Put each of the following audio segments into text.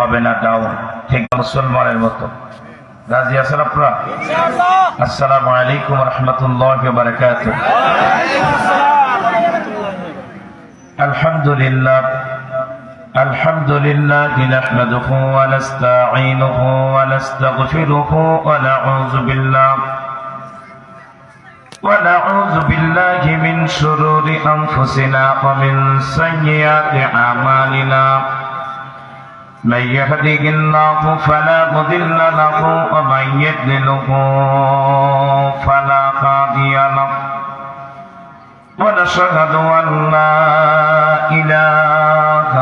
হবে না ডাউন, ঠিক মুসলমানের মতো। রাজি আছেন আপনারা? আসসালামু আলাইকুম ওয়া রাহমাতুল্লাহি ওয়া বারাকাতুহু। আলহামদুলিল্লাহ আলহামদুলিল্লাহি নাহমাদুহু ওয়া নাস্তাঈনুহু ওয়া নাস্তাগফিরুহু ওয়া নাউযু বিল্লাহি মিন শুরুরি আনফুসিনা ওয়া মিন সাইয়্যাতি আমালিনা। من يهده الله فلا مضل له ومن يضلله فلا هادي له ونشهد أن لا إله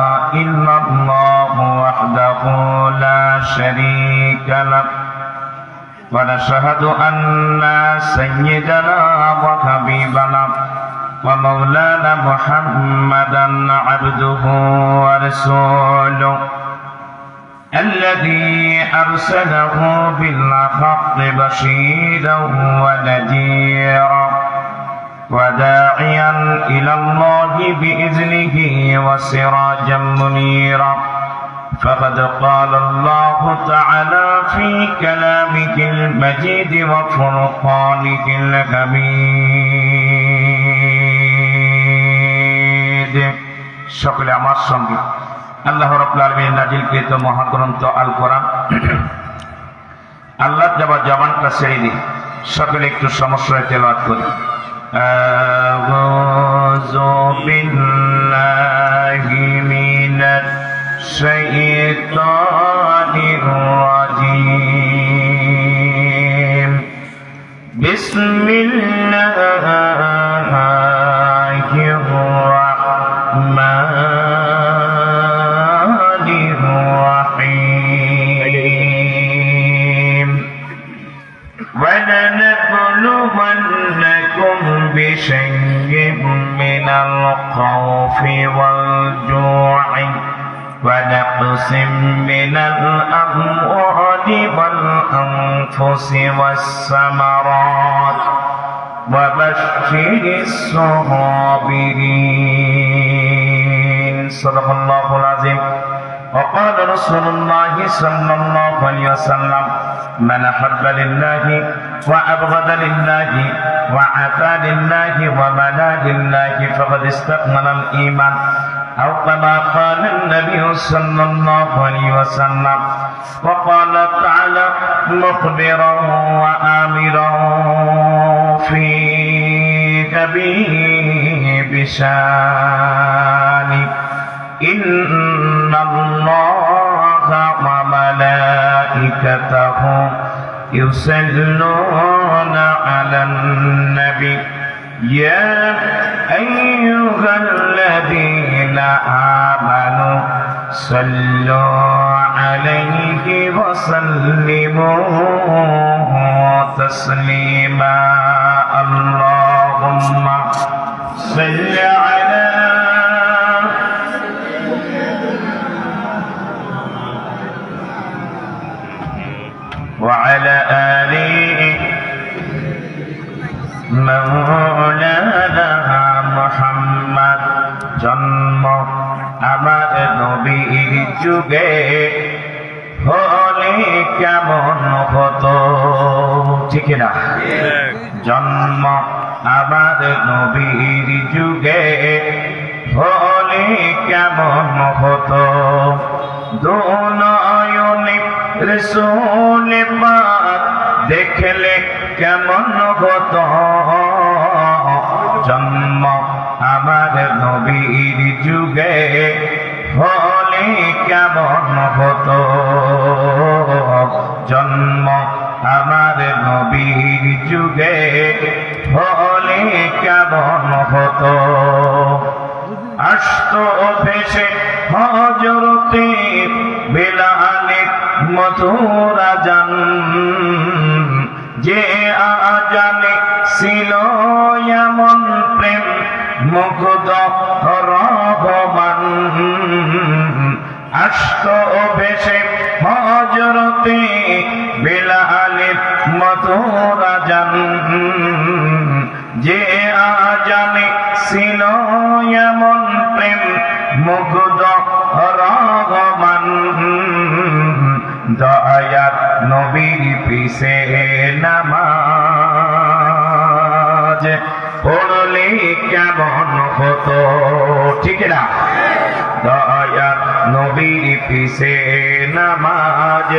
إلا الله وحده لا شريك له ونشهد أن سيدنا وحبيبنا ومولانا محمدا عبده ورسوله الذي أرسله بالحق بشيرا ونذيرا وداعيا إلى الله بإذنه وسراجا منيرا. فقد قال الله تعالى في كلامه المجيد وفرقانه الحميد. সকলে আমার সঙ্গে আল্লাহ রাব্বুল আলামিনের নাজিলকৃত মহাগ্রন্থ আল কোরআন আল্লাহ জবানটা ছেড়ে দিই, সকলে একটু সমস্যায় তেলাওয়াত করি। আউযু বিল্লাহি মিনাশ শাইতানির রাজীম। বিসমিল্লাহির রাহমানির রহিম। ولنبلونكم بشيء من الخوف والجوع ونقص من الأموال والأنفس والثمرات وبشر الصابرين. صدق الله العظيم. وقال رسول الله صلى الله عليه وسلم من أحب لله وأبغض لله وعفا لله ومنى لله فقد استكمل الإيمان أو كما قال النبي صلى الله عليه وسلم. وقال تعالى مخبرا وآمرا في نبيه بشانه إن الله وملائكته يصلون على النبي يا أيها الذين آمنوا صلوا عليه وسلموا تسليما. اللهم صل على وعلى آله مولانا محمد. জন্ম আমার নবীর যুগে হলে কেমন হতো, ঠিক না? জন্ম আমার নবীর যুগে হলে কেমন হতো, দুনয়নে রাসূল পাক দেখলে কেমন হতো। জন্ম আমার নবীর যুগে হলে কেমন হতো, জন্ম আমার নবীর যুগে হলে কেমন হতো। আসতো ভেসে হযরতে বেলালের মধুর আযান, যে আযানে ছিল এমন প্রেম মুগ্ধ রহমান। আসতো ভেসে হযরতে বেলালের মধুর আযান, যে আযানে ছিল এমন প্রেম মুগ্ধ রহমান দয়ার নবীর পিছে নামাজ পড়লে কেমন হতো, ঠিক না? দয়ার নবীর পিছে নামাজ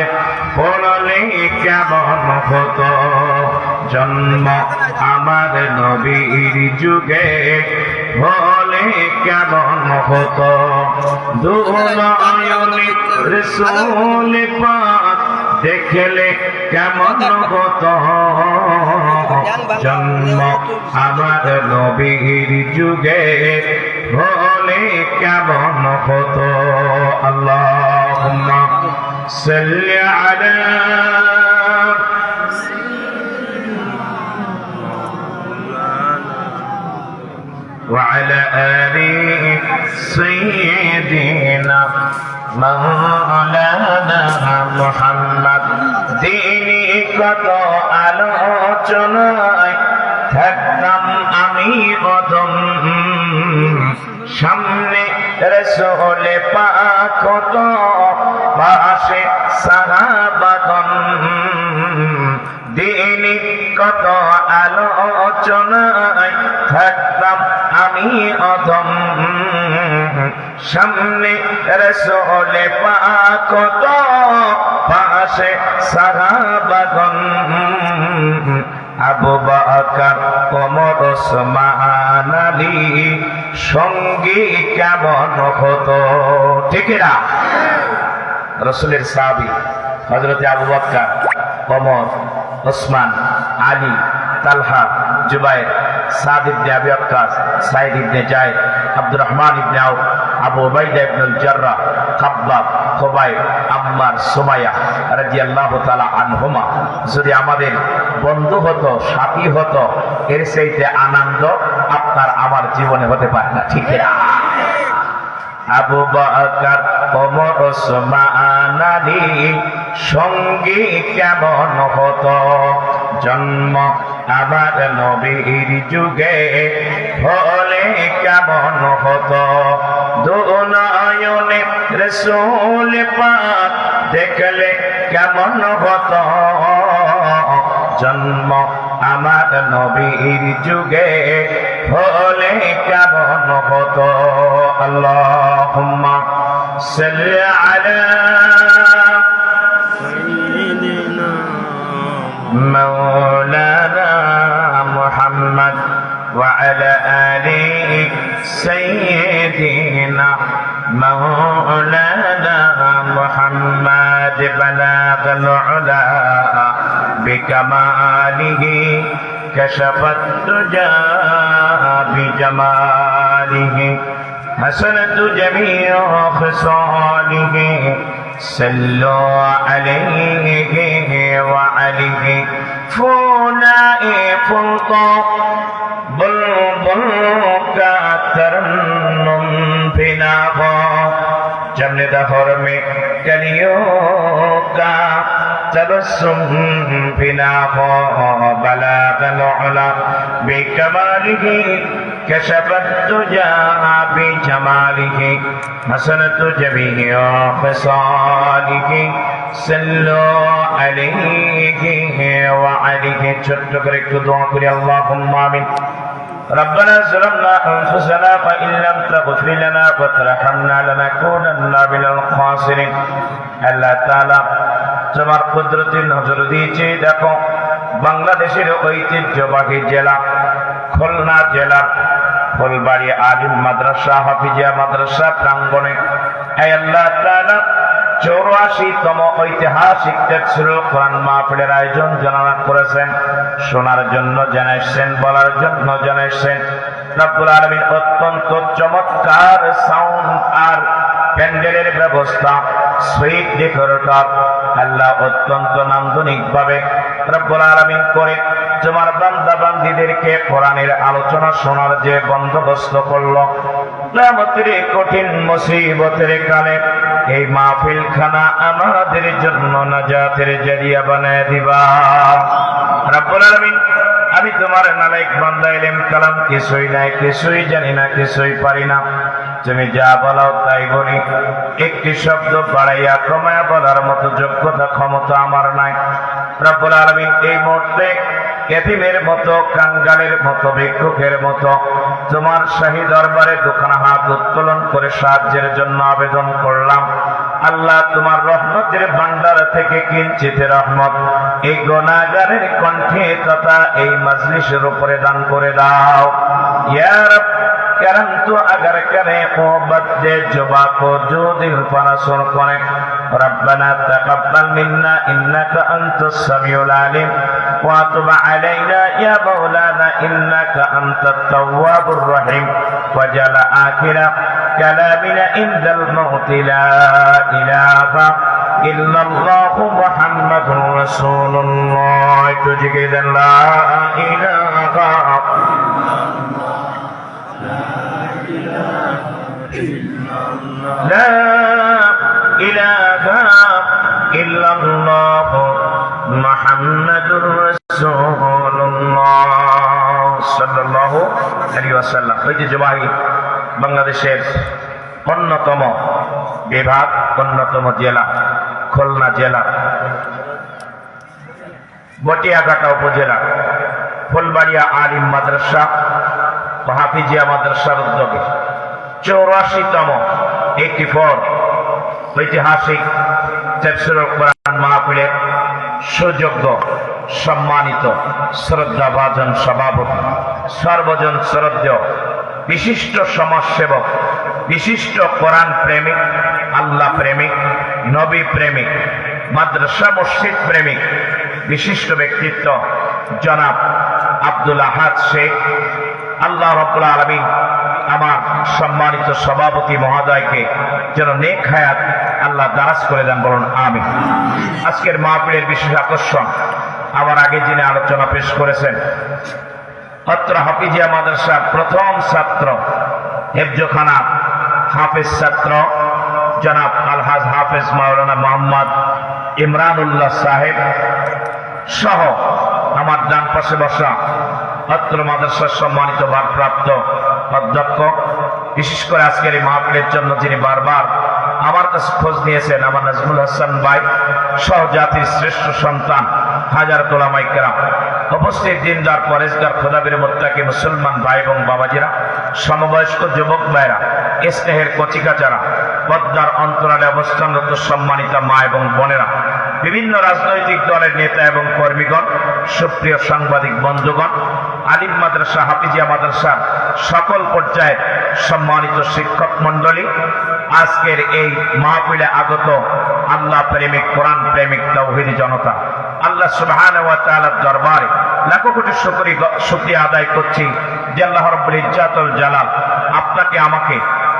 পড়লে কেমন হতো, জন্ম আমার নবীর যুগে হলে কেমন হতো, দুনয়নে রাসূল পাক দেখলে কেমন হতো, জন্ম আমার নবীর যুগে হলে কেমন হতো। আল্লাহুম্মা সাল্লি আলা وعلى آل سيدنا مولانا محمد দিনী কত আলোচনায় থাকতাম আমি অদম, সামনে রাসূল পাক কত পাশে সাহাবাগণ, দিনী কত আলোচনায় থাকতাম আমি অদম, সামনে রাসূল পাক কত পাশে সাহাবাগণ, আবু বকর ওমর ওসমান আলী সঙ্গী কেমন হতো, ঠিক না? রাসূলের সাহাবী হযরত আবু বকর, ওমর, ওসমান, আলী, তালহা, জুবাইর, সাদ ইবনে আবি ওয়াক্কাস, সাইদ ইবনে যায়েদ, আব্দুর রহমান ইবনে আউফ, আবু উবাইদা ইবনুল জাররাহ, খাব্বাব, খুবাইব, আম্মার, সুমাইয়া রাদিয়াল্লাহু তাআলা আনহুমা যদি আমাদের বন্ধু হতো, সাথী হতো, এর চাইতে আনন্দ আপনার আমার জীবনে হতে পারে না, ঠিক না? আবু বকর ওমর ওসমান আলী সঙ্গী কেমন হতো, জন্ম আমার নবীর যুগে হলে কেমন হতো, দুনয়নে রাসূল পাক দেখলে কেমন হতো, জন্ম আমার নবীর যুগে হলে কেমন হতো। আল্লাহুম্মা সাল্লি আলা সাইয়্যিদিনা মাওলানা মুহাম্মদ ওয়া আলা আলি সাইয়্যিদিনা মাওলানা মুহাম্মদ বালাগাল উলা বিকামালিহি كشفت الدجى بجماله حسنت جميع خصاله صلوا عليه وعليه فناء فلطا بلبل کا ترنم بناغا جمن دہر میں کلیوں کا تبسم بناغا بلاغ العلا بكماله كشف الدجى بجماله حسنت جميع خصاله صلوا عليه وعليه ছোট্ট করে একটু দোয়া করি আল্লাহুম্মা আমিন ربنا ظلمنا أنفسنا فإن لم تغفر لنا وترحمنا لنكونن من الخاسرين আল্লাহ তাআলা তোমার কুদরতি নজর দিয়েছে। দেখো বাংলাদেশের ঐতিহ্যবাহী জেলা খুলনা জেলার ফুলবাড়ি আলিম মাদ্রাসা হাফিজিয়া মাদ্রাসা প্রাঙ্গণে আল্লাহ তাআলা 84তম ঐতিহাসিক তাফসীর কোরআন মাহফিলের আয়োজন জানানা করেছেন। শোনার জন্য জানাইছেন, বলার জন্য জানাইছেন। রব্বুল আলামিন অত্যন্ত চমৎকার সাউন্ড আর প্যান্ডেলের ব্যবস্থা, সুইট ডেকোরেটর আল্লাহ অত্যন্ত নান্দনিক ভাবে রব্বুল আলামিন করে তোমার বান্দা বান্দীদেরকে কোরআনের আলোচনা শোনার যে বন্দোবস্ত করলো, কিয়ামতের কঠিন মুসিবতের কালে এই মাহফিল খানা আমাদের জন্য নাজাতের জরিয়া বানায় দিবা রব্বুল আলামিন। আমি তোমার নালায়েক বান্দা, ইলম কালাম কিছুই নাই, কিছুই জানি না, কিছুই পারি না। তুমি যা বলো তাই বলি, একটি শব্দ বাড়াইয়া কমায়া বলার মতো যোগ্যতা ক্ষমতা আমার নাই। রব্বুল আলামিন এই মুহূর্তে এতিমের মতো, কাঙ্গালের মতো, ভিক্ষুকের মতো তোমার শাহী দরবারে দুখানা হাত উত্তোলন করে সাহায্যের জন্য আবেদন করলাম। আল্লাহ, তোমার রহমতের ভান্ডার থেকে কিঞ্চিত রহমত এই গুনাহগারের কণ্ঠে তথা এই মাজলিসের উপরে দান করে দাও। ইয়া রব, करम तो अगर करे मोहब्बत दे जुबा को जो दिल पर सुन करे। रब्बना तकब्बल मिन्ना इन्नका अंतस समीउल अलीम व तुब अलैना या मौलाना इन्नका अंतत तव्वाबुर रहीम वजल आखिर कलामिना इंदल मौत ला इलाहा इल्लल्लाहु मुहम्मदुर रसूलुल्लाह। तुझे ला इलाहा لا إله إلا الله محمد رسول الله صلى الله عليه وسلم। ঐতিহ্যবাহী বাংলাদেশের অন্যতম বিভাগ, অন্যতম জেলা খুলনা জেলা বটিয়াঘাটা উপজেলা ফুলবাড়িয়া আলিম মাদ্রাসা ও হাফিজিয়া মাদ্রাসার উদ্যোগে 84তম 84 ঐতিহাসিক তাফসীরুল কোরআন মাহফিলের সুযোগ্য সম্মানিত শ্রদ্ধাভাজন সভাপতি, সর্বজন শ্রদ্ধেয় বিশিষ্ট সমাজসেবক, বিশিষ্ট কোরআন প্রেমিক, আল্লাহ প্রেমিক, নবী প্রেমিক, মাদ্রাসা মসজিদ প্রেমিক বিশিষ্ট ব্যক্তিত্ব জনাব আব্দুল আহাদ শেখ। আল্লাহ রাব্বুল আলামিন আমার সম্মানিত সভাপতি মহোদয়কে যেন নেক হায়াত আল্লাহ দারাজ করে দেন, বলুন আমিন। আজকের মাহফিলের বিশেষ আকর্ষণ আমার আগে যিনি আলোচনা পেশ করেছেন, অত্র হাফিজিয়া মাদ্রাসার প্রথম ছাত্র, হেফজখানা হাফেজ ছাত্র জনাব আলহাজ হাফেজ মাওলানা মোহাম্মদ ইমরানুল্লাহ সাহেব সহ আমার ডান পাশে বসা অত্র মাদ্রাসার সম্মানিত ভারপ্রাপ্ত অধ্যক্ষ, বিশেষ করে আজকের এই মাহফিলের জন্য যিনি বারবার আমার কাছে খোঁজ নিয়েছেন, আমার নাজমুল হাসান ভাই সহ জাতির শ্রেষ্ঠ সন্তান হাজার ওলামায়ে কেরাম, উপস্থিত দিনদার পরেশগার খোদাবীর মুত্তাকি মুসলমান ভাই এবং বাবাজিরা, সমবয়স্ক যুবক ভাইরা, স্নেহের কচিকাচারা, পদ্মার অন্তরালে অবস্থানরত সম্মানিত মা এবং বোনেরা, বিভিন্ন রাজনৈতিক দলের নেতা এবং কর্মীগণ, সুপ্রিয় সাংবাদিক বন্ধুগণ, আলিম মাদ্রাসা হাফিজিয়া মাদ্রাসার সকল পর্যায়ের সম্মানিত শিক্ষক মন্ডলী, আজকের এই মাহফিলে আগত আল্লাহ প্রেমিক, কোরআন প্রেমিক তাওহীদি জনতা, আল্লাহ সুবহানাহু ওয়া তাআলার দরবারে লাখো কোটি শুকরিয়া আদায় করছি যে আল্লাহ রাব্বুল ইজ্জাতুল জালাল আপনাকে আমাকে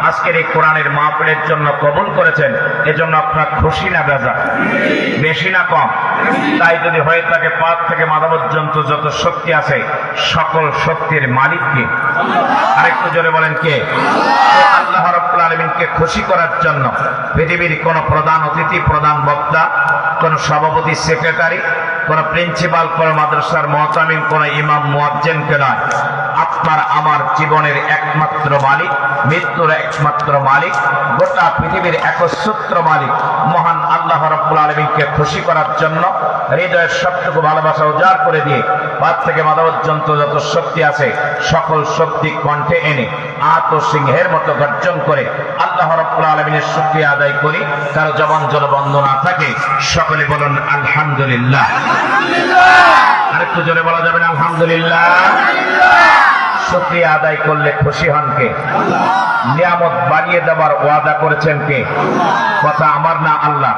আজকের এই কোরআনের মাহফিলের জন্য কবুল করেছেন। এজন্য আপনার খুশি না বেজা, বেশি না কম? তাই যদি হয়ে থাকে পাক থেকে মাথা পর্যন্ত যত শক্তি আছে সকল শক্তির মালিক কে? আরেকটু জোরে বলেন কে? আল্লাহ রাব্বুল আলামিনকে খুশি করার জন্য পৃথিবীর কোন প্রধান অতিথি, প্রধান বক্তা, কোন সভাপতি, সেক্রেটারি, কোন প্রিন্সিপাল, কোন মাদ্রাসার মুআতামিম, কোন ইমাম, মুয়াজ্জিনকে নয়, আপনার আমার জীবনের একমাত্র মালিক, মৃত্যুর একমাত্র মালিক, গোটা পৃথিবীর একচ্ছত্র মালিক মহান আল্লাহ রাব্বুল আলামিনকে খুশি করার জন্য হৃদয়ের সবটুকু ভালোবাসা উজাড় করে দিয়ে পাত থেকে মাথা পর্যন্ত যত শক্তি আছে সকল শক্তি কণ্ঠে এনে আত সিংহের মতো গর্জন করে আল্লাহ রাব্বুল আলামিনের শুকরিয়া আদায় করি। কারো জবান জল বন্ধ না থাকে সকলে বলুন আলহামদুলিল্লাহ। আরেকটু জোরে বলা যাবে না আলহামদুলিল্লাহ? শুকরিয়া আদায় করলে খুশি হন কে? নিয়ামত বাড়িয়ে দেওয়ার ওয়াদা করেছেন কে? কথা আমার না আল্লাহ।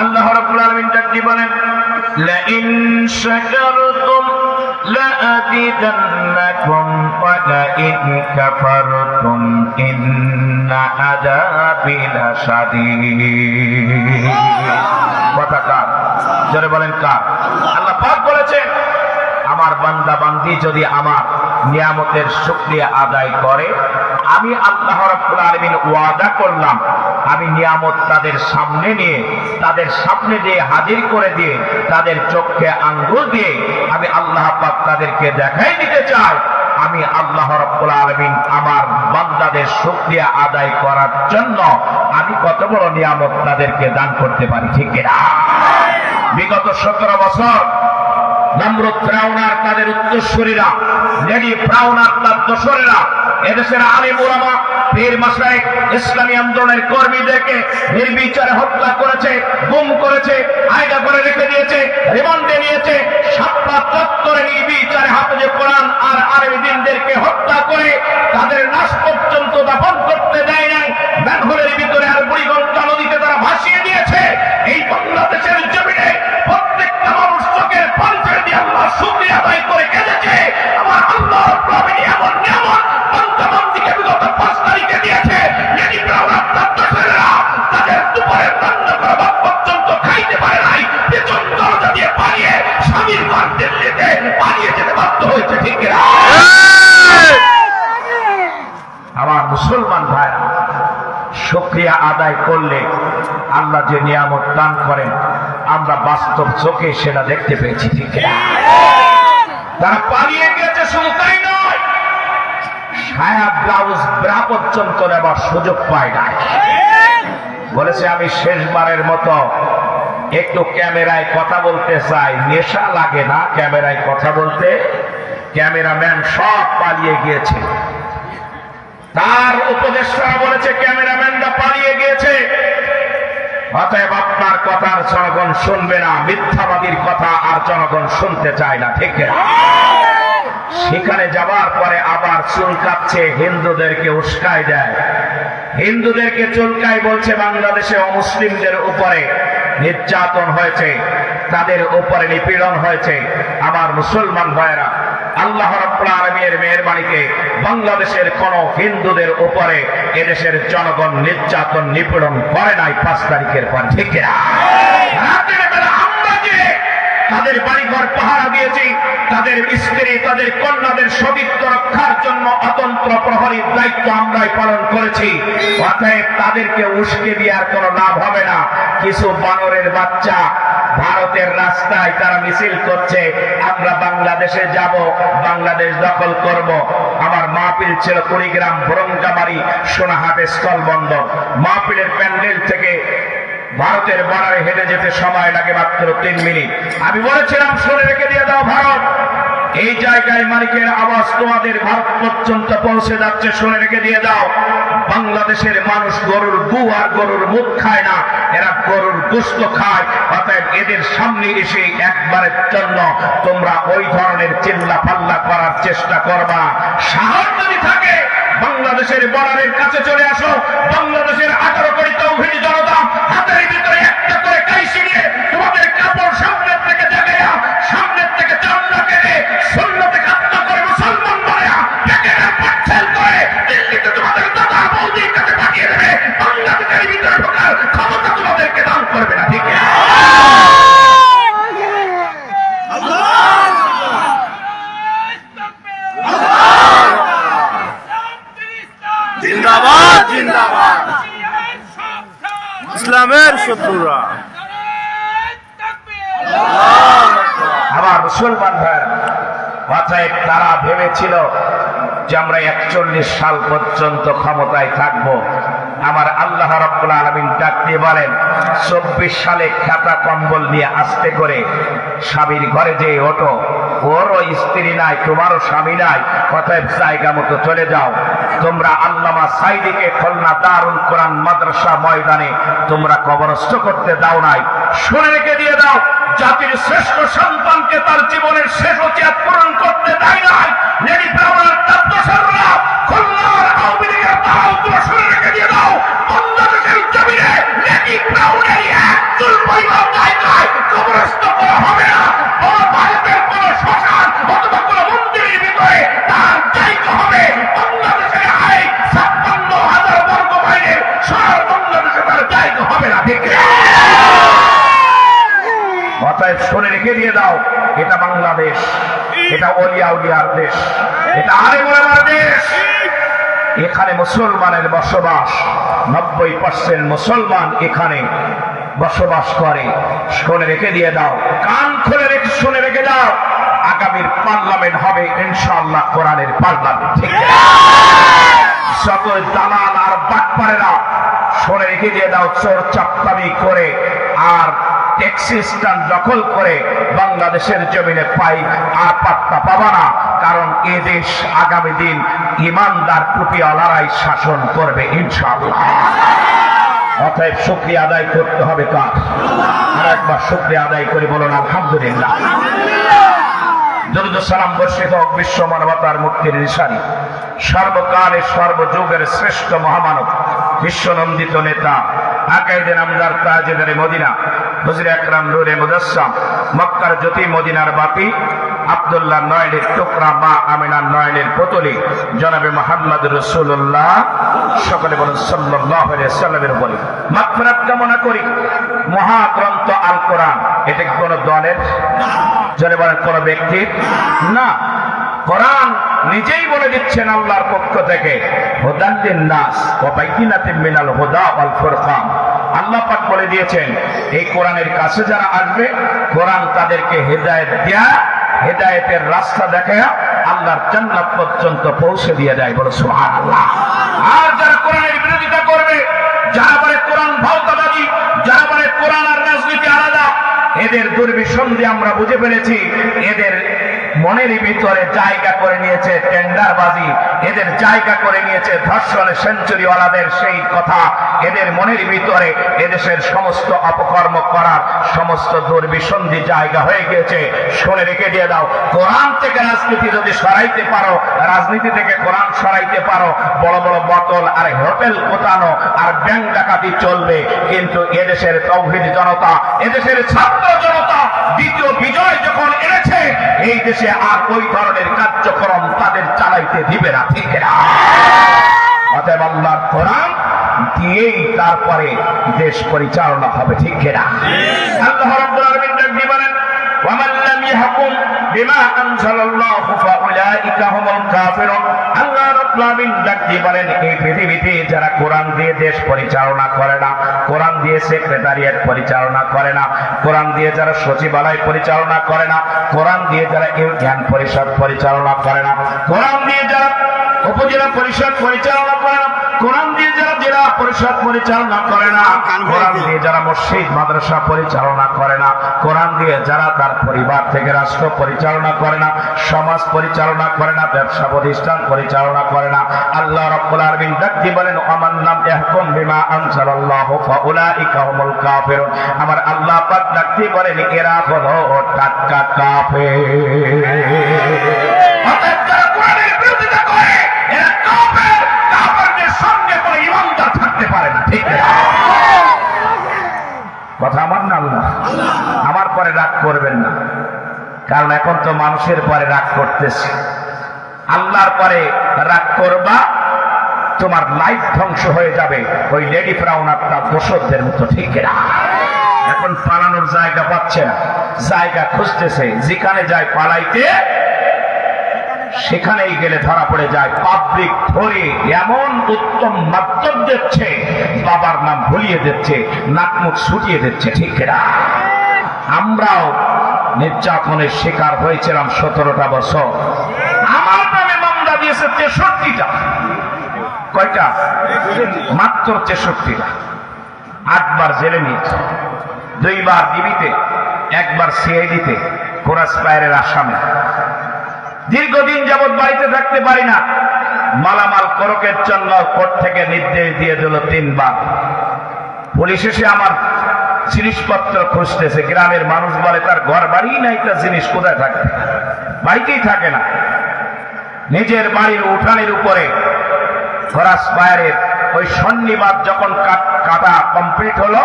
আল্লাহ রাব্বুল আলামিন কি বলেন? লা ইন শাকারতুম লা আযীদান্নাকুম ওয়া লা ইন কাফারতুম ইন্না আযাবি লাশাদীদ। কথা কার? জোরে বলেন কার? আল্লাহ পাক বলেছেন আমার বান্দা বান্দি যদি আমার নিয়ামতের শুকরিয়া আদায় করে, আমি আল্লাহ রাব্বুল আলামিন ওয়াদা করলাম আমি নিয়ামত তাদের সামনে নিয়ে, তাদের সামনে দিয়ে হাজির করে দিয়ে, তাদের চোখে আঙ্গুল দিয়ে আমি আল্লাহ পাক তাদেরকে দেখাই দিতে চাই আমি আল্লাহ রাব্বুল আলামিন আমার বান্দাদের শুকরিয়া আদায় করার জন্য আমি কত বড় নিয়ামত তাদেরকে দান করতে পারি, ঠিক কিনা? বিগত 17 বছর নমরুদ ফিরাউন আর তাদের উত্তরসূরিরা, লেডি ফিরাউন আর তার দোসরেরা এদেশের আলেম ওলামা, পীর মাশায়েখ, ইসলামী আন্দোলনের কর্মীদেরকে নির্বিচারে হত্যা করেছে, গুম করেছে, আয়না করে রেখে দিয়েছে, রিমান্ডে নিয়েছে, শাপলা চত্বরে নির্বিচারে হাফেজে কোরআন আর আলেম দ্বীনদেরকে হত্যা করে তাদের লাশ পর্যন্ত দাফন করতে দেয় নাই। ম্যানহোলের ভিতরে আর বুড়িগঙ্গা নদীতে তারা ভাসিয়ে দিয়েছে। এই বাংলাদেশের জমিনে প্রত্যেকটা মানুষ চোখের পানি ছেড়ে দিয়ে আল্লাহ শুকরিয়া আদায় করে কেঁদেছে। আমার আল্লাহ রাব্বুল আলামিন এমন নিয়ামত বান্দাবান্দিকে বিগত 5 তারিখে দিয়েছে, লেডি ফিরাউন আর তার দোসরেরা তাদের দুপুরের রান্না করা ভাত পর্যন্ত খাইতে পারে নাই, পেছন দরজা দিয়ে পালিয়ে স্বামীর ঘর দিল্লিতে পালিয়ে যেতে বাধ্য হয়েছে, ঠিক কিনা? আমার মুসলমান ভাইরা, শুকরিয়া আদায় করলে আল্লাহ যে নিয়ামত দান করেন আমরা বাস্তব চোখে সেটা দেখতে পেয়েছি, ঠিক কিনা? তারা পালিয়ে গেছে, শুধু তাই নয়, সায়া ব্লাউজ ব্রা পর্যন্ত নেবার সুযোগ পায় নাই। বলেছে আমি শেষবারের মতো একটু ক্যামেরায় কথা বলতে চাই, নেশা লাগে না ক্যামেরায় কথা বলতে। ক্যামেরাম্যান সব পালিয়ে গিয়েছে। তার উপদেষ্টারা বলেছে ক্যামেরাম্যানরা পালিয়ে গিয়েছে, অতএব আপনার কথা আর জনগণ শুনবে না, মিথ্যাবাদীর কথা আর জনগণ শুনতে চায় না, ঠিক না? সেখানে যাবার পরে আবার চুলকাচ্ছে, হিন্দুদেরকে উস্কায় দেয়, হিন্দুদেরকে চুলকায়, বলছে বাংলাদেশে অমুসলিমদের উপরে নির্যাতন হয়েছে, তাদের উপরে নিপীড়ন হয়েছে। আমার মুসলমান ভাইরা, আল্লাহ রাব্বুল আলামিনের মেহেরবানিতে বাংলাদেশের কোন হিন্দুদের উপরে এদেশের জনগণ নির্যাতন নিপীড়ন করে নাই 5 তারিখের পর, ঠিক না? রাতের বেলা আমরা যে তাদের বাড়িঘর পাহারা দিয়েছি, তাদের স্ত্রী তাদের কন্যাদের সতীত্ব রক্ষার জন্য অতন্ত্র প্রহরীর দায়িত্ব আমরাই পালন করেছি। অতএব তাদেরকে উস্কে দেওয়ার কোনো লাভ হবে না। কিছু বানরের বাচ্চা ভারতের রাস্তায় তারা মিছিল করছে, আমরা বাংলাদেশে যাব, বাংলাদেশ দখল করব। আমার মাহফিল ছিল কুড়িগ্রাম ভরঙ্গামারি সোনাহাটে স্থলবন্দর। মাহফিলের প্যান্ডেল থেকে ভারতের বর্ডারে হেঁটে যেতে সময় লাগে মাত্র 3 মিনিট। আমি বলেছিলাম শুনে রেখে দিয়ে দাও ভারত, এই জায়গায় মালিকের আওয়াজ তোমাদের ভারত পর্যন্ত পৌঁছে যাচ্ছে, শুনে রেখে দিয়ে দাও। বাংলাদেশের মানুষ গরুর গু আর গরুর মুখ খায় না, এরা গরুর গোশত খায়। অতএব এদের সামনে এসে একবারের জন্য তোমরা ওই ধরনের চিল্লা পাল্লা করার চেষ্টা করবা। সাহস যদি থাকে বাংলাদেশের বর্ডারের কাছে চলে আসো। বাংলাদেশের 18 কোটি তৌহিদি জনতা হাতের ভিতরে একটা করে কাইসি নিয়ে তোমাদের কাপড় সামনের থেকে জাগাইয়া, সামনের থেকে চামড়া কেটে, সুন্নতে কাট্টা করে মুসলমান বানায়া প্যাকেটের পাচ্ছেল করে দিল্লিতে তোমাদের দাদা বৌদির কাছে পাঠিয়ে দেবে। বাংলাদেশের ভিতরে ঢোকার ক্ষমতা তোমাদেরকে দান করবে না, ঠিক না? জিন্দাবাদ জিন্দাবাদ, ইসলামের শত্রুরা। আমার মুসলমান ভাইরা, অতএব তারা ভেবেছিল যে আমরা 41 সাল পর্যন্ত ক্ষমতায় থাকব। আমার আল্লাহ রাব্বুল আলামিন ডাক দিয়ে বলেন 24 সালে খাতা কম্বল নিয়ে আস্তে করে স্বামীর ঘরে যে ওঠো, ওরও স্ত্রী নাই, তোমারও স্বামী নাই, অতএব জায়গা মতো চলে যাও। তোমরা আল্লামা সাইদিকে খুলনা দারুল কোরআন মাদ্রাসা ময়দানে তোমরা কবরস্থ করতে দাও নাই, শুনে রেখে দিয়ে দাও। জাতির শ্রেষ্ঠ সন্তানকে তার জীবনের শেষ ওসিয়ত পূরণ করতে দেয় নাই। লেডি ফিরাউনের দোসররা খুলনার আওয়ামী লীগের তারাও শুনে রেখে দিয়ে দাও। বাংলাদেশের জমিনে লেডি ফিরাউনের একচুল পরিমাণ জায়গায় কবরস্থ করা হবে না। বড় ভারতের কোন শ্মশান অথবা কোন মন্দিরের ভিতরে তার জায়গা হবে বাংলাদেশের 56,000 বর্গ মাইলের শহর, বাংলাদেশে তার জায়গা হবে না, ঠিক না? অতএব শুনে রেখে দিয়ে দাও, এটা বাংলাদেশ, এটা ওলিয়া উলিয়ার দেশ, এটা আলেম ওলামার দেশ। এখানে মুসলমানের বসবাস, 90% মুসলমান এখানে বসবাস করে। শুনে রেখে দিয়ে দাও, কান খুলে রেখে শুনে রেখে দাও। আগামীর পার্লামেন্ট হবে ইনশাআল্লাহ কোরআনের পার্লামেন্ট। ঠিক না? যত দালাল আর বাটপারেরা সরে রেখে দিয়ে দাও, চোর চাপ্তামি করে আর ট্যাক্সি স্ট্যান্ড দখল করে বাংলাদেশের জমিনে পাই আর পাত্তা পাবা না, কারণ এ দেশ আগামী দিন ইমানদার টুপিওয়ালারাই শাসন করবে ইনশাআল্লাহ। অতএব শুকরিয়া আদায় করতে হবে কার? আর একবার শুকরিয়া আদায় করে বলুন আলহামদুলিল্লাহ। দরুদ ও সালাম বর্ষিত হোক বিশ্ব মানবতার মুক্তির নিশানি, সর্বকালের সর্বযুগের শ্রেষ্ঠ মহামানব, বিশ্বনন্দিত নেতা, আকাইদে নামদার তাজেদার মদিনা, হুজুর আকরাম নূরে মুজাসসাম, মক্কার জ্যোতি, মদিনার বাতি, আব্দুল্লাহ নয়নের টুকরা, মা আমিনার নয়নের পুতলি, জনাবে মুহাম্মদ রাসূলুল্লাহ, সকলে বলেন সাল্লাল্লাহু আলাইহি ওয়াসাল্লামের উপরে মাগফিরাত কামনা করি। মহাগ্রন্থ আল কোরআন এটা কি কোনো দলের? জনে বলেন কোন ব্যক্তির না। কোরআন নিজেই বলে দিচ্ছেন আল্লাহর পক্ষ থেকে, হুদাল লিন-নাস ওয়া বাইয়িনাতিন মিনাল হুদা ওয়াল ফুরকান। আল্লাহ পাক বলে দিয়েছেন এই কোরআনের কাছে যারা আসবে, কোরআন তাদেরকে হেদায়েত দেয়া, হেদায়েতের রাস্তা দেখায় আল্লাহর জান্নাত পর্যন্ত পৌঁছে দিয়ে দেয়। বলে সুবহানাল্লাহ। আর যারা কোরআনের বিরোধিতা করবে, যারা বলে কোরআন ভাওতাবাদী, যারা বলে কোরআন আর রাজনীতি আলাদা, এদের দুর্বিসন্ধি আমরা বুঝে ফেলেছি। এদের মনের ভিতরে জায়গা করে নিয়েছে টেন্ডারবাজি, এদের জায়গা করে নিয়েছে ধর্ষণে সেঞ্চুরিওয়ালাদের সেই কথা, এদের মনের ভিতরে এদেশের সমস্ত অপকর্ম করার সমস্ত দুর্বিসন্ধি জায়গা হয়ে গিয়েছে। শুনে রেখে দিয়ে দাও, কোরআন থেকে রাজনীতি যদি সরাইতে পারো, রাজনীতি থেকে কোরআন সরাইতে পারো, বড় বড় বোতল আর হোটেল কোতানো আর ব্যাংক ডাকাতি চলবে, কিন্তু এদেশের তৌহিদ জনতা, এদেশের ছাত্র জনতা দ্বিতীয় বিজয় যখন এনেছে, এই দেশে আর ওই ধরনের কার্যক্রম তাদের চালাইতে দিবে না। ঠিক না? অতএব আল্লাহর কোরআন দিয়েই তারপরে দেশ পরিচালনা হবে। ঠিক না? আল্লাহ রাব্বুল আলামিন ডাক বলেন, ওয়ামান লাম ইয়াহকুম বিমা আনজালাল্লাহু ফাউলাইকা হুমুল কাফিরুন। আল্লাহ রাব্বুল আলামিন ডাক বলেন, এই পৃথিবীতে যারা কোরআন দিয়ে দেশ পরিচালনা করে না, কোরআন দিয়ে সেক্রেটারিয়েট পরিচালনা করে না, কোরআন দিয়ে যারা সচিবালয় পরিচালনা করে না, কোরআন দিয়ে যারা জ্ঞান পরিষদ পরিচালনা করে না, কোরআন দিয়ে যারা উপজেলা পরিষদ পরিচালনা করে না, কোরআন দিয়ে যারা জেলা পরিষদ পরিচালনা করে না, কোরআন দিয়ে যারা মসজিদ মাদ্রাসা পরিচালনা করে না, কোরআন দিয়ে যারা তার পরিবার থেকে রাষ্ট্র পরিচালনা করে না, সমাজ পরিচালনা করে না, ব্যবসা প্রতিষ্ঠান পরিচালনা করে না, আল্লাহ রাব্বুল আলামিন ডাক দিয়ে বলেন, ওয়ামান লাম ইয়াহকুম বিমা আনজালাল্লাহু ফাউলাইকা হুমুল কাফিরুন। আমার আল্লাহ পাক ডাক দিয়ে বলেন, এরা হলো টাটকা কাফের। অতএব যারা কোরআনের বিরোধিতা করে, এরা কাফের। কাফেরদের সঙ্গে কোনো ইমানদার থাকতে পারে না। ঠিক না? কথা আমার না আল্লাহ, আমার পরে রাগ করবেন না, কারণ এখন তো মানুষের পরে রাগ করতেছে। আল্লাহর পরে রাগ করবা, তোমার লাইফ ধ্বংস হয়ে যাবে ওই লেডি ফ্রাউন আর তার দোসরদের মতো। ঠিক না? এখন পালানোর জায়গা পাচ্ছে না, জায়গা খুঁজতেছে, যেখানে যায় পালাইতে সেখানেই গেলে ধরা পড়ে যায়। পাবলিক ধরে এমন উত্তম মাধ্যম দিচ্ছে, বাবার নাম ভুলিয়ে দিচ্ছে, নাকমুখ ছুটিয়ে দিচ্ছে। ঠিক না? আমরাও নির্যাতনের শিকার হয়েছিলাম 17টা বছর। আমার নামে মামলা দিয়েছে 63টা। কয়টা? মাত্র 63টা। 8বার জেলে নিয়েছে, 2বার ডিবিতে, 1বার সিআইডিতে, ক্রস ফায়ারের আসামে। দীর্ঘদিন যাবৎ বাড়িতে থাকতে পারি না, মালামাল করকের জন্য কোর্ট থেকে নির্দেশ দিয়ে দিল 3বার। পুলিশ এসে আমার জিনিসপত্র খুঁজতেছে। গ্রামের মানুষ বলে তার ঘর বাড়ি নাই, তার জিনিস কোথায় থাকে? বাড়িতেই থাকে না। নিজের বাড়ির উঠানের উপরে ক্রস ফায়ারের ওই সন্নিবাদ যখন কাটা কমপ্লিট হলো,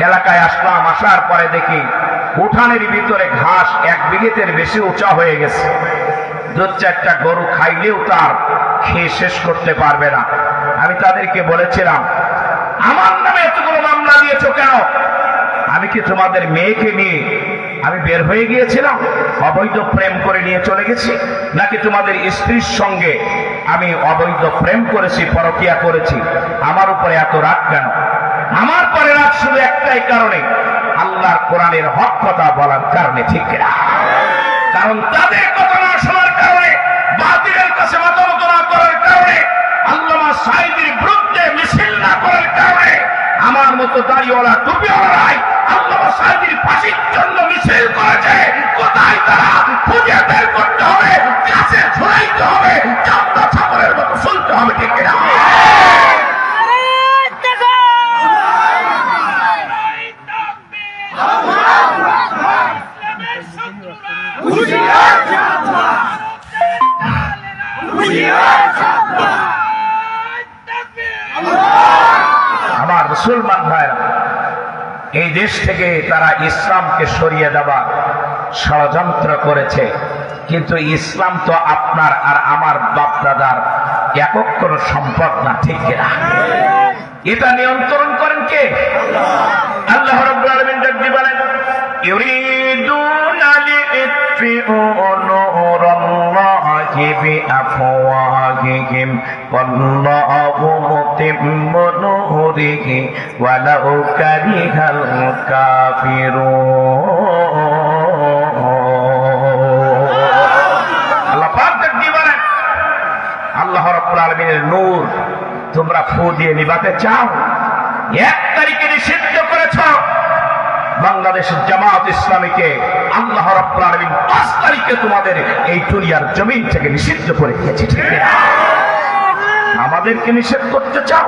এলাকায় আসলাম। আসার পরে দেখি উঠানের ভিতরে ঘাস 1 বিঘের বেশি উঁচা হয়ে গেছে। 2-4টা গরু খাইলেও তার খেয়ে শেষ করতে পারবে না। আমি তাদেরকে বলেছিলাম, আমার নামে এতগুলো মামলা দিয়েছো কেন? আমি কি তোমাদের মেয়েকে নিয়ে আমি বের হয়ে গিয়েছিলাম, অবৈধ প্রেম করে নিয়ে চলে গেছি? নাকি তোমাদের স্ত্রীর সঙ্গে আমি অবৈধ প্রেম করেছি, পরকীয়া করেছি? আমার উপরে এত রাগ কেন? আমার পরে রাগ শুধু একটাই কারণে, আল্লাহর কোরআনের হক কথা বলার কারণে। ঠিক না? কারণ তাদের কথা না শোনার কারণে, বাতিলের কাছে মাথা নত না করার কারণে, আল্লামা সাঈদীর বিরুদ্ধে মিছিল না করার কারণে আমার মতো দাড়িওয়ালা টুপিওয়ালারাই আল্লামা সাঈদীর ফাঁসির জন্য মিছিল করেছে। কোথায় তারা খুঁজে বের করতে হবে, কাছে ঝুলাইতে হবে, চামড়া ছাগলের মতো শুনতে হবে, ঠিক কিনা? আমার মুসলমান ভাইরা, এই দেশ থেকে তারা ইসলামকে সরিয়ে দেওয়ার ষড়যন্ত্র করেছে, কিন্তু ইসলাম তো আপনার আর আমার বাপ দাদার একক কোন সম্পদ না, ঠিক কিনা? এটা নিয়ন্ত্রণ করেন কে? আল্লাহ রাব্বুল আলামিন ডাকতে বলেন, ইউরিদুনা লিইতফিউ নূরাল্লাহি বিআফওয়াহিহিম ওয়াল্লাহু মুতিম্মু নূরিহি ওয়ালাউ কারিহাল কাফিরুন। আল্লাহ পাক ডাকতে বলেন, আল্লাহ রাব্বুল আলামিনের নূর তোমরা ফু দিয়ে নিভাতে চাও? 1 তারিখে নিষিদ্ধ করেছ বাংলাদেশ জামাত ইসলামীকে, আল্লাহ রাব্বুল আলামিন 5 তারিখে তোমাদের এই দুনিয়ার জমিন থেকে নিষিদ্ধ করে দিয়েছে, ঠিক না? আমাদেরকে নিষেধ করতে চাও,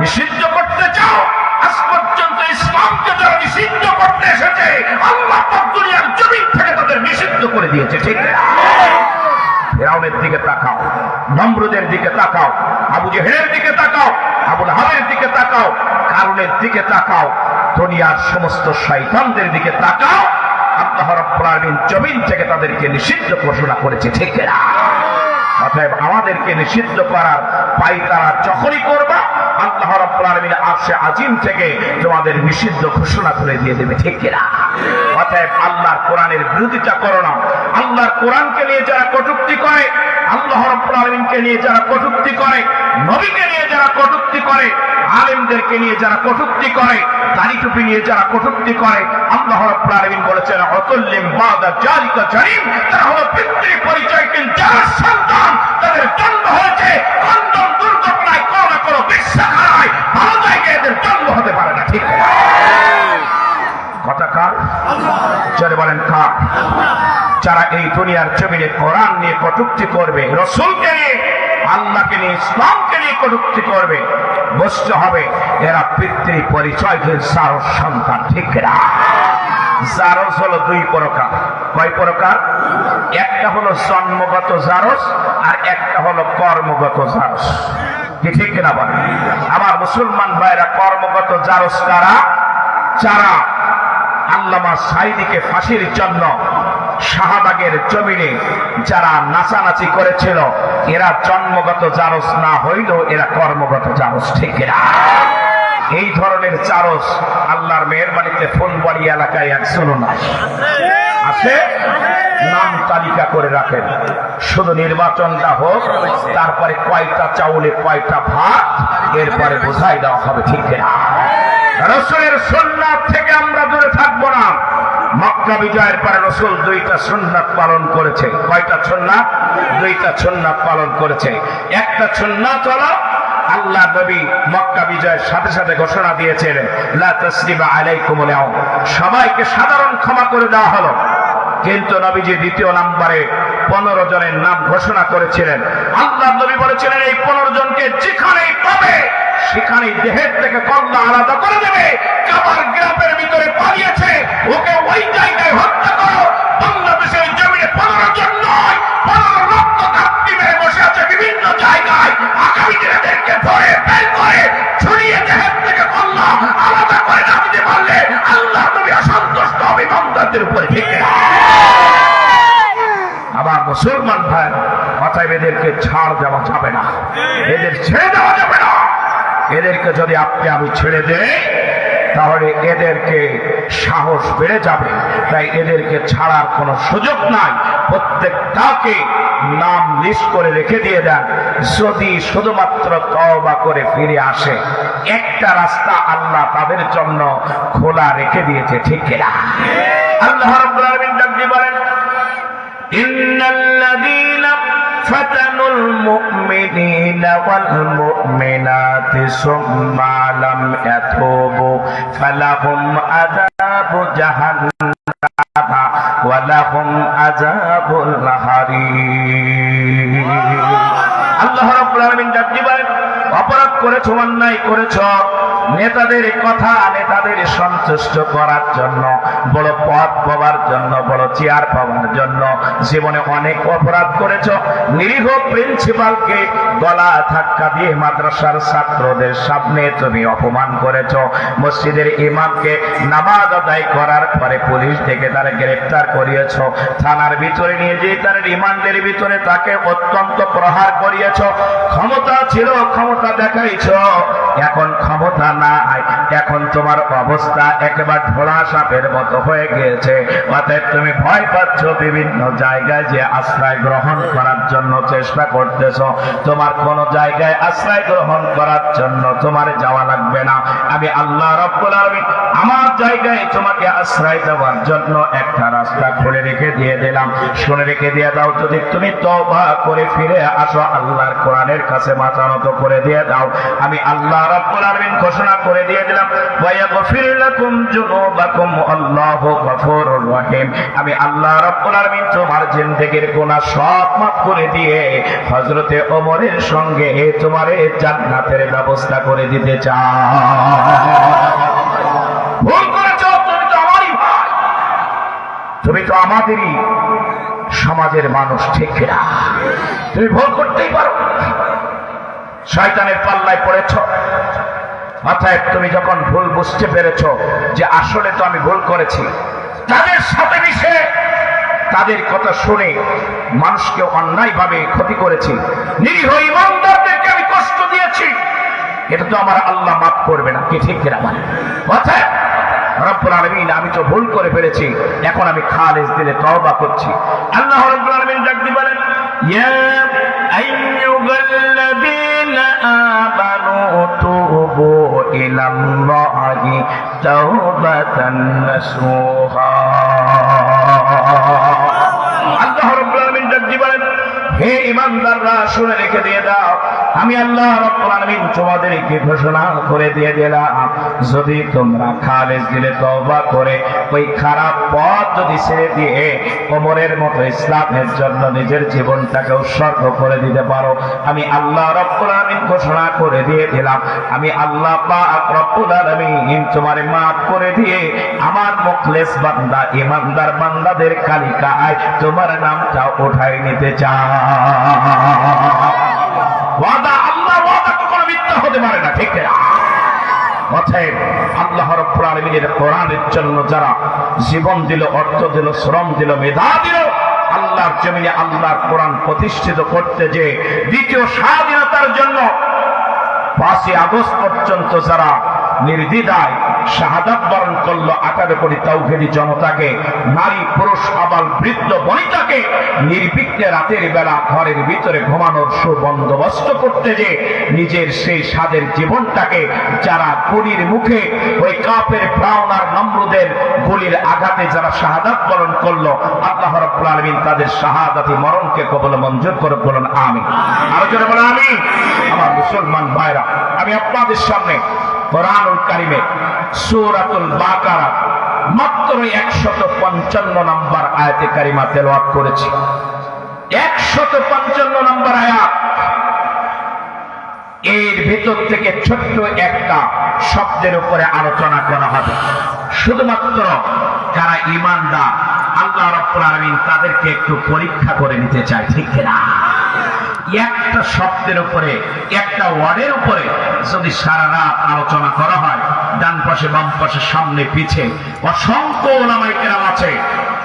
নিষিদ্ধ করতে চাও? আজ পর্যন্ত ইসলামকে যারা নিষিদ্ধ করতে এসেছে আল্লাহ পাক দুনিয়ার জমিন থেকে তাদের নিষিদ্ধ করে দিয়েছে, ঠিক না? ফিরআউনের দিকে তাকাও, নমরুদের দিকে তাকাও, আবু জেহেলের দিকে তাকাও, আবু লাহাবের দিকে তাকাও, কারুনের দিকে তাকাও, দুনিয়ার সমস্ত শয়তানদের দিকে তাকাও। আল্লাহ রাব্বুল আলামিন জমিন থেকে তাদেরকে নিষিদ্ধ ঘোষণা করেছে, ঠিক না? অতএব আমাদেরকে নিষিদ্ধ করার পায়তারা যখনই করবা, আল্লাহ রাব্বুল আলামিন আরশে আজিম থেকে তোমাদের নিষিদ্ধ ঘোষণা করে দিয়ে দেবে, ঠিক কিনা? অতএব আল্লাহর কোরআনের বিরোধিতা করো না। আল্লাহর কোরআনকে নিয়ে যারা কটূক্তি করে, আল্লাহ রাব্বুল আলামিনকে নিয়ে যারা কটূক্তি করে, নবীকে নিয়ে যারা কটূক্তি করে, আলেমদেরকে নিয়ে যারা কটূক্তি করে, দাড়ি টুপি নিয়ে যারা কটূক্তি করে, আল্লাহ রাব্বুল আলামিন বলেছেন অতুল্লিম বাদা জালিকা জারিম, তারা হলো পিতৃ পরিচয়হীন যারা সন্তান, তাদের জন্ম হয়েছে খন্দন দুর্ঘটনায়, কোনো না কোনো বিশ্বাখানায়, ভালো জায়গায় এদের জন্ম হতে পারে না, ঠিক না? কথা কার? যারা বলেন কার? যারা এই দুনিয়ার জমিনে কোরআন নিয়ে কটূক্তি করবে, রাসূলকে নিয়ে, আল্লাহকে নিয়ে, ইসলামকে নিয়ে কটূক্তি করবে, বুঝতে হবে এরা পিতৃ পরিচয়হীন জারজ সন্তান, ঠিক না? জারজ হলো 2 প্রকার। কয় প্রকার? একটা হলো জন্মগত জারজ আর একটা হলো কর্মগত জারজ, কি ঠিক কিনা বলেন? আমার মুসলমান ভাইরা, কর্মগত জারজ কারা? যারা আল্লামা সাঈদীকে ফাঁসির জন্য শাহবাগের জমিনে যারা নাচানাচি করেছিল, এরা জন্মগত জারজ না হইলেও এরা কর্মগত জারজ, ঠিক না? এই ধরনের জারজ আল্লাহর মেহেরবানিতে ফুলবাড়ি এলাকায় একজনও নাই। আছে? নাম তালিকা করে রাখেন, শুধু নির্বাচনটা হোক, তারপরে কয়টা চাউলে কয়টা ভাত, এরপরে বোঝাই দেওয়া হবে, ঠিক না? রাসূলের সুন্নাত থেকে আমরা দূরে থাকবো না। মক্কা বিজয়ের পরে রাসূল 2টা সুন্নাত পালন করেছে। কয়টা সুন্নাত? 2টা সুন্নাত পালন করেছে। একটা সুন্নাত হলো আল্লাহ নবী মক্কা বিজয়ের সাথে সাথে ঘোষণা দিয়েছেন লা তাসরিবা আলাইকুমুল ইয়াউম, সবাইকে সাধারণ ক্ষমা করে দেওয়া হলো। কিন্তু নবীজি 2য় নম্বরে 15 জনের নাম ঘোষণা করেছিলেন। আল্লাহ নবী বলেছিলেন এই 15 জনকে যেখানেই পাবে সেখানেই দেহের থেকে কল্লা আলাদা করে দেবে। কাবার গ্রামের ভিতরে পালিয়েছে, ওকে ওই জায়গায় হত্যা করো। বাংলাদেশের জমিনে 15 জন নয়, 15 লক্ষ কাপ্তি মেরে বসে আছে বিভিন্ন জায়গায়। আগামী দিনেদেরকে ধরে বের করে ছড়িয়ে দেহের থেকে কল্লা আলাদা করে না দিতে পারলে আল্লাহ নবী অসন্তুষ্ট হবে বান্দাদের উপরে, ঠিক না? আবার মুসলমান ভাই, অতএব এদেরকে ছাড় দেওয়া যাবে না, এদের ছেড়ে দেওয়া যাবে না। এদেরকে যদি আপনি আমি ছেড়ে দেই তাহলে এদেরকে সাহস বেড়ে যাবে, তাই এদেরকে ছাড়ার কোনো সুযোগ নাই। প্রত্যেকটাকে নাম লিস্ট করে রেখে দিয়ে দেন, যদি শুধুমাত্র তওবা করে ফিরে আসে একটা রাস্তা আল্লাহ তাদের জন্য খোলা রেখে দিয়েছে, ঠিক কিনা? আল্লাহ রাব্বুল আলামিন ডাক দিয়ে বলেন ফাতানুল মুমিনিনা ওয়াল মুমিনাতি সুম্মা লাম ইয়াতুবু ফালাহুম আযাবু জাহান্নাম ওয়া লাহুম আযাবুল হারিক। আল্লাহ রাব্বুল আলামিন ডাকতে বলেন, অপরাধ করেছো, অন্যায় করেছো, নেতাদের কথা, নেতাদের সন্তুষ্ট করার জন্য, বড় পদ পাওয়ার জন্য, বড় চেয়ার পাওয়ার জন্য জীবনে অনেক অপরাধ করেছো। নিরীহ প্রিন্সিপালকে গলা ধাক্কা দিয়ে মাদ্রাসার ছাত্রদের সামনে তুমি অপমান করেছো। মসজিদের ইমামকে নামাজ আদায় করার পরে পুলিশ থেকে তারা গ্রেফতার করিয়েছো। থানার ভিতরে নিয়ে যেয়ে তার রিমান্ডের ভিতরে তাকে অত্যন্ত প্রহার করিয়েছো। ক্ষমতা ছিল, ক্ষমতা দেখাইছো, এখন ক্ষমতা নাই, এখন তোমার অবস্থা একেবারে ঢোড়া সাপের মতো হয়ে গিয়েছে। অতএব তুমি ভয় পাচ্ছ, বিভিন্ন জায়গায় যে আশ্রয় গ্রহণ করার জন্য চেষ্টা করতেছ। তোমার কোন জায়গায় আশ্রয় গ্রহণ করার জন্য তোমার যাওয়া লাগবে না। আমি আল্লাহ রাব্বুল আলামিন আমার জায়গায় তোমাকে আশ্রয় দেওয়ার জন্য একটা রাস্তা খুলে রেখে দিয়ে দিলাম, শুনে রেখে দিয়ে দাও। যদি তুমি তওবা করে ফিরে আসো, আল্লাহর কোরআনের কাছে মাথা নত করে দিয়ে দাও, আমি আল্লাহ রাব্বুল আলামিন ঘোষণা করে দিয়ে দিলাম, ওয়া ইয়াগফির লাকুম যুনুবাকুম আল্লাহু গফুরুর রহিম। আমি আল্লাহ রাব্বুল আলামিন তোমার জিন্দেগীর গুনাহ সব মাফ করে দিয়ে হযরতে ওমরের সঙ্গে তোমার জান্নাতের ব্যবস্থা করে দিতে চাই। ভুল করেছো, তুমি তো আমারই ভাই, তুমি তো আমাদেরই সমাজের মানুষ, ঠিক না? তুমি ভুল করতেই পারো, শয়তানের পাল্লায় পড়েছ। অতএব তুমি যখন ভুল বুঝতে পেরেছ যে আসলে তো আমি ভুল করেছি, তাদের সাথে মিশে তাদের কথা শুনে মানুষকে অন্যায়ভাবে ক্ষতি করেছি, নিরীহ ইমানদারদেরকে আমি কষ্ট দিয়েছি, এটা তো আমার আল্লাহ মাফ করবে না, কি ঠিক কিনা? অতএব রব্বুল আলামিন, আমি তো ভুল করে ফেলেছি, এখন আমি খালিস দিলে তওবা করছি। আল্লাহ রব্বুল আলামিন ডাক দিয়ে বলেন, ইয়া আইয়ুহাল্লাযীনা আমানু তুবু ইলাল্লাহি তাওবাতান নাসুহা। আল্লাহ রব্বুল আলামিন ডাক দিয়ে বলেন, হে ঈমানদাররা, শুনে রেখে দিয়ে দাও, আমি আল্লাহ রাব্বুল আলামিন তোমাদেরকে ঘোষণা করে দিয়ে দিলাম, যদি তোমরা খালিস দিলে তওবা করে ওই খারাপ পথ যদি ছেড়ে দিয়ে ওমরের মতো ইসলামের জন্য নিজের জীবনটাকে উৎসর্গ করে দিতে পারো, আমি আল্লাহ রাব্বুল আলামিন ঘোষণা করে দিয়ে দিলাম, আমি আল্লাহ পাক রব্বুল আলামিন তোমারে মাফ করে দিয়ে আমার মুখলেস বান্দা, ঈমানদার বান্দাদের তালিকায় তোমার নামটা উঠাই নিতে চাই। ওয়াদা, আল্লাহ ওয়াদা কখনো মিথ্যা হতে পারে না, ঠিক না? অতএব আল্লাহ রাব্বুল আলামিনের কোরআনের জন্য যারা জীবন দিল, অর্থ দিল, শ্রম দিল, মেধা দিল, আল্লাহর জমিনে আল্লাহর কোরআন প্রতিষ্ঠিত করতে, যে দ্বিতীয় স্বাধীনতার জন্য 5ই আগস্ট পর্যন্ত যারা নির্দ্বিধায় শাহাদাত বরণ করলো, 18 কোটি তাওহীদি জনতাকে, নারী পুরুষ আবাল বৃদ্ধ বনিতাকে নির্বিঘ্নে রাতের বেলা ঘরের ভিতরে ঘুমানোর সুবন্দোবস্ত করতে, যে নিজের সেই স্বাদের জীবনটাকে যারা গুলির মুখে ওই কাফের ফিরআউন আর নমরুদের গুলির আঘাতে যারা শাহাদাত বরণ করলো, আল্লাহ রাব্বুল আলামিন তাদের শাহাদাতি মরণকে কবুল মঞ্জুর করে বলুন আমিন। আরো জোরে বলুন আমিন। আমার মুসলমান ভাইরা, আমি আপনাদের সামনে কোরআনুল কারীমে সূরাতুল বাকারা মাত্র 155 নম্বর আয়াতে কারিমা তেলাওয়াত করেছি। 155 নম্বর আয়াত, এর ভিতর থেকে ছোট্ট একটা শব্দের উপরে আলোচনা করা হবে। শুধুমাত্র যারা ঈমানদার, আল্লাহ রাব্বুল আলামিন তাদেরকে একটু পরীক্ষা করে নিতে চায়, ঠিক না? একটা শব্দের উপরে, একটা ওয়ার্ডের উপরে যদি সারা রাত আলোচনা করা হয়, ডান পাশে বাম পাশে সামনে পিছে অসংখ্য উলামায়ে কেরাম আছে,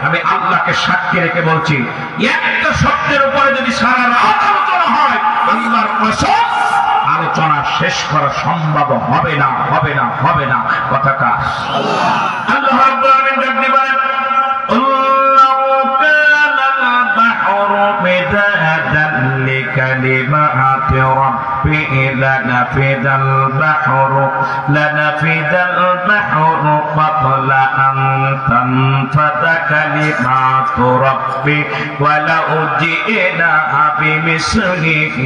আমি আল্লাহকে সাক্ষী রেখে বলছি, একটা শব্দের উপরে যদি সারা রাত আলোচনা হয়, আল্লাহর কসম আলোচনা শেষ করা সম্ভব হবে না, হবে না, হবে না। কথাটা আল্লাহ রাব্বুল আলামিন ডাক দিয়ে বলেন, كلمات ربي ربي لنفد البحر قبل أن تنفد كلمات ربي ولو جئنا بمثله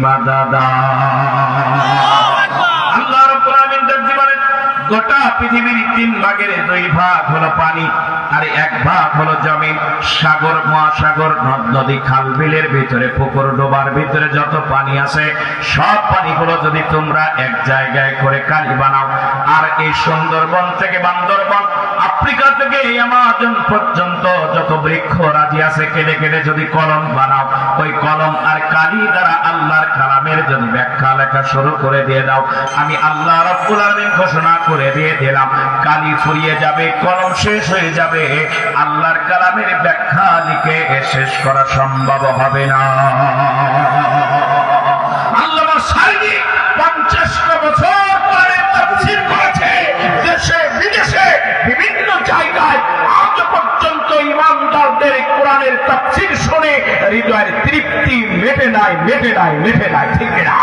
مددا আল্লাহ রাব্বুল আলামিন বলেন গোটা পৃথিবীর 3 ভাগের 2 ভাগ হলো পানি আর 1 ভাগ হলো জমিন। সাগর মহাসাগর নদ নদী খাল বিলের ভিতরে পুকুর ডোবার ভিতরে যত পানি আছে সব পানিগুলো যদি তোমরা এক জায়গায় করে কালি বানাও আর এই সুন্দরবন থেকে বান্দরবন আফ্রিকা থেকে আমাজন পর্যন্ত যত বৃক্ষ রাজি আছে কেটে কেটে যদি কলম বানাও ওই কলম আর কালি দ্বারা আল্লাহর কালামের যদি ব্যাখ্যা লেখা শুরু করে দিয়ে দাও আমি আল্লাহ রাব্বুল আলামিন ঘোষণা করে দিয়ে দিলাম কালি ফুরিয়ে যাবে কলম শেষ হয়ে যাবে আল্লাহর কালামের ব্যাখ্যা লিখে শেষ করা সম্ভব হবে না। আল্লামা সাঈদী 50 বছর পরে তাফসীর করেছে দেশে বিদেশে বিভিন্ন জায়গায় আজ পর্যন্ত ইমানদারদের কোরআনের তাফসীর শুনে হৃদয়ের তৃপ্তি মেটে নাই ঠিক না?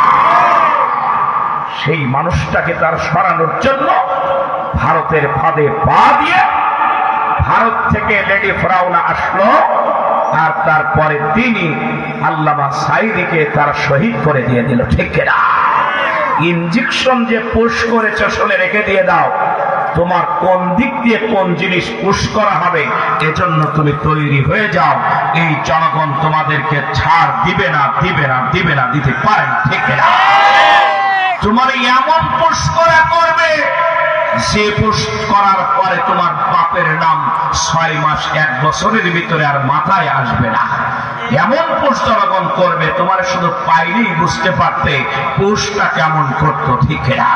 সেই মানুষটাকে তার সরানোর জন্য ভারতের ফাঁদে পা দিয়ে ভারত থেকে লেডি ফেরাউনা আসলো আর তারপরে তিনি আল্লামা সাঈদীকে তার শহীদ করে দিয়ে দিল, ঠিক না? ইনজেকশন যে পুশ করেছে শুনে রেখে দিয়ে দাও, তোমার কোন দিক দিয়ে কোন জিনিস পুশ করা হবে এজন্য তুমি তৈরি হয়ে যাও। এই জনগণ তোমাদেরকে ছাড় দিবে না দিতে পারে না, ঠিক না? তোমার এমন পুশ করা করবে যে পুশ করার পরে তোমার বাপের নাম 6 মাস 1 বছরের ভিতরে আর মাথায় আসবে না। এমন পুশ জনগণ করবে তোমার শুধু পাইলেই বুঝতে পারতে পুশটা কেমন করতো, ঠিক না?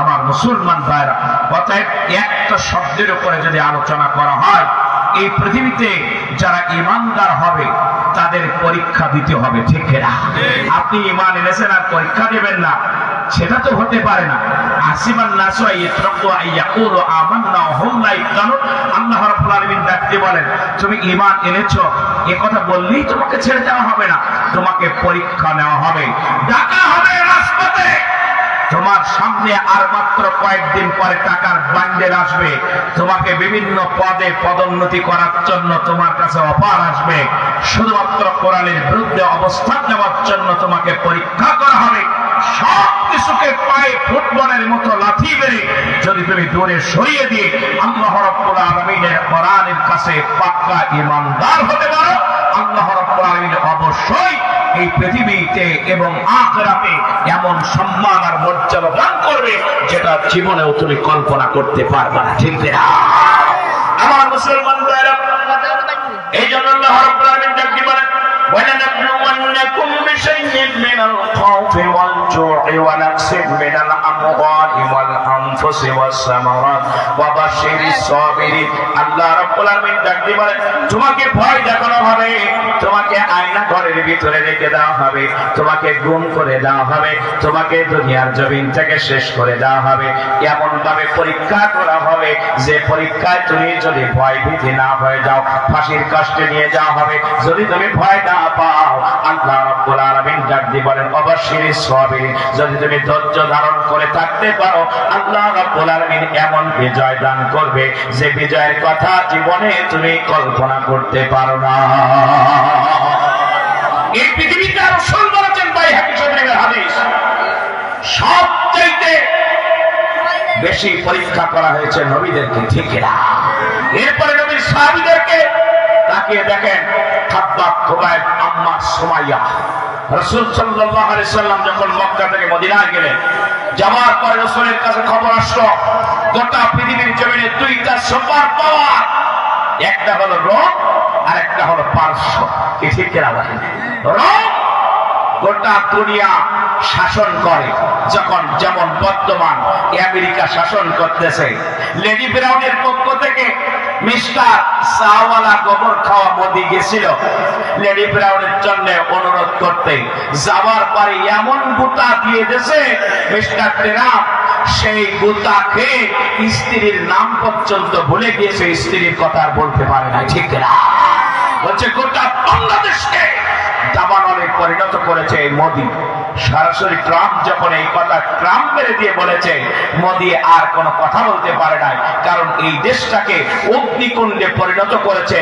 আমার মুসলমান ভাইরা, অতএব একটা শব্দের উপরে যদি আলোচনা করা হয় এই পৃথিবীতে যারা ঈমানদার হবে তাদের পরীক্ষা দিতে হবে, ঠিক না? আপনি ঈমান এনেছেন আর পরীক্ষা দেবেন না সেটা তো হতে পারে না। আসিমান নাসু ইয়াতরাকু আইয়াকুলু আমান্না ওয়া হুম লা ইফতানুন। আল্লাহ রাব্বুল আলামিন ডাকতে বলেন তুমি ঈমান এনেছো এ কথা বললেই তোমাকে ছেড়ে দেওয়া হবে না, তোমাকে পরীক্ষা নেওয়া হবে, ডাকা হবে রাজপথে। তোমার সামনে আর মাত্র কয়েকদিন পরে টাকার বান্ডেল আসবে, তোমাকে বিভিন্ন পদে পদোন্নতি করার জন্য তোমার কাছে অফার আসবে, শুধুমাত্র কোরআনের বিরুদ্ধে অবস্থান নেওয়ার জন্য তোমাকে পরীক্ষা করা হবে। সব কিছুকে পায়ে ফুটবলের মতো লাথি মেরে যদি তুমি দূরে সরিয়ে দিয়ে আল্লাহ রাব্বুল আলামিনের কোরআনের কাছে পাক্কা ঈমানদার হতে পারো, আল্লাহ রাব্বুল আলামিন অবশ্যই এই পৃথিবীতে এবং আখিরাতে এমন সম্মান আর মর্যাদা দান করবে যেটা জীবনেও তুমি কল্পনা করতে পারবে না, ঠিক না? আমার মুসলমান ভাইরা, এই জন্য আল্লাহ রাব্বুল আলামিন ডাক দিবেন وَلَنَبْلُوَنَّكُمْ بِشَيْءٍ مِّنَ الْخَوْفِ وَالْجُوعِ وَنَقْصٍ مِّنَ الْأَمْوَالِ وَالْأَنفُسِ وَالثَّمَرَاتِ وَبَشِّرِ الصَّابِرِينَ। আল্লাহ রাব্বুল আলামিন ডাক দিবেন তোমাকে ভয় দেখানো হবে, তোমাকে আয়না ঘরের ভিতরে রেখে দেওয়া হবে, তোমাকে গুম করে দেওয়া হবে, তোমাকে দুনিয়ার জমিন থেকে শেষ করে দেওয়া হবে, এমন ভাবে পরীক্ষা করা হবে যে পরীক্ষায় তুমি যদি ভয় ভীতি না হয়ে যাও ফাঁসির কাস্টে নিয়ে যাওয়া হবে। যদি তুমি ভয় না পাও আল্লাহ রাব্বুল আলামিন ডাক দিয়ে বলেন অবশ্যই সাবিরিন, যদি তুমি ধৈর্য ধারণ করে থাকতে পারো আল্লাহ রাব্বুল আলামিন এমন বিজয় দান করবে যে বিজয়ের কথা জীবনে তুমি কল্পনা করতে পারো না। এই পৃথিবীতে রাসূল বলেছেন ভাই হাদিসের হাদিস সবচেয়ে বেশি পরীক্ষা করা হয়েছে নবীদেরকে, ঠিক না? এরপরে নবীর সাহাবীদেরকে তাকিয়ে দেখেন খাব্বাব, খুবাইব, আম্মার, সুমাইয়া। রাসূল সাল্লাল্লাহু আলাইহি সাল্লাম যখন মক্কা থেকে মদিনায় গেলেন, যাওয়ার পরে রাসূলের কাছে খবর আসলো গোটা পৃথিবীর জমিনে 2টা সুপার পাওয়ার, একটা হলো রোম আর একটা হলো পারস্য, ঠিক না ভাই? রোম গোটা দুনিয়া শাসন করে, যখন যেমন বর্তমান আমেরিকা শাসন করতেছে। লেডি ব্রাউনের পক্ষ থেকে মিস্টার সাওয়ালা গোবর খাওয়া মোদি গেছিল লেডি ব্রাউনের জন্য অনুরোধ করতে, যাওয়ার পরে এমন গুতা দিয়ে দিয়েছে মিস্টার ট্রাম্প সেই গুতা খেয়ে স্ত্রীর নাম পর্যন্ত ভুলে গিয়েছে, স্ত্রীর কথা আর বলতে পারে না, ঠিক না? বলছে গোটা বাংলাদেশকে দাবানলে পরিণত করেছে এই মোদি। সরাসরি ট্রাম্প যখন এই কথা ট্রাম্প মেরে দিয়ে বলেছে, মোদি আর কোনো কথা বলতে পারে নাই, কারণ এই দেশটাকে অগ্নিকুণ্ডে পরিণত করেছে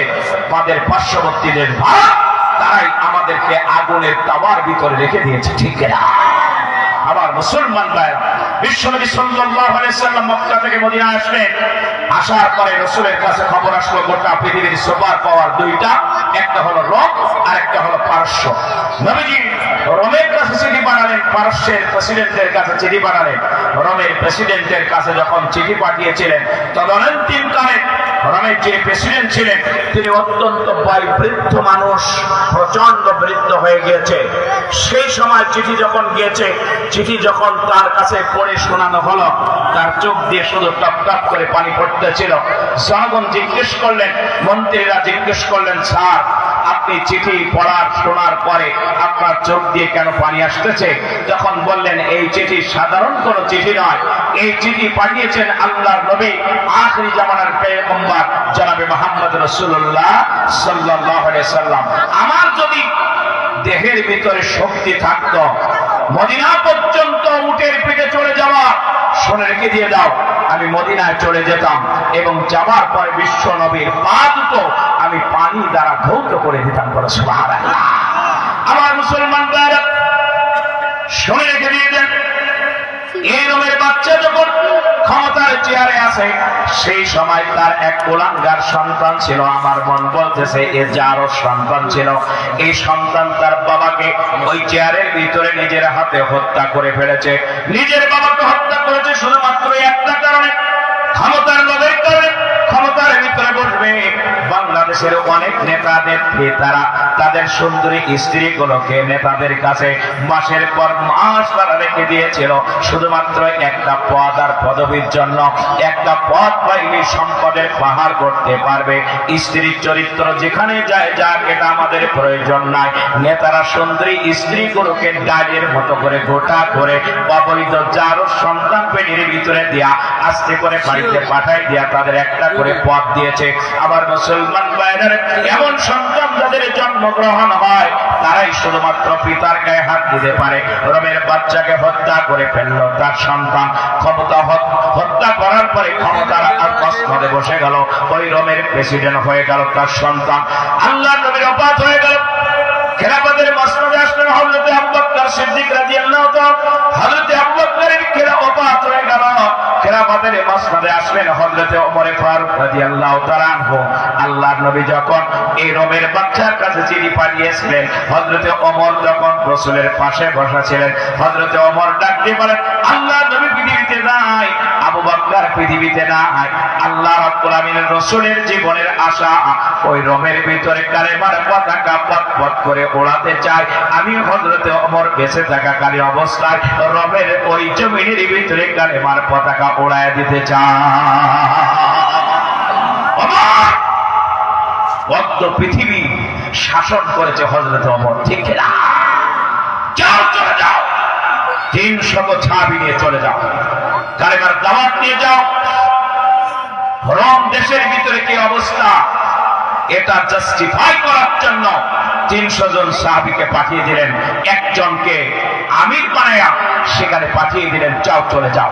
আমাদের পার্শ্ববর্তী দেশ ভারত, তারাই আমাদেরকে আগুনের তাওয়ার ভিতরে রেখে দিয়েছে। ঠিক না? আবার মুসলমান ভাইরা, বিশ্বনবী সাল্লাল্লাহু আলাইহি সাল্লাম মক্কা থেকে মদিনা আসলেন। আসার পরে রাসূলের কাছে খবর আসলো গোটা পৃথিবীর সুপার পাওয়ার দুইটা, একটা হলো রোম আর একটা হলো পারস্য। নবীজি রোমের কাছে চিঠি পাঠালেন, পারস্যের প্রেসিডেন্টের কাছে চিঠি পাঠালেন। রোমের প্রেসিডেন্টের কাছে যখন চিঠি পাঠিয়েছিলেন, তদানীন্তনকালে রোমের যে প্রেসিডেন্ট ছিলেন তিনি অত্যন্ত বৃদ্ধ মানুষ, প্রচন্ড বৃদ্ধ হয়ে গিয়েছে। সেই সময় চিঠি যখন গিয়েছে, চিঠি যখন তার কাছে পড়ে শোনানো হলো, তার চোখ দিয়ে শুধু টপ টপ করে পানি পড়তেছিল। জনগণ জিজ্ঞেস করলেন, মন্ত্রীরা জিজ্ঞেস করলেন, স্যার আপনি চিঠি পড়ার শোনার পরে আপনার চোখ দিয়ে কেন পানি আসতেছে? তখন বললেন, এই চিঠি সাধারণ কোনো চিঠি নয়, এই চিঠি পাঠিয়েছেন আল্লাহর নবী আখিরি জামানার পয়গম্বর জনাবে মুহাম্মদ রাসূলুল্লাহ সাল্লাল্লাহু আলাইহি সাল্লাম। আমার যদি দেহের ভিতরে শক্তি থাকতো, মদিনা পর্যন্ত উটের পিঠে চলে যাওয়া, শুনে রেখে দিয়ে দাও, আমি মদিনায় চলে যেতাম এবং যাবার পরে বিশ্ব নবীর পা দুটো আমি পানি দ্বারা ধৌত করে দিতাম। বলে সুবহানাল্লাহ। আমার মুসলমান ভাইরা, শুনে রেখে দিয়ে দেন, এই রোমের বাচ্চা যখন ক্ষমতার চেয়ারে আছে, সেই সময় তার এক কুলাঙ্গার সন্তান ছিল। আমার মন বলতেছে এ যারও সন্তান ছিল, এই সন্তান তার বাবাকে ওই চেয়ারের ভিতরে নিজের হাতে হত্যা করে ফেলেছে। নিজের বাবাকে হত্যা করেছে শুধুমাত্র একটা কারণে, ক্ষমতার লোভের কারণে। ক্ষমতার ভিতরে বসবে বাংলাদেশের অনেক নেতা নেত্রী, তারা তাদের সুন্দরী স্ত্রীগুলোকে নেতাদের কাছে মাসের পর মাস তারা রেখে দিয়েছিল শুধুমাত্র একটা পদ আর পদবীর জন্য। একটা পদ পাইলে সম্পদের পাহাড় করতে পারবে, স্ত্রীর চরিত্র যেখানে যায় যাক, এটা আমাদের প্রয়োজন নাই। নেতারা সুন্দরী স্ত্রীগুলোকে ডালের মতো করে গোটা করে অবৈধ যারও সন্তান পেটের ভিতরে দিয়া আস্তে করে বাড়িতে পাঠাই দিয়া তাদের একটা করে পদ দিয়েছে। আবার মুসলমান ভাইদের এমন সন্তান যাদের জন্মগ্রহণ হয়, তারাই শুধুমাত্র পিতার গায়ে হাত দিতে পারে। রোমের বাচ্চাকে হত্যা করে ফেললো তার সন্তান, ক্ষমতা হত্যা করার পরে ক্ষমতার মসনদে বসে গেল, ওই রোমের প্রেসিডেন্ট হয়ে গেল তার সন্তান। আল্লাহ নবীর ওফাত হয়ে গেল, খেলাফতের মসনদে আসলেন হযরত আবু বকর সিদ্দিক রাদিয়াল্লাহু তাআলা। হযরত আবু বকরের ওফাত হয়ে গেল, খেলাফতের মসনদে আসলেন হযরত ওমর ফারুক রাদিয়াল্লাহু তাআলা আনহু। আল্লাহর নবী যখন এই রোমের বাচ্চার কাছে চিঠি পাঠিয়েছিলেন, হযরত ওমর যখন রাসূলের পাশে বসা ছিলেন, হযরত ওমর ডাক দিয়ে বলেন, আল্লাহর নবী পৃথিবীতে নাই, আবু বকর পৃথিবীতে নাই, আল্লাহ রাব্বুল আমিনের রাসূলের জীবনের আশা ওই রোমের ভিতরে কালেমার পতাকা পথ করে ওড়াতে চাই। আমি হযরত ওমর বেঁচে থাকাকালীন অবস্থায় রোমের ওই জমিনের ভিতরে কালেমার পতাকা ওড়ায় দিতে চাই। পৃথিবী শাসন করেছে হযরত ওমর, ঠিক না? যাও চলে যাও, 300 সাহাবী নিয়ে চলে যাও, কালেমার দাওয়াত নিয়ে যাও। রোম দেশের ভিতরে কি অবস্থা, এটা জাস্টিফাই করার জন্য 300 জন সাহাবীকে পাঠিয়ে দিলেন, একজনকে আমির বানায়া সেখানে পাঠিয়ে দিলেন, যাও চলে যাও।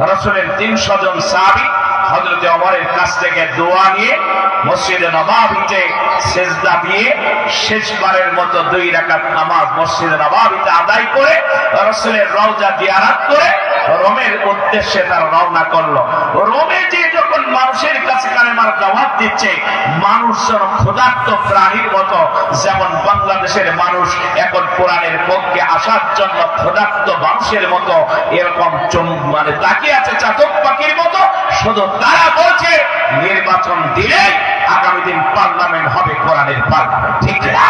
রাসূলের 300 জন সাহাবী হযরত ওমরের কাছ থেকে দোয়া নিয়ে মসজিদে নববীতে সিজদা দিয়ে শেষবারের মতো 2 রাকাত নামাজ মসজিদে নববীতে আদায় করে রাসূলের রওজা জিয়ারত করে রোমের উদ্দেশ্যে তারা রওনা করলো। রোমে যে যখন মানুষের কাছে কালেমার দাওয়াত দিচ্ছে, মানুষ যেন ক্ষুধার্ত প্রাণীর মতো, যেমন বাংলাদেশের মানুষ এখন কোরআনের পক্ষে আসার জন্য ক্ষুধার্ত মানুষের মতো এরকম তাকিয়ে আছে চাতক পাখির মতো। শুধু তারা বলছে নির্বাচন দিলে আগামী দিন পার্লামেন্ট হবে কোরআনের পার্লামেন্ট, ঠিক না?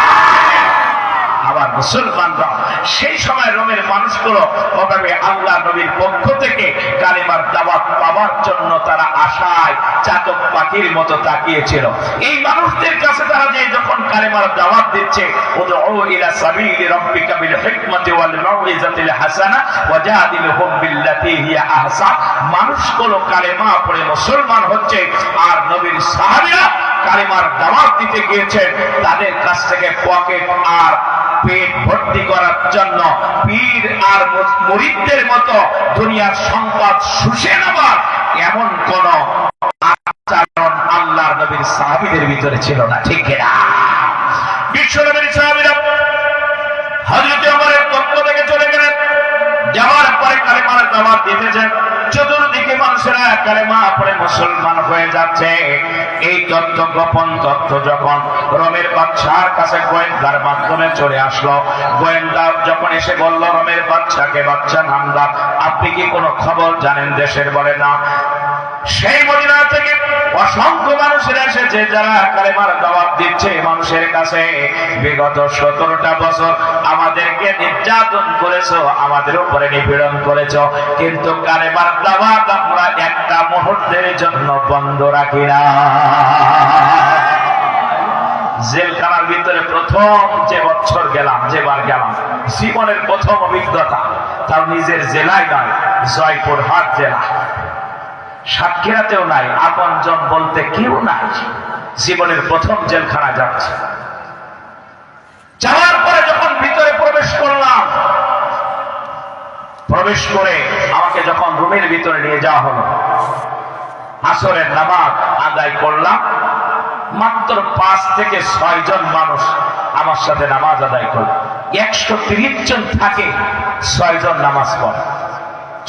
আবার মুসলমানরা সেই সময় রোমের মানুষগুলো ওভাবে আল্লাহ নবীর পক্ষ থেকে কালেমার দাওয়াত পাওয়ার জন্য তারা আশায় চাতক পাখির মতো তাকিয়েছিল। এই মানুষদের কাছে তারা যে যখন কালেমার দাওয়াত দিচ্ছে, উদউ ইলা সাবিলি রাব্বিকা বিল হিকমাতি ওয়াল মাউইজাতিল হাসানা ওয়াজাদিলহুম বিল্লাতী হিয়া আহসান, মানুষগুলো কালেমা পড়ে মুসলমান হচ্ছে। আর নবীর সাহাবীরা কালেমার দাওয়াত দিতে গিয়েছেন, তাদের কাছ থেকে পকেট আর পেট ভর্তি করার জন্য পীর আর মুরিদদের মতো দুনিয়ার সম্পদ শুষে নেবার এমন কোন আচরণ আল্লাহর নবীর সাহাবীদের ভিতরে ছিল না, ঠিক কিনা? বিশ্বনবীর সাহাবীরা হযরত ওমরের পক্ষ থেকে চলে গেলেন, যাওয়ার পরে কালেমার দাওয়াত দিতেছেন। চতুর্দিকে মানুষেরা কালেমা পড়ে মুসলমান হয়ে যাচ্ছে। এই তথ্য, গোপন তথ্য যখন রোমের বাদশার কাছে গোয়েন্দার মাধ্যমে চলে আসলো, গোয়েন্দা যখন এসে বলল রোমের বাদশাকে, বাদশা নামদার, আপনি কি কোনো খবর জানেন দেশের? বলে না। সেই মদিনা থেকে অসংখ্য মানুষের এসেছে যারা কালেমার দাওয়াত দিচ্ছে মানুষের কাছে। বিগত 17টা বছর আমাদেরকে নির্যাতন করেছো, আমাদের উপরে নিপীড়ন করেছো, কিন্তু কালেমার দাওয়াত আমরা একটা মুহূর্তের জন্য বন্ধ রাখি না। জেলখানার ভিতরে প্রথম যে বছর গেলাম, যেবার গেলাম, জীবনের প্রথম অভিজ্ঞতা, তাও নিজের জেলায় নয়, জয়পুরহাট জেলা। সাতক্ষীরাতেও নাই, আপনজন বলতে কেউ নাই। জীবনের প্রথম জেলখানা যাচ্ছে। যাওয়ার পরে যখন ভিতরে প্রবেশ করলাম, প্রবেশ করে আমাকে যখন রুমের ভিতরে নিয়ে যাওয়া হলো, আসরের নামাজ আদায় করলাম। মাত্র 5 থেকে 6 জন মানুষ আমার সাথে নামাজ আদায় করল। 130 জন থাকে, 6 জন নামাজ পড়ে।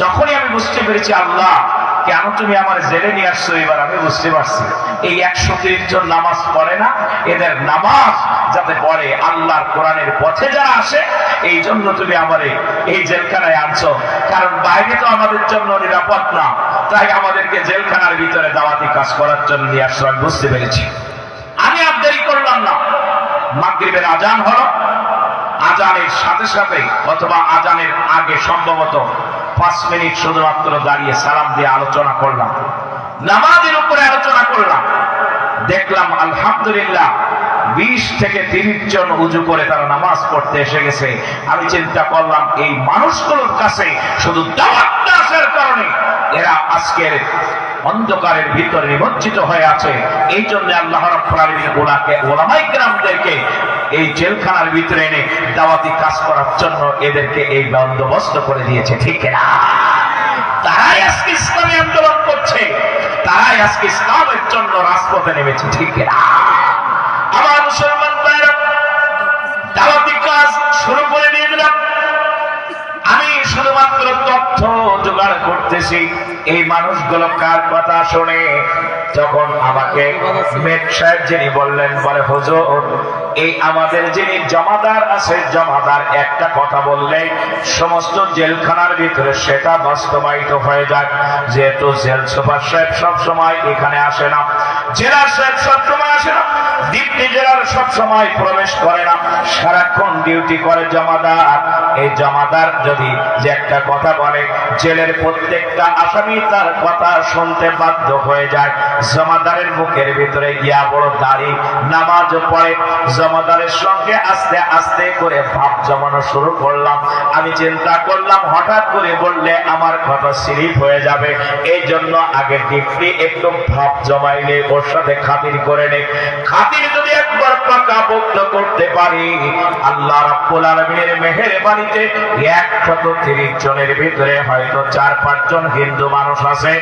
যখনই আমি বুঝতে পেরেছি আল্লাহ কেন তুমি আমার জেলে নিয়ে আসছো, এবার আমি বুঝতে পারছি এই 130 জন নামাজ পড়ে না, এদের নামাজ যাতে পড়ে আল্লাহর কোরআনের পথে যারা আসে, এই জন্য তুমি আমারে এই জেলখানায় আনছো। কারণ বাইরে তো আমাদের জন্য নিরাপদ না, তাই আমাদেরকে জেলখানার ভিতরে দাওয়াতি কাজ করার জন্য নিয়ে আসছো। আমি বুঝতে পেরেছি। আমি আর দেরি করলাম না। মাগরিবের আজান হলো, আজানের সাথে সাথে অথবা আজানের আগে সম্ভবত 5 মিনিট শুধুমাত্র দাঁড়িয়ে সালাম দিয়ে আলোচনা করলাম, নামাজের উপরে আলোচনা করলাম। দেখলাম আলহামদুলিল্লাহ 20 থেকে 30 জন উজু করে তারা নামাজ পড়তে এসে গেছে। আমি চিন্তা করলাম এই মানুষগুলোর কাছে শুধু দাওয়াত আসার কারণে এরা আজকের অন্ধকারের ভিতরে নিমজ্জিত হয়ে আছে। এই জন্য আল্লাহ রাব্বুল আলামিন উলামায়ে কেরামদেরকে এই জেলখানার ভিতরে এনে দাওয়াতি কাজ করার জন্য এদেরকে এই বন্দোবস্ত করে দিয়েছে, ঠিক না? তারাই আজকে ইসলামী আন্দোলন করছে, তারাই আজকে ইসলামের জন্য রাজপথে নেমেছে, ঠিক না? আমার মুসলমান ভাইরা, দাওয়াতি কাজ শুরু করে দিয়ে দিলাম। আমি শুধুমাত্র তথ্য জোগাড় করতেছি এই মানুষগুলো কার কথা শুনে। তখন আমাকে মেট সাহেব যিনি বললেন, বলে হুজুর এই আমাদের যিনি জমাদার আছে, জমাদার একটা কথা বললে সমস্ত জেলখানার ভিতরে সেটা বাস্তবায়িত হয়ে যায়। যেহেতু জেল সুপার সাহেব সবসময় এখানে আসে না, জেলা সাহেব সবসময় আসে না, ডিপটি জেলার সবসময় প্রবেশ করে না, সারাক্ষণ ডিউটি করে জমাদার। এই জমাদার যদি যে একটা কথা বলে, জেলের প্রত্যেকটা আসামি তার কথা শুনতে বাধ্য হয়ে যায়। জমাদারের মুখের ভিতরে গিয়া বড় দাড়ি, নামাজ পড়ে। জমাদারের সঙ্গে আস্তে আস্তে করে ভাব জমানো শুরু করলাম। আমি চিন্তা করলাম হঠাৎ করে বললে আমার কথা স্লিপ হয়ে যাবে, এই জন্য আগে ডিপটি একটু ভাব জমাইলে ওর সাথে খাতির করে নে। খাতির যদি একবার পাকাপোক্ত করতে পারি, আল্লাহ রাব্বুল আলামিনের মেহেরবানিতে 130 জনের ভিতরে হয়তো 4-5 জন হিন্দু মানুষ আছে,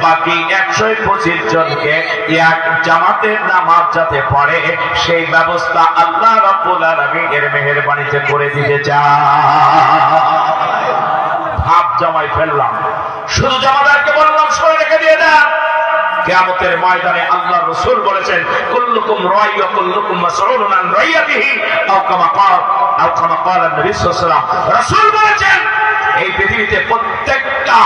বাকি 125 জনকে এক জামাতের নামাজ যাতে পড়ে সেই ব্যবস্থা আল্লাহ রাব্বুল আলামিনের মেহেরবানিতে করে দিতে চায়। ভাব জমাই ফেললাম। শুধু জমাদারকে বললাম সরে রেখে দিয়ে দেন। কিয়ামতের ময়দানে আল্লাহ রাসূল বলেছেন, কুল্লুকুম রাই ওয়া কুল্লুকুম মাসউলুন আন রাইয়াতিহি আও কামা ক্বালা নবী সাল্লাল্লাহু আলাইহি ওয়াসাল্লাম। রাসূল বলেছেন এই পৃথিবীতে প্রত্যেকটা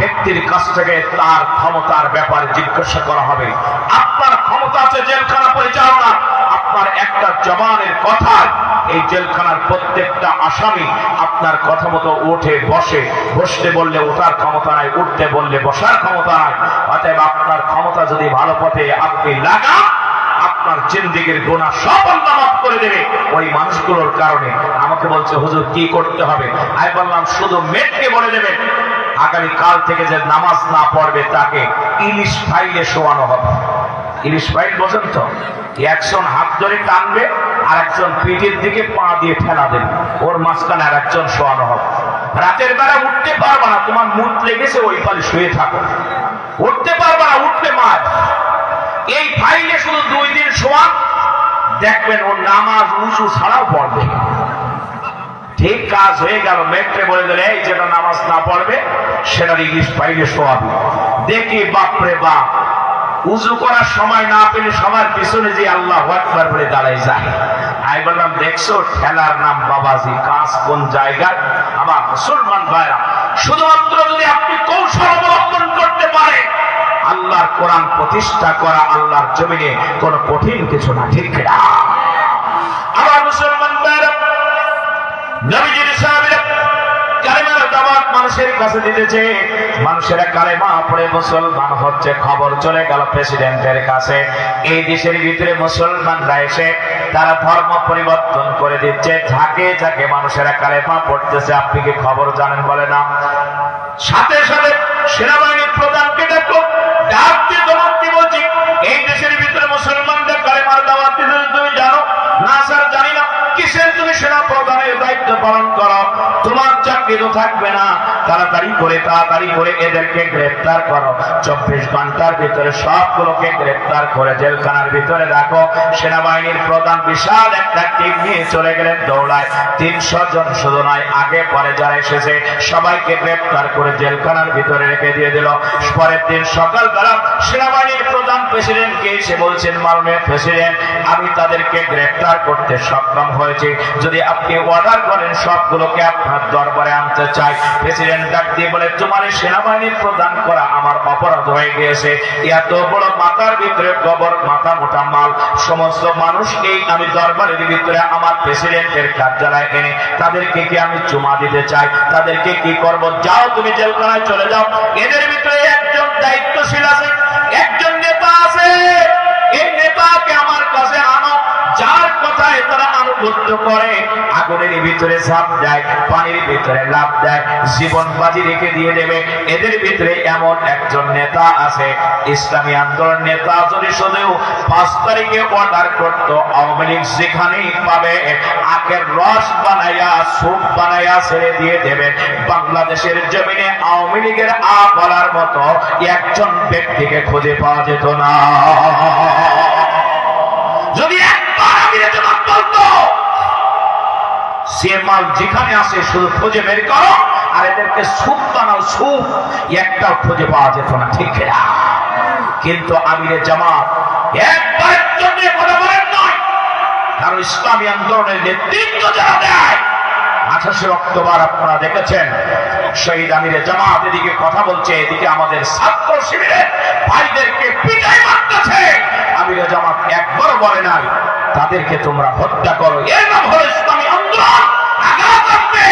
ব্যক্তির কাছ থেকে তার ক্ষমতার ব্যাপারে জিজ্ঞাসা করা হবে। আপনার ক্ষমতা আছে জেলখানা পরিচালনা, আপনার একটা জবানের কথায় এই জেলখানার প্রত্যেকটা আসামি আপনার কথা মতো উঠে বসে, বসতে বললে ওঠার ক্ষমতা নাই, উঠতে বললে বসার ক্ষমতা নাই। অতএব আপনার ক্ষমতা যদি ভালো পথে আপনি লাগান, আপনার জিন্দেগির গুনাহ সব আল্লাহ মাফ করে দেবে। ওই মানুষগুলোর কারণে আমাকে বলছে হুজুর কি করতে হবে? আমি বললাম শুধু মেটকে বলে দেবেন আগামীকাল থেকে যে নামাজ না পড়বে তাকে ইলিশ ফাইলে শোয়ানো হবে। ইলিশ ফাইল বোঝেন তো? একজন হাত ধরে টানবে আর একজন পিঠের দিকে পা দিয়ে ঠেলা দেবে, ওর মাঝখানে আর একজন শোয়ানো হবে। রাতের বেলা উঠতে পারবা না, তোমার মুখ লেগেছে ওই পালে শুয়ে থাকো, উঠতে পারবা না, উঠলে মার। এই ফাইলে শুধু 2 দিন শোয়া, দেখবেন ওর নামাজ উজু ছাড়াও পড়বে। ঠিক কাজ হয়ে গেল। মেট্রে বলে দিলে এই যেটা নামাজ না পড়বে সেটার ইলিশ ফাইলে শোয়াবে। দেখি বাপরে বাপ, উজু করার সময় না পেলে সবার পিছনে যে আল্লাহু আকবার বলে দাঁড়াই যায়। আমি বললাম দেখছো ঠেলার নাম বাবাজি, কাজ কোন জায়গায়। আমার মুসলমান ভাইরা, শুধুমাত্র যদি আপনি কৌশল অবলম্বন করতে পারেন, আল্লাহর কোরআন প্রতিষ্ঠা করা আল্লাহর জমিনে কোনো কঠিন কিছু না, ঠিক না? আমার মুসলমান ভাইরা, নবীজির সাহাবীরা কালেমার দাওয়াত মানুষের কাছে দিতেছে, মানুষেরা কালেমা পড়ে মুসলমান হচ্ছে। খবর চলে গেল প্রেসিডেন্টের কাছে। এই দেশের ভিতরে মুসলমানরা এসে তারা ধর্ম পরিবর্তন করে দিচ্ছে, ঝাঁকে ঝাঁকে মানুষেরা কালেমা পড়তেছে। আপনি কি খবর জানেন? বলে না। সাথে সাথে সেনাবাহিনীর প্রধানকে দেখো, ডাক দিয়ে ধমকি বলছি, এই দেশের ভিতরে মুসলমানদের কালেমার দাওয়াত দিতে তুমি জানো না? স্যার জানি না। কিসের তুমি সেনা প্রধানের দায়িত্ব পালন করো? তোমার চাকরি তো থাকবে না। তাড়াতাড়ি করে এদেরকে গ্রেফতার করো। 24 ঘন্টার ভিতরে সবগুলোকে গ্রেফতার করে জেলখানার ভিতরে রাখো। সেনাবাহিনীর প্রধান বিশাল একটা টিম নিয়ে চলে গেলেন দৌড়ায়। 300 জন শুধু নয়, আগে পরে যারা এসেছে সবাইকে গ্রেফতার করে জেলখানার ভিতরে রেখে দিয়ে দিল। পরের দিন সকালবেলা সেনাবাহিনীর প্রধান প্রেসিডেন্টকে এসে বলছেন, মাননীয় প্রেসিডেন্ট, আমি তাদেরকে গ্রেফতার করতে সক্ষম হয়েছি, যদি আপনি অর্ডার করেন সবগুলোকে আপনার দরবারে আনতে চাই। প্রেসিডেন্ট ডাক দিয়ে বলে, তোমার সেনাবাহিনীর প্রদান করা আমার অপরাধ হয়ে গিয়েছে। এত বড় মাথার ভিতরে গোবর, মাথা মোটা মাল, সমস্ত মানুষকেই আমি দরবারের ভিতরে আমার প্রেসিডেন্টের কার্যালয়ে এনে তাদেরকে কি আমি চুমা দিতে চাই? তাদেরকে কি করব? যাও তুমি জেলখানায় চলে যাও। এদের ভিতরে একজন দায়িত্বশীল আছে, একজন নেতা আছে, এই নেতাকে আমার কাছে আনো, যার কথায় তারা আনুগত্য করে। আগুনের ভিতরে ঝাঁপ দেয়, পানির ভিতরে লাফ দেয়, জীবন বাজি রেখে দিয়ে দেবে। এদের ভিতরে এমন একজন নেতা আছে, ইসলামী আন্দোলন নেতা। যদি শুধু 5 তারিখে অর্ডার করত, আওয়ামী লীগ যেখানেই পাবে আখের রস বানাইয়া স্যুপ বানাইয়া ছেড়ে দিয়ে দেবে। বাংলাদেশের জমিনে আওয়ামী লীগের আ বলার মতো একজন ব্যক্তিকে খুঁজে পাওয়া যেত না। যদি একবার আমি জবাব বলতো, সে মাল যেখানে আসে শুধু খুঁজে বের করো আর এদেরকে স্যুপ বানাও, স্যুপ, একটাও খুঁজে পাওয়া যেত না, ঠিক না? কিন্তু আমিরে জামাত একবারের জন্য কথা বলেন নয়, কারণ ইসলামী আন্দোলনের নেতৃত্ব যারা দেয়, 28 অক্টোবর আপনারা দেখেছেন শহীদ আমিরে জামাত এদিকে কথা বলছে, এদিকে আমাদের ছাত্র শিবিরের ভাইদেরকে পিটাই মারতেছে। আমিরে জামাত একবার বলে নাই তাদেরকে তোমরা হত্যা করো, এর নাম হলো ইসলামী আন্দোলন। আঘাত আসবে,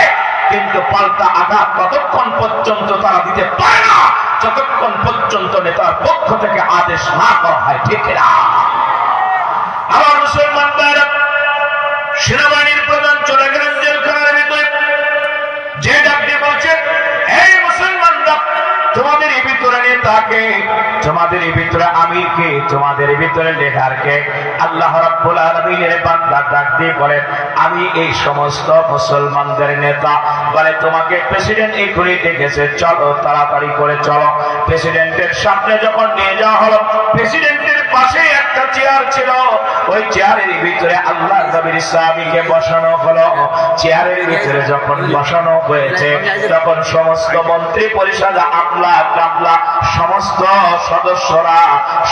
কিন্তু পাল্টা আঘাত ততক্ষণ পর্যন্ত তারা দিতে পারে না যতক্ষণ পর্যন্ত নেতার পক্ষ থেকে আদেশ না করা হয়, ঠিক না? আমার মুসলমান ভাইরা, সেনাবাহিনীর প্রধান চলে গেলেন জেলখানার ভিতরে। যে ডাকতে বলছেন, এই মুসলমানরা, তোমাদের এই ভিতরে নেতাকে, তোমাদের এই ভিতরে আমিরকে, তোমাদের এই ভিতরে লিডারকে। আল্লাহ রাব্বুল আলামিনের বান্দা ডাক দিয়ে বলেন, আমি এই সমস্ত মুসলমানদের নেতা। বলে, তোমাকে প্রেসিডেন্ট এখনই ডেকেছে, চলো তাড়াতাড়ি করে চলো। প্রেসিডেন্টের সামনে যখন নিয়ে যাওয়া হলো, প্রেসিডেন্টের পাশে একটা চেয়ার ছিল, ওই চেয়ারের ভিতরে আল্লাহ নবীর সাহাবীকে বসানো হলো। চেয়ারের ভিতরে যখন বসানো হয়েছে, তখন সমস্ত মন্ত্রী পরিষদ, আমলা কামলা, সমস্ত সদস্যরা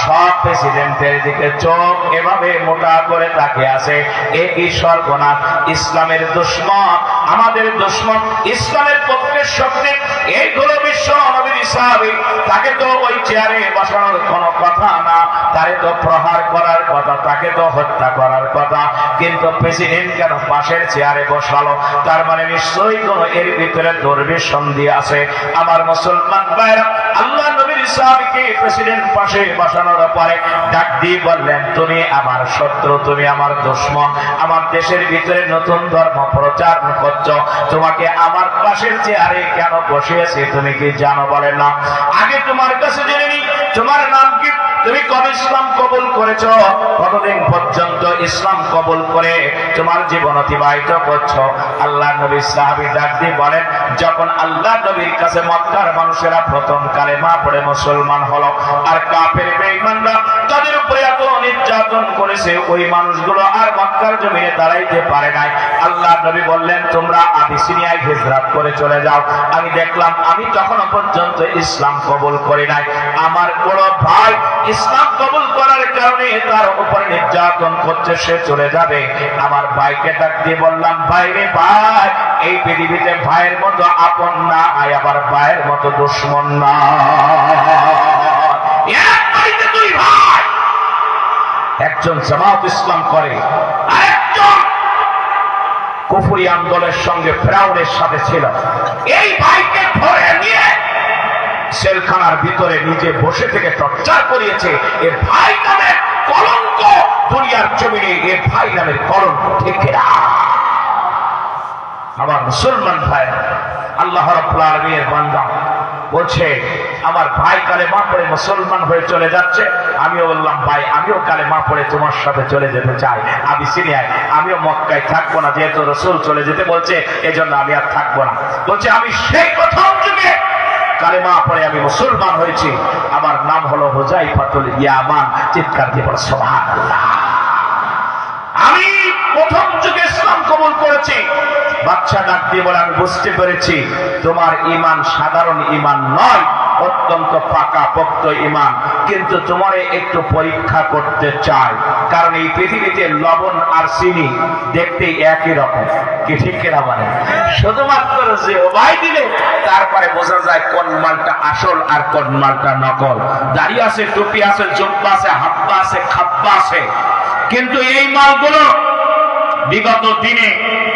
সব প্রেসিডেন্টের দিকে চোখ এভাবে মোটা করে তাকিয়ে আছে। একই সর্বনাশ, ইসলামের দুশমন, আমাদের দুশমন, ইসলামের পক্ষের শক্তি এইগুলো বিশ্ব নবীর সাহাবী, তাকে তো ওই চেয়ারে বসানোর কোনো কথা না, তারে তো প্রহার করার কথা। তাকে তো হত্যা করার কথা, কিন্তু প্রেসিডেন্ট কেন পাশের চেয়ারে বসালো? তার মানে নিশ্চয়ই কোন এর ভিতরে দরবেশ সন্ধি আছে। আমার মুসলমান ভাইরা, আল্লাহ নবীর সাহাবীকে প্রেসিডেন্ট পাশে বসানোর পরে ডাক দিয়ে বললেন, তুমি আমার শত্রু, তুমি আমার দুশমন, আমার দেশের ভিতরে নতুন ধর্ম প্রচার করছো, তোমাকে আমার পাশের চেয়ারে কেন বসিয়েছে তুমি কি জানো? বলে না। আগে তোমার কাছে জেনে নি, তোমার নাম কি? তুমি কবে ইসলাম কবুল করেছ? কতদিন পর্যন্ত ইসলাম কবুল করে তোমার জীবন অতিবাহিত করছো? আল্লাহ নবীর সাহাবী ডাক দিয়ে বলেন, যখন আল্লাহ নবীর কাছে মক্কার মানুষেরা প্রথম কালেমা পড়ে মুসলমান হলো, আর কাফের বেঈমানরা তাদের উপরে এত নির্যাতন করেছে, ওই মানুষগুলো আর মক্কার জমিনে দাঁড়াইতে পারে নাই। আল্লাহ নবী বললেন, তোমরা আবিসিনিয়ায় হিজরত করে চলে যাও। আমি দেখলাম, আমি তখনও পর্যন্ত ইসলাম কবুল করি নাই, আমার বড় ভাই ইসলাম কবুল করার কারণে তার উপরে নির্যাতন করছে, সে চলে যাবে। আমার ভাইকে ডাক দিয়ে বললাম, ভাই রে ভাই, এই পৃথিবীতে ভাইয়ের মতো আপন না, আবার ভাইয়ের মতো দুশমন না। এক বাড়িতে দুই ভাই, একজন জামাত ইসলাম করে, আরেকজন কুফরি আন্দোলনের সঙ্গে ফেরাউনের সাথে ছিল। এই ভাইকে ধরে নিয়ে সেলখানার ভিতরে নিজে বসে থেকে টর্চার করিয়েছে। এর ভাই নামের কলঙ্ক দুনিয়ার জমিনে, এর ভাই নামের কলঙ্ক থেকে না। আমার মুসলমান ভাই, আল্লাহ রাব্বুল আলামিনের বান্দা বলছে, আমার ভাই কালেমা পড়ে মুসলমান হয়ে চলে যাচ্ছে। আমিও বললাম, ভাই আমিও কালেমা পড়ে তোমার সাথে চলে যেতে চাই আবিসিনিয়ায়, আমিও মক্কায় থাকবো না, যেহেতু রাসূল চলে যেতে বলছে, এজন্য আমি আর থাকবো না। বলছে, আমি সেই প্রথম যুগে কালেমা পড়ে আমি মুসলমান হয়েছি, আমার নাম হলো হুযায়ফাতুল ইয়ামান। চিৎকার দিয়ে বলো সুবহানাল্লাহ। আমি প্রথম যুগে ইসলাম কবুল করেছি। বাচ্চা ডাক দিয়ে বলে, আমি বুঝতে পেরেছি তোমার ঈমান সাধারণ ঈমান নয়, অত্যন্ত পাকা পোক্ত ঈমান, কিন্তু তোমার একটু পরীক্ষা করতে চাই, কারণ এই পৃথিবীতে লবণ আর চিনি দেখতে একই রকম, কি ঠিক কিনা বলে? শুধুমাত্র যে ওবাই দিলে তারপরে বোঝা যায় কোন মালটা আসল আর কোন মালটা নকল। দাড়ি আছে, টুপি আছে, জুব্বা আছে, হাব্বা আছে, খাব্বা আছে, কিন্তু এই মালগুলো বিগত দিনে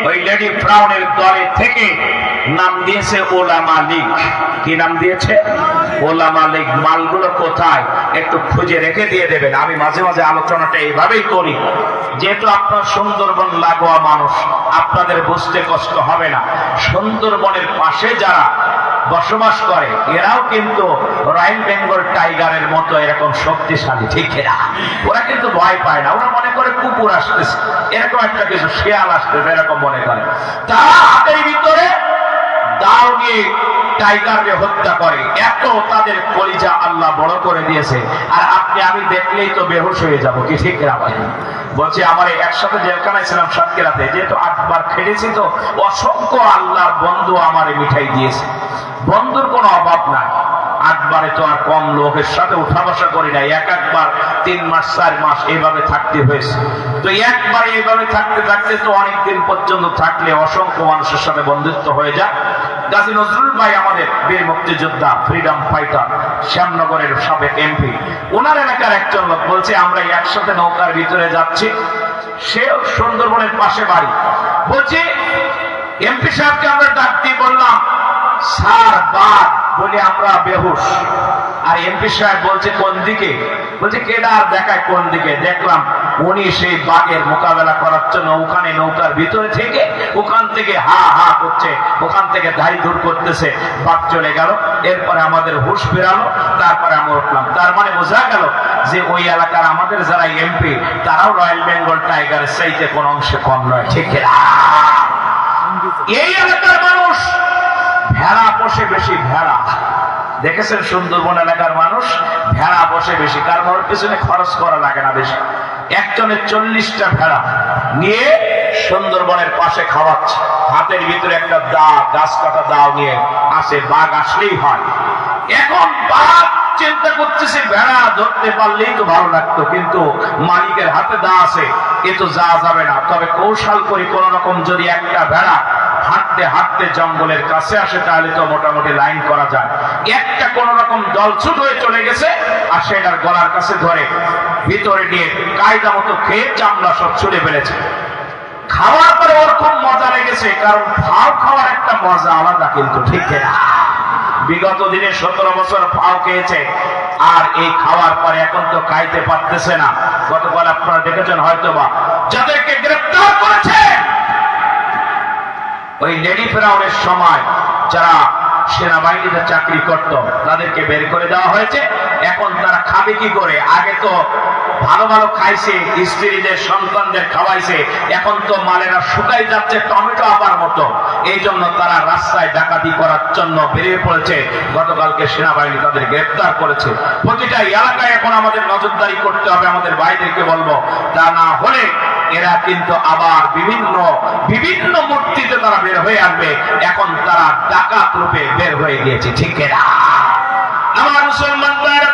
ওই লেডি ফ্রাউনের দলে থেকে নাম দিয়েছে ওলামা লীগ। কি নাম দিয়েছে? ওলামা লীগ। মালগুলো কোথায় একটু খুঁজে রেখে দিয়ে দেবেন। আমি মাঝে মাঝে আলোচনাটা এইভাবেই করি, যেহেতু আপনার সুন্দরবন লাগোয়া মানুষ, আপনাদের বুঝতে কষ্ট হবে না। সুন্দরবনের পাশে যারা বসবাস করে এরাও কিন্তু রয়্যাল বেঙ্গল টাইগারের মতো এরকম শক্তিশালী, ঠিক না? ওরা কিন্তু ভয় পায় না, ওরা মনে করে কুকুর আসতেছে, এরকম একটা কিছু শিয়াল আসতেছে, এরকম মনে করে। তারা হাতের ভিতরে দাও নিয়ে টাইগারকে হত্যা করে, এত তাদের কলিজা আল্লাহ বড় করে দিয়েছে। আর আপনি আমি দেখলেই তো বেহুশ হয়ে যাবো, কি ঠিক না ভাই? বলছি, আমার একসাথে জেলখানায় ছিলাম সাতক্ষীরাতে, যেহেতু 8 বার খেয়েছি, তো অসংখ্য আল্লাহর বন্ধু আমারে মিঠাই দিয়েছে। বন্ধুর কোনো অভাব নাই। 8 বারে তো আর কম লোকের সাথে উঠা বসা করি নাই, একবার 3 মাস 4 মাস এইভাবে থাকতে হয়েছে। তো একবারে এইভাবে থাকতে থাকতে তো অনেকদিন পর্যন্ত থাকলে অসংখ্য মানুষের সাথে বন্ধুত্ব হয়ে যায়। গাজী নজরুল ভাই আমাদের বীর মুক্তিযোদ্ধা, ফ্রিডম ফাইটার, শ্যামনগরের সাবেক এমপি, ওনার এলাকার একজন লোক বলছে, আমরা একসাথে নৌকার ভিতরে যাচ্ছি, সে সুন্দরবনের পাশে বাড়ি। বলছে, এমপি সাহেবকে আমরা ডাক দিয়ে বললাম, স্যার বাদ বলে আমরা বেহুশ। আর এমপি সাহেব বলছে, কোন দিকে? বলছে, কেডা আর দেখায় কোন দিকে? দেখলাম উনি সেই বাঘের মোকাবেলা করার জন্য ওখানে নৌকার ভিতরে থেকে ওখান থেকে হা হা করছে, ওখান থেকে ধাই দূর করতেছে, বাঘ চলে গেল। এরপরে আমাদের হুশ ফেরালো, তারপরে আমরা উঠলাম। তার মানে বোঝা গেল যে ওই এলাকার আমাদের যারা এমপি, তারাও রয়্যাল বেঙ্গল টাইগারের চাইতে কোন অংশে কম নয়, ঠিক না? এই এলাকার মানুষ ভেড়া পোষে বেশি। ভেড়া দেখেছেন, সুন্দরবন এলাকার মানুষ ভেড়া বসে বেশি, কারণ ওর পিছনে খরচ করা লাগে না বেশি। একজনের 40টা ভেড়া নিয়ে সুন্দরবনের পাশে খাওয়াচ্ছে, হাতের ভিতরে একটা দা, গাছ কাটা দাও নিয়ে আসে, বাঘ আসলেই হয়। এখন বাঘ চিন্তা করতেছে, ভেড়া ধরতে পারলেই তো ভালো লাগতো, কিন্তু মালিকের হাতে দা আছে, এ তো যাওয়া যাবে না। তবে কৌশল করি, কোন রকম যদি একটা ভেড়া হাঁটতে হাঁটতে জঙ্গলের কাছে আসে, তাহলে তো মোটামুটি লাইন করা যায়। একটা কোন রকম দলছুট হয়ে চলে গেছে, আর সেটার গলার কাছে ধরে ভিতরে নিয়ে কায়দা মতো খেয়ে চামড়া সব ছুড়ে ফেলেছে। খাওয়ার পরে ওর খুব মজা লেগেছে, কারণ ফাও খাওয়ার একটা মজা আলাদা, কিন্তু ঠিক না। বিগত দিনে 17 বছর ফাও খেয়েছে, আর এই খাওয়ার পরে এখন তো খাইতে পারতেছে না। গতকাল আপনারা দেখেছেন হয়তোবা, যাদেরকে গ্রেফতার করেছে ওই লেডি ফেরাউনের সময় যারা সেনাবাহিনীতে চাকরি করত তাদেরকে বের করে দেওয়া হয়েছে। এখন তারা খাবে কি করে? আগে তো ভালো ভালো খাইছে, স্ত্রীদের সন্তানদের খাওয়াইছে, এখন তো মালেরা শুকাই যাচ্ছে টমেটো আবার মতো। এই জন্য তারা রাস্তায় ডাকাতি করার জন্য বেরিয়ে পড়েছে। গতকালকে সেনাবাহিনী তাদের গ্রেফতার করেছে। প্রতিটা এলাকায় এখন আমাদের নজরদারি করতে হবে, আমাদের ভাইদেরকে বলবো, তা না হলে এরা কিন্তু আবার বিভিন্ন মূর্তিতে তারা বের হয়ে আসবে। এখন তারা ডাকাত রূপে বের হয়ে গিয়েছে, ঠিক না? আমার মুসলমান ভাইরা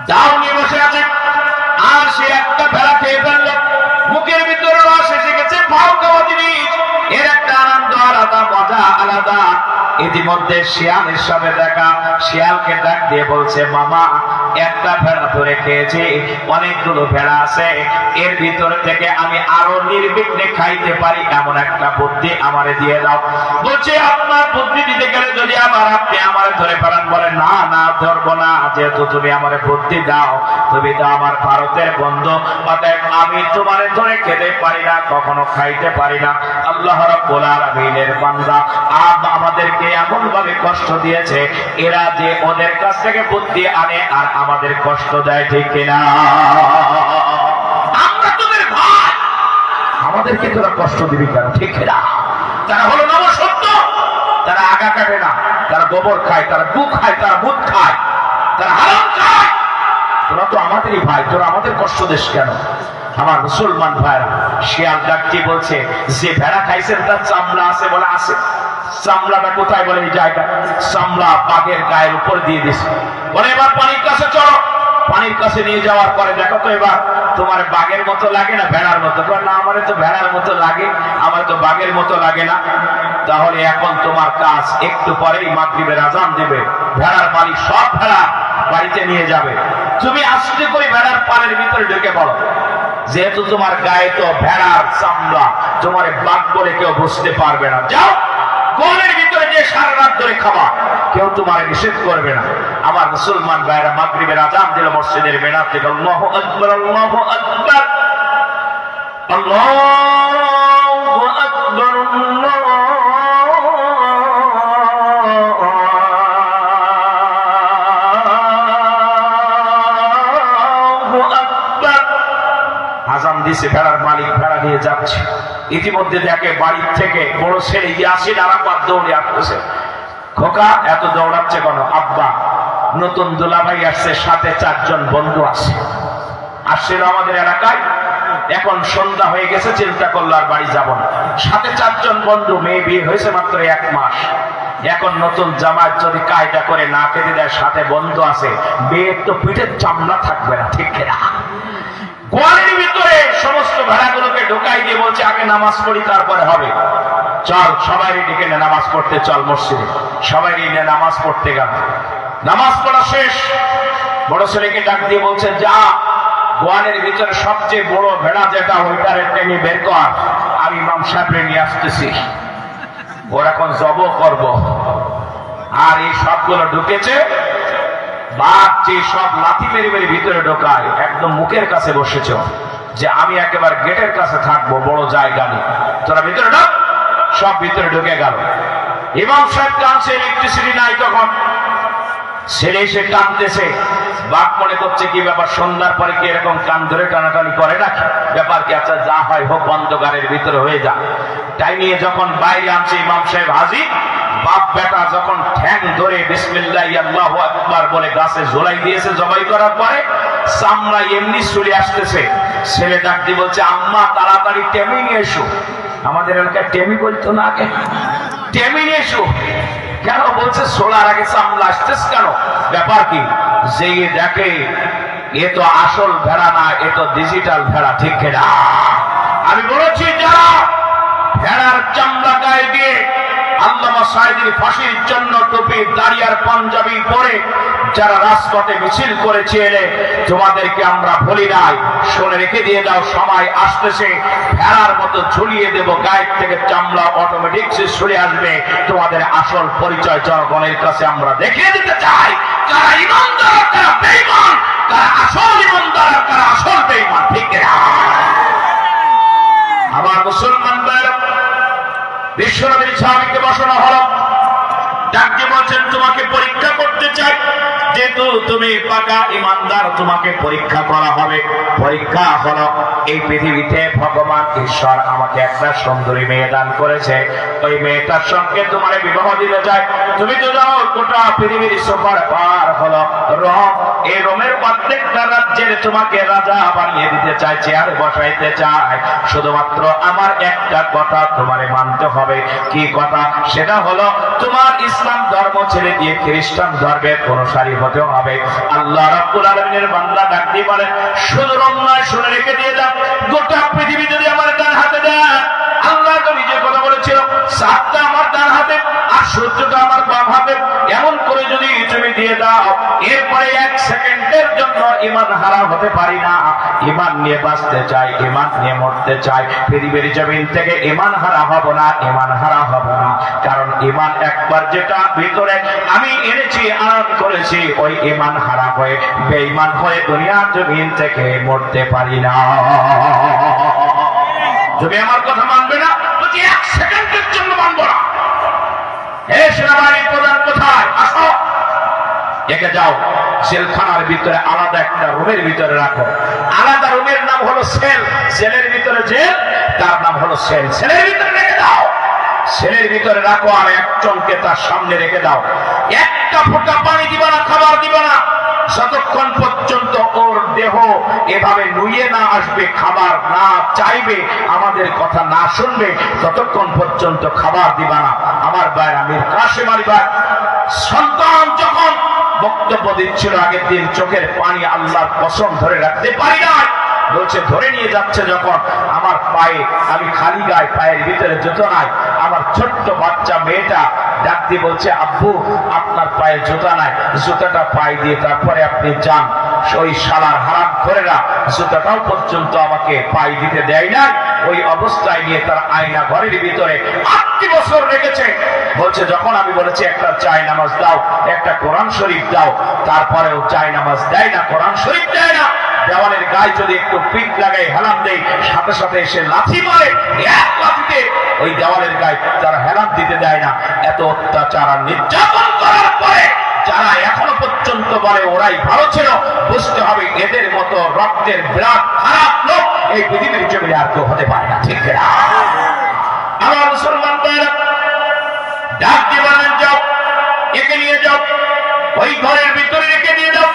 দাও নিয়ে বসে আছে, আর সে একটা ভেড়া খেয়ে ফেলল। মুখের ভিতরে রস এসে গেছে, ভাও খাওয়া জিনিস, এর একটা আনন্দ আলাদা, মজা আলাদা। ইতিমধ্যে শিয়ালের সাথে দেখা, শিয়ালকে ডাক দিয়ে বলছে, মামা একটা ভেড়া ধরে খেয়েছি, অনেকগুলো ভেড়া আছে, এর ভিতরে থেকে আমি আরো নির্বিঘ্নে খাইতে পারি এমন একটা বুদ্ধি আমারে দিয়ে দাও। বলছে, আপনার বুদ্ধি দিতে গেলে যদি আবার আপনি আমারে ধরে ফেলান। বলে, না না, ধরবো না, যেহেতু তুমি আমারে বুদ্ধি দাও, তুমি তো আমার ভারতের বন্ধু, অতএব আমি তোমারে ধরে খেতে পারি না, কখনো খাইতে পারি না। আল্লাহ রাব্বুল আলামিনের বান্দা আমাদেরকে এমন ভাবে কষ্ট দিয়েছে, এরা যে ওদের কাছ থেকে বুদ্ধি আনে আর আমাদের কষ্ট দেয়, ঠিক কিনা? আমরা তোদের ভাই, আমাদেরকে তোরা কষ্ট দিবি কেন, ঠিক কিনা? তারা হলো নবসত্য, তারা আগা কাটে না, তারা গোবর খায়, তারা গু খায়, তারা বুধ খায়, তারা হারাম খায়। তোরা তো আমাদেরই ভাই, তোরা আমাদের কষ্ট দিস কেন? আমার মুসলমান ভাইরা, শিয়াল ডাকতে বলছে, যে ভেড়া খাইছেন তার চামড়া আছে? বলে আছে। চামড়াটা কোথায়? বলে এই জায়গা। চামড়া বাঘের গায়ের উপর দিয়ে দিছে। বলে, এবার পানির কাছে চলো। পানির কাছে নিয়ে যাওয়ার পরে দেখো তো এবার তোমার বাঘের মতো লাগে না ভেড়ার মতো? না, আমার তো ভেড়ার মতো লাগে, আমার তো বাঘের মতো লাগে না। তাহলে এখন তোমার কাজ, একটু পরেই মাগরিবের আযান দিবে, ভেড়ার মালিক সব ভেড়া বাড়িতে নিয়ে যাবে, তুমি আস্তে করে ভেড়ার পানের ভিতরে ঢুকে পড়ো। যেহেতু তোমার গায়ে তো ভেড়ার চামড়া, তোমার বাঘ বলে কেউ বুঝতে পারবে না। যাও, গোলের ভিতরে যে সারা রাত ধরে খাবা, কেউ তোমার নিষেধ করবে না। আমার মুসলমান ভাইরা, মাগরিবের আযান দিল মসজিদের মিনার থেকে, আল্লাহু আকবার, আল্লাহু আকবার, আল্লাহু আকবার, আল্লাহু আকবার। আযান দিছে, ভেড়ার মালিক ভেড়া নিয়ে যাচ্ছে। ইতিমধ্যে দেখে বাড়ির থেকে বড় ছেলে ইয়াসির আরাফাত দৌড়ে আসতেছে। খোকা এত দৌড়াচ্ছে কেন? আব্বা, নতুন দুলাভাই আসছে, সাথে 4 জন বন্ধু আছে, আসছিল আমাদের এলাকায়। এখন সন্ধ্যা হয়ে গেছে, চিন্তা করলো আর বাড়ি যাব না। সাথে 4 জন বন্ধু, মেয়ে বিয়ে হয়েছে মাত্র 1 মাস। এখন নতুন জামাত যদি কায়দা করে না খেতে দেয়, সাথে বন্ধু আছে, বিয়ের তো পিঠের চামড়া থাকবে না, ঠিক না? গোয়ালের ভিতরে সমস্ত ভেড়াগুলোকে ঢোকাই দিয়ে বলছে, আগে নামাজ পড়ি, তারপরে হবে। চল, সবাই ডেকে নে, নামাজ পড়তে চল মসজিদে। সবাই নিয়ে নামাজ পড়তে গেল। নামাজ পড়া শেষ, বড় ছেলেকে ডাক দিয়ে বলছে, যা, গোয়ালের ভিতরে সবচেয়ে বড় ভেড়া যেটা, ওইটার টেনে বের কর, আমি ইমাম সাহেবরে নিয়ে আসতেছি, ওর এখন জব করব। আর এই সবগুলো ঢুকেছে, বাঘ যে সব লাথি মেরে মেরে ভিতরে ঢোকায়, একদম মুখের কাছে বসেছ যে আমি একেবারে গেটের কাছে থাকবো, বড় জায়গা নেই, তোরা ভিতরে ঢোক। সব ভিতরে ঢুকে গেল। ইমাম সাহেব টানছে, ইলেকট্রিসিটি নাই তখন। ছেলে এসে টানতেছে, বাঘ মনে করছে কি ব্যাপার, সন্ধ্যার পরে কি এরকম কান ধরে টানাটানি করে নাকি, ব্যাপার কি? আচ্ছা, যা হয় হোক, অন্ধকারের ভিতরে হয়ে যা। তাই নিয়ে যখন বাইরে আনছে, ইমাম সাহেব হাজির। বাপ বেটা যখন ঠ্যাং ধরে বিসমিল্লাহ আল্লাহু আকবার বলে গাছে ঝোলাই দিয়েছে, জবাই করার পরে চামড়া এমনি চলে আসতেছে। ছেলে ডাকতে বলছে, আম্মা তাড়াতাড়ি টেমি নিয়ে এসো। আমাদের এলাকায় টেমি বলতো না, আগে টেমি নিয়ে এসো। কেন? বলছে সোলার আগে চামড়া আসতেছে কেন, ব্যাপার কি? যে দেখে এ তো আসল ভেড়া না, এ তো ডিজিটাল ভেড়া, ঠিক না? আমি বলেছি, যারা ভেড়ার চামড়া গায়ে দিয়ে আল্লামা সাঈদীর ফাঁসির জন্য টুপি দাড়ি আর পাঞ্জাবি পরে যারা রাজপথে মিছিল করেছিলে, তোমাদেরকে আমরা বলি নাই, শুনে রেখে দিয়ে যাও, সময় আসতেছে ফেরার মতো ঝুলিয়ে দেব, গায়ের থেকে চামড়া অটোমেটিক সরে আসবে, তোমাদের আসল পরিচয় জনগণের কাছে আমরা দেখিয়ে দিতে চাই, কারা ইমানদার কারা বেঈমান, কারা আসল ইমানদার কারা আসল বেঈমান। ঠিক না? আমার মুসলমান ভাইরা, বিশ্বনবীর সাহাবীকে বসানো হলো, ডাকতে বলছেন তোমাকে পরীক্ষা করতে চাই, যেহেতু তুমি পাকা ইমানদার, তোমাকে পরীক্ষা করা হবে। পরীক্ষা হলো, এই পৃথিবীতে ভগবান ঈশ্বর আমাকে একটা সুন্দরী মেয়ে দান করেছে, ওই মেয়েটার সঙ্গে তোমার বিবাহ দিতে চাই। তুমি তো জানো গোটা পৃথিবীর সুপার পার হলো রোম, এই রোমের প্রত্যেকটা রাজ্যের তোমাকে রাজা বানিয়ে দিতে চাই, চেয়ারে বসাইতে চাই। শুধুমাত্র আমার একটা কথা তোমারে মানতে হবে। কি কথা? সেটা হলো তোমার ইসলাম ধর্ম ছেড়ে দিয়ে খ্রিস্টান ধর্মের অনুসারী হতে হবে। আল্লাহ রাব্বুল আলামিনের বান্দা ডাক দিয়ে বলেন, শুধু রোম নয়, শুনে রেখে দিয়ে যান, গোটা পৃথিবী যদি আমার ডান হাতে দেয়, আল্লাহ তো নিজে কথা বলেছিল, সাতটা আমার ডান হাতে আর সূর্যটা আমার বাম হাতে, এমন করে যদি তুমি দিয়ে দাও, এরপরে এক সেকেন্ডের জন্য ঈমান হারা হতে পারি না। ঈমান নিয়ে বাঁচতে চাই, ঈমান নিয়ে মরতে চাই, পৃথিবীর জমিন থেকে ঈমান হারা হব না, ঈমান হারা হব না। কারণ ঈমান একবার যেটা ভিতরে আমি এনেছি, আনয়ন করেছি, ওই ঈমান হারা হয়ে বেঈমান হয়ে দুনিয়ার জমিন থেকে মরতে পারি না। তুমি আমার কথা মানবে না, বলছি এক সেকেন্ডের জন্য মানবো না। হে সেনাবাহিনীর প্রধান কোথায়? আসো, একে যাও, জেলখানার ভিতরে আলাদা একটা রুমের ভিতরে রাখো। আলাদা রুমের নাম হলো সেল, সেলের ভিতরে জেল, তার নাম হলো সেল। সেলের ভিতরে রেখে দাও, সেলের ভিতরে রাখো, আর একজনকে তার সামনে রেখে দাও। একটা ফোঁটা পানি দিবা না, খাবার দিবা না, যতক্ষণ পর্যন্ত ওর দেহ এভাবে নুয়ে না আসবে, খাবার না চাইবে, আমাদের কথা না শুনবে, ততক্ষণ পর্যন্ত খাবার দিবা না। আমার ভাইরা, মীর কাসেম আলী ভাই সন্তান যখন বক্তব্য দিচ্ছিল আগের দিন, চোখের পানি আল্লাহর কসম ধরে রাখতে পারি না, বলছে ধরে নিয়ে যাচ্ছে যখন, আমার পায়ে, আমি খালি গায়ে, পায়ের ভিতরে জুতো নাই, আমার ছোট্ট বাচ্চা মেয়েটা ডাক দিয়ে বলছে, আব্বু আপনার পায়ে জুতা নাই, জুতাটা পায়ে দিয়ে তারপরে আপনি যান। ওই শালার হারাম করেরা জুতাটাও পর্যন্ত আমাকে পায়ে দিতে দেয় না। ওই অবস্থায় নিয়ে তার আয়না ঘরের ভিতরে 8 বছর রেখেছে। বলছে যখন আমি বলেছি একটা চাই নামাজ দাও, একটা কোরআন শরীফ দাও, তারপরেও চাই নামাজ দেয় না, কোরআন শরীফ দেয় না। দেওয়ালের গায়ে যদি একটু পিঠ লাগাই হেলান দেয়, সাথে সাথে এসে লাথি মারে, এক লাথিতে ওই দেওয়ালের গায়ে তারা হেলান দিতে দেয় না। এত অত্যাচার আর নির্যাতন করার পরে যারা এখনো পর্যন্ত বলে ওরাই ভালো ছিল, বুঝতে হবে এদের মতো রক্তের বিরাট খারাপ লোক এই পৃথিবীর জমিনে আর কেউ হতে পারে না। ঠিক না? আমার মুসলমান ভাইরা, ডাক দিয়ে বলেন, যাও, একে নিয়ে যাও, ওই ঘরের ভিতরে রেখে দিয়ে যাও।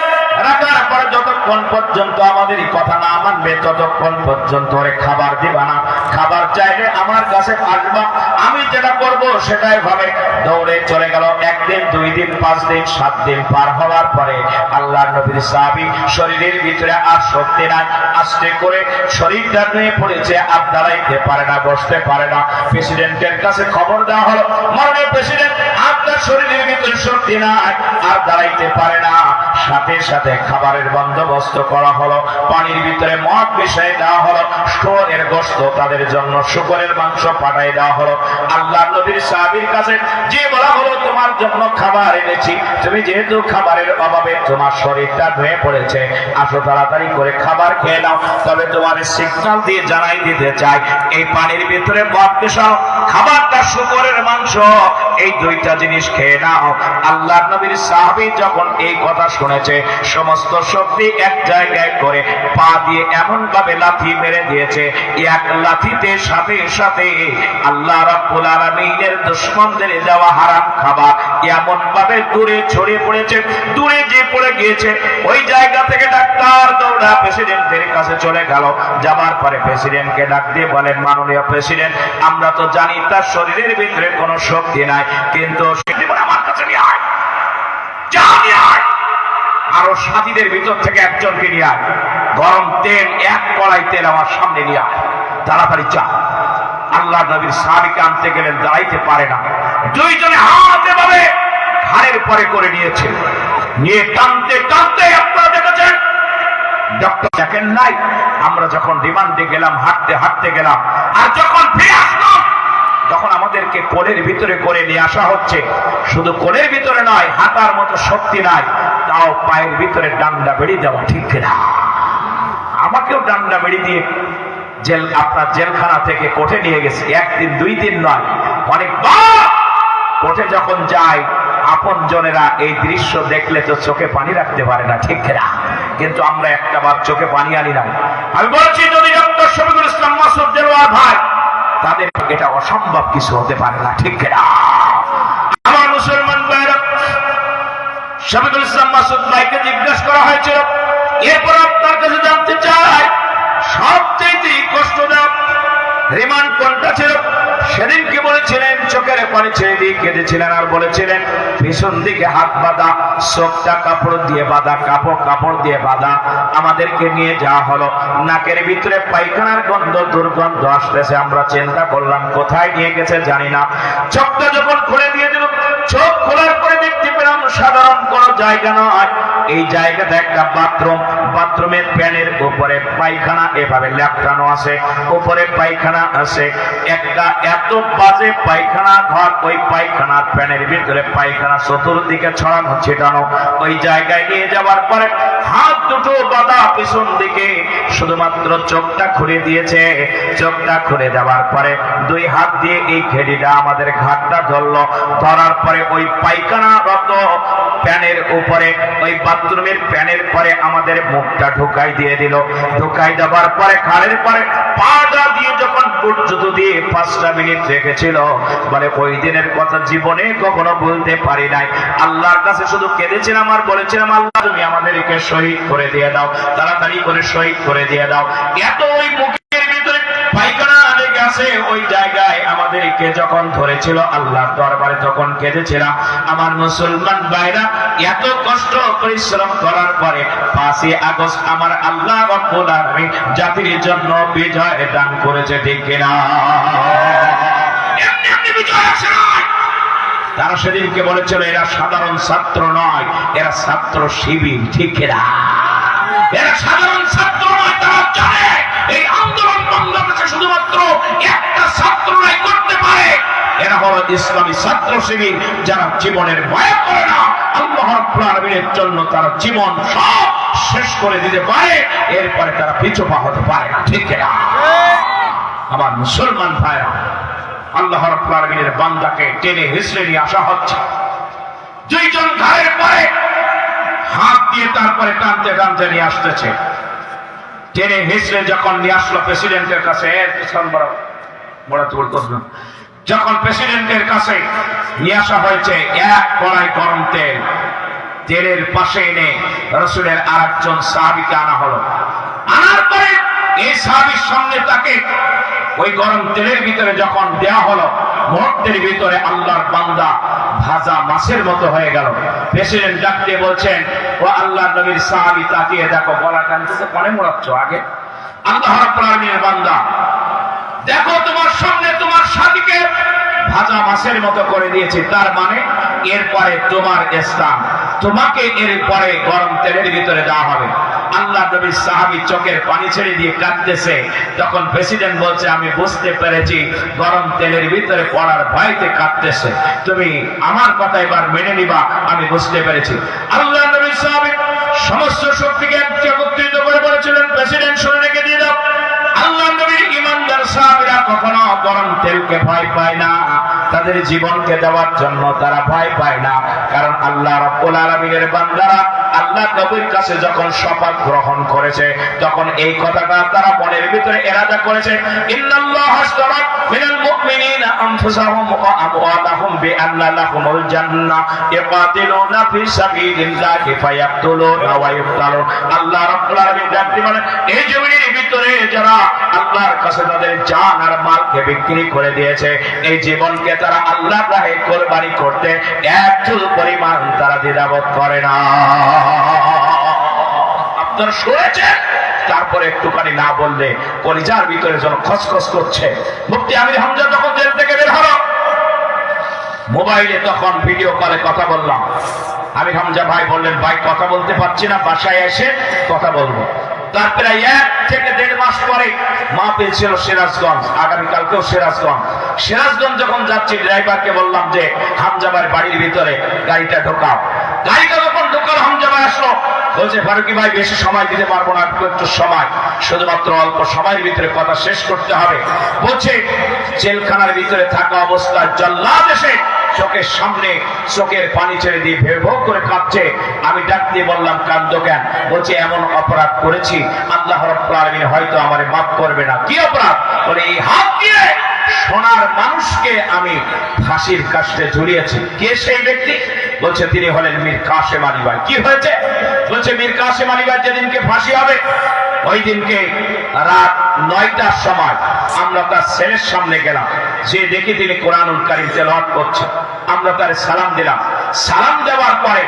রাখার পর যতক্ষণ পর্যন্ত আমাদের কথা না মানবে, ততক্ষণ পর্যন্ত ওরে খাবার দিবা না। খাবার চাইলে আমার কাছে আসবা, আমি যেটা করব সেটাই ভাবে। দৌড়ে চলে গেল। 1 দিন, 2 দিন, 5 দিন, 7 দিন পার হওয়ার পরে আল্লাহর নবীর সাহাবী শরীরের ভিতরে আর শক্তি নাই, আস্তে করে শরীরটা নিয়ে পড়েছে, আর দাঁড়াইতে পারে না, বসতে পারে না। প্রেসিডেন্টের কাছে খবর দেওয়া হলো, মাননীয় প্রেসিডেন্ট, আপনার শরীরের ভিতরে শক্তি নাই, আর দাঁড়াইতে পারে না। সাথে সাথে খাবারের বন্দোবস্ত করা হলো, পানির ভিতরে মদ মিশিয়ে দেওয়া হলো, শুকরের গোশত তাদের জন্য শুকরের মাংস পাঠাই দেওয়া হলো। আল্লাহর নবীর সাহাবীর কাছে যে বলা হলো, তোমার জন্য খাবার এনেছি, তুমি যেহেতু খাবারের অভাবে তোমার শরীরটা ধুয়ে পড়েছে, আসো তাড়াতাড়ি করে খাবার খেয়ে নাও। তবে তোমার সিগন্যাল দিয়ে জানাই দিতে চাই, এই পানির ভিতরে মদ মিশাও, খাবারটা শুকরের মাংস, এই 2টা জিনিস খেয়ে নাও। আল্লাহর নবীর সাহাবী যখন এই কথা শুনেছে, সমস্ত শক্তি এক জায়গায় করে পা দিয়ে এমন ভাবে লাথি মেরে দিয়েছে, এক লাথিতে সাথে সাথে আল্লাহ রাব্বুল আলামিনের দুশমনদের দেওয়া হারাম খাবার এমন ভাবে দূরে ছড়িয়ে পড়েছে। দূরে যে পড়ে গিয়েছে, ওই জায়গা থেকে ডাক্তার দৌড়া প্রেসিডেন্টের কাছে চলে গেল। যাবার পরে প্রেসিডেন্টকে ডাক দিয়ে বলেন, মাননীয় প্রেসিডেন্ট, আমরা তো জানি তার শরীরের ভিতরে কোনো শক্তি নাই, কিন্তু আমার কাছে নিয়ে আয়, যা নিয়ে আয়, আরো সাথীদের ভিতর থেকে একজনকে নিয়ে আয়, গরম তেল, 1 কড়াই তেল আমার সামনে নিয়ে আয়, তাড়াতাড়ি চা। আল্লাহ নবীর সাহাবীকে আনতে গেলেন, দাঁড়াইতে পারে না, দুইজনে হাত এভাবে ঘাড়ের পরে করে নিয়েছে, নিয়ে টানতে টানতে আপনারা দেখেছেন ডক্টর দেখেন নাই। আমরা যখন রিমান্ডে গেলাম, হাঁটতে হাঁটতে গেলাম, আর যখন ফিরে আসলাম তখন আমাদেরকে কোলের ভিতরে করে নিয়ে আসা হচ্ছে। শুধু কোলের ভিতরে নয়, হাঁটার মতো শক্তি নাই, তাও পায়ের ভিতরে ডান্ডা বেড়ি দেওয়া, ঠিক কিনা? আমাকেও ডান্ডা বেড়ি দিয়ে আপনার জেলখানা থেকে কোর্টে নিয়ে গেছে, একদিন দুই দিন নয়, অনেকবার। কোর্টে যখন যায় আপন জনেরা এই দৃশ্য দেখলে তো চোখে পানি রাখতে পারে না, ঠিক কিনা? কিন্তু আমরা একটা বার চোখে পানি আনি নাই। আমি বলছি যদি ডক্টর শফিকুল ইসলাম মাসুদ দেলোয়ার ভাই, তাদের এটা অসম্ভব কিছু হতে পারে না, ঠিক কিনা? আমার মুসলমান ভাইরা, শফিকুল ইসলাম মাসুদ ভাইকে জিজ্ঞাসা করা হয়েছিল, এরপর আপনার কাছে জানতে চাই সবচেয়ে কষ্টদায়ক রিমান্ড কোনটা ছিল? সেদিন কি বলেছিলেন? চোখের পানি ছেড়ে দিয়ে কেঁদেছিলেন আর বলেছিলেন পিছন দিকে হাত বাঁধা, চোখটা কাপড় দিয়ে বাঁধা, কাপড় দিয়ে বাঁধা। আমাদেরকে নিয়ে যাওয়া হলো, নাকের ভিতরে পায়খানার গন্ধ, দুর্গন্ধ আসতেছে। আমরা চিন্তা করলাম কোথায় নিয়ে গেছে জানি না। চোখটা যখন খুলে দিয়ে দিল, চোখ খোলার পরে দেখতে পেলাম সাধারণ কোন জায়গা নয়, এই জায়গাটা একটা বাথরুম। বাথরুমের প্যানের উপরে পায়খানা এভাবে লেপটানো আছে, উপরে পায়খানা আছে। একটা এত বাজে পায়খানা ঘর, ওই পায়খানার প্যানের ভিতরে পায়খানা চতুর্দিকে ছড়ানো ছিটানো। ওই জায়গায় নিয়ে যাওয়ার পরে হাত দুটো বাঁধা পিছন দিকে, শুধুমাত্র চোখটা খুলে দিয়েছে। চোখটা খুলে দেওয়ার পরে দুই হাত দিয়ে এই ঘেড়িটা আমাদের ঘাটটা ধরলো, ধরার পরে ওই পায়খানারত প্যানের উপরে, ওই বাথরুমের প্যানের পরে আমাদের মুখটা ঢুকাই দিয়ে দিল। ঢুকাই দেওয়ার পরে ঘাড়ের পরে পাটা দিয়ে যখন বুট দিয়ে 5টা মিনিট রেখেছিল, বলে ওই দিনের কথা জীবনে কখনো বলতে পারি নাই। আল্লাহর কাছে শুধু কেঁদেছিলাম আর বলেছিলাম, আল্লাহ তুমি আমাদেরকে শহীদ করে দিয়ে দাও, তাড়াতাড়ি করে শহীদ করে দিয়ে দাও। এত ওই মুখের ভিতরে পায়খানা লেগে আছে, ওই জায়গায় আমাদেরকে যখন ধরেছিল, আল্লাহর দরবারে যখন কেঁদেছিলাম। আমার মুসলমান ভাইরা, এত কষ্ট পরিশ্রম করার পরে 5ই আগস্ট আমার আল্লাহ রাব্বুল আলামিন জাতির জন্য বিজয় দান করেছে, ঠিক কিনা? এমনি বিজয় আসে না। তারা সেদিনকে বলেছিল এরা সাধারণ ছাত্র নয়, এরা ছাত্র শিবির, ঠিক কিনা? এরা সাধারণ ছাত্র নয়, তারা জানে এই আন্দোলন বাংলাদেশে শুধুমাত্র একটা ছাত্ররাই করতে পারে। এরা হলো ইসলামী ছাত্র শিবির, যারা জীবনের ভয় করে না। আল্লাহ রাব্বুল আলামিনের জন্য তারা জীবন সব শেষ করে দিতে পারে, এরপরে তারা পিছু পা হতে পারে না, ঠিক কিনা? আমার মুসলমান ভাইরা, আল্লাহ রাব্বুল আলামিনের বান্দাকে টেনে হিঁচড়ে নিয়ে আসা হচ্ছে। দুইজন ঘাড়ের পরে হাত দিয়ে তারপরে টানতে টানতে নিয়ে আসতেছে। টেনে হিঁচড়ে যখন নিয়ে আসলো প্রেসিডেন্টের কাছে, যখন প্রেসিডেন্টের কাছে নিয়ে আসা হয়েছে, এক কড়াই গরম তেল, তেলের পাশে এনে রাসূলের আরেকজন সাহাবীকে আনা হলো। আনার পরে এই সাহাবীর সামনে তাকে ওই গরম তেলের ভিতরে যখন দেওয়া হলো, মুহূর্তের ভিতরে আল্লাহর বান্দা ভাজা মাছের মতো হয়ে গেল। প্রেসিডেন্ট ডাক দিয়ে বলছেন, ও আল্লাহর নবীর সাহাবী, তাকিয়ে দেখো, গলা টানতেছে, কানে মোড়াচ্ছ আগে। আল্লাহ রাব্বুল আলামিনের বান্দা, দেখো তোমার সামনে তোমার সাথীকে ভাজা মাছের মতো করে দিয়েছি, তার মানে এরপরে তোমার স্থান, তোমাকে এরপরে গরম তেলের ভিতরে দেওয়া হবে। আল্লাহ নবীর সাহাবী চোখের পানি ছেড়ে দিয়ে কাঁদতেছে। তখন প্রেসিডেন্ট বলছে, আমি বুঝতে পেরেছি গরম তেলের ভিতরে পড়ার ভয়তে কাঁদতেছে, তুমি আমার কথা এবার মেনে নিবা, আমি বুঝতে পেরেছি। আল্লাহ নবীর সাহাবী সমস্ত শক্তিকে একত্রিত করে বলেছিলেন, প্রেসিডেন্ট শুনে রেখে দিয়ে দাও, আল্লাহ নবীর ইমানদার সাহাবীরা কখনো গরম তেলকে ভয় পায় না, তাদের জীবনকে দেওয়ার জন্য তারা ভয় পায় না। কারণ আল্লাহ রাব্বুল আলামিনের বান্দারা আল্লাহ নবীর কাছে যখন শপথ গ্রহণ করেছে, তখন এই কথাটা তারা মনের ভিতরে এরাদা করেছে, ইন্নাল্লাহা আশতারা মিনাল মুমিনিনা আনফুসাহুম ওয়া আমওয়ালাহুম বিআন্না লাহুমুল জান্নাহ ইয়াকাতিলুনা ফি সাবিলিল্লাহি ফায়াকতুলুনা ওয়া ইউকতালুন। আল্লাহ রাব্বুল আলামিন জানতে মানে এই জমিনের ভিতরে যারা আল্লাহর কাছে তাদের জান আর মালকে বিক্রি করে দিয়েছে, এই জীবনকে তারা আল্লাহর রাহে কুরবানি করতে এক চুল পরিমাণ তারা দ্বিধাবোধ করে না। আপনারা শুনেছেন, তারপরে একটুখানি না বললে কলিজার ভিতরে যেন খসখস করছে। মুফতি আমির হামজা যখন জেল থেকে বের হলো, মোবাইলে তখন ভিডিও কলে কথা বললাম। আমি হামজা ভাই বললেন, ভাই কথা বলতে পারছি না, বাসায় এসে কথা বলবো। তার প্রায় 1 থেকে 1.5 মাস পরে মাহফিল ছিল সিরাজগঞ্জ, আগামীকালকেও সিরাজগঞ্জ যখন যাচ্ছি ড্রাইভারকে বললাম যে হামজা ভাইয়ের বাড়ির ভিতরে গাড়িটা ঢোকাও। গাড়িটা যখন ঢোকাল হামজা ভাই আসলো, বলছে ফারুকি ভাই বেশি সময় দিতে পারবো না, একটু সময়, শুধুমাত্র অল্প সময়ের ভিতরে কথা শেষ করতে হবে। বলছে জেলখানার ভিতরে থাকা অবস্থায় জল্লাদ এসে চোখের সামনে চোখের পানি ছেড়ে দিয়ে ভেউ ভেউ করে কাঁদছে। আমি ডাক দিয়ে বললাম, কাঁদো কেন? বলছে এমন অপরাধ করেছি, আল্লাহ রাব্বুল আলামিন হয়তো আমারে মাফ করবে না। কি অপরাধ? বলে এই হাত দিয়ে সোনার মানুষকে আমি ফাঁসির কাস্টে ঝুলিয়েছি। কে সেই ব্যক্তি? বলছে তিনি হলেন মীর কাসেম আলী ভাই। কি হয়েছে? বলছে মীর কাসেম আলী ভাই যেদিনকে ফাঁসি হবে ওই দিনকে রাত 9টার সময় আমরা তার ছেলের সামনে গেলাম, যে দেখি তিনি কোরআনুল কারীম তেলাওয়াত করছে। আমরা তার সালাম দিলাম। সালাম দেওয়ার পরে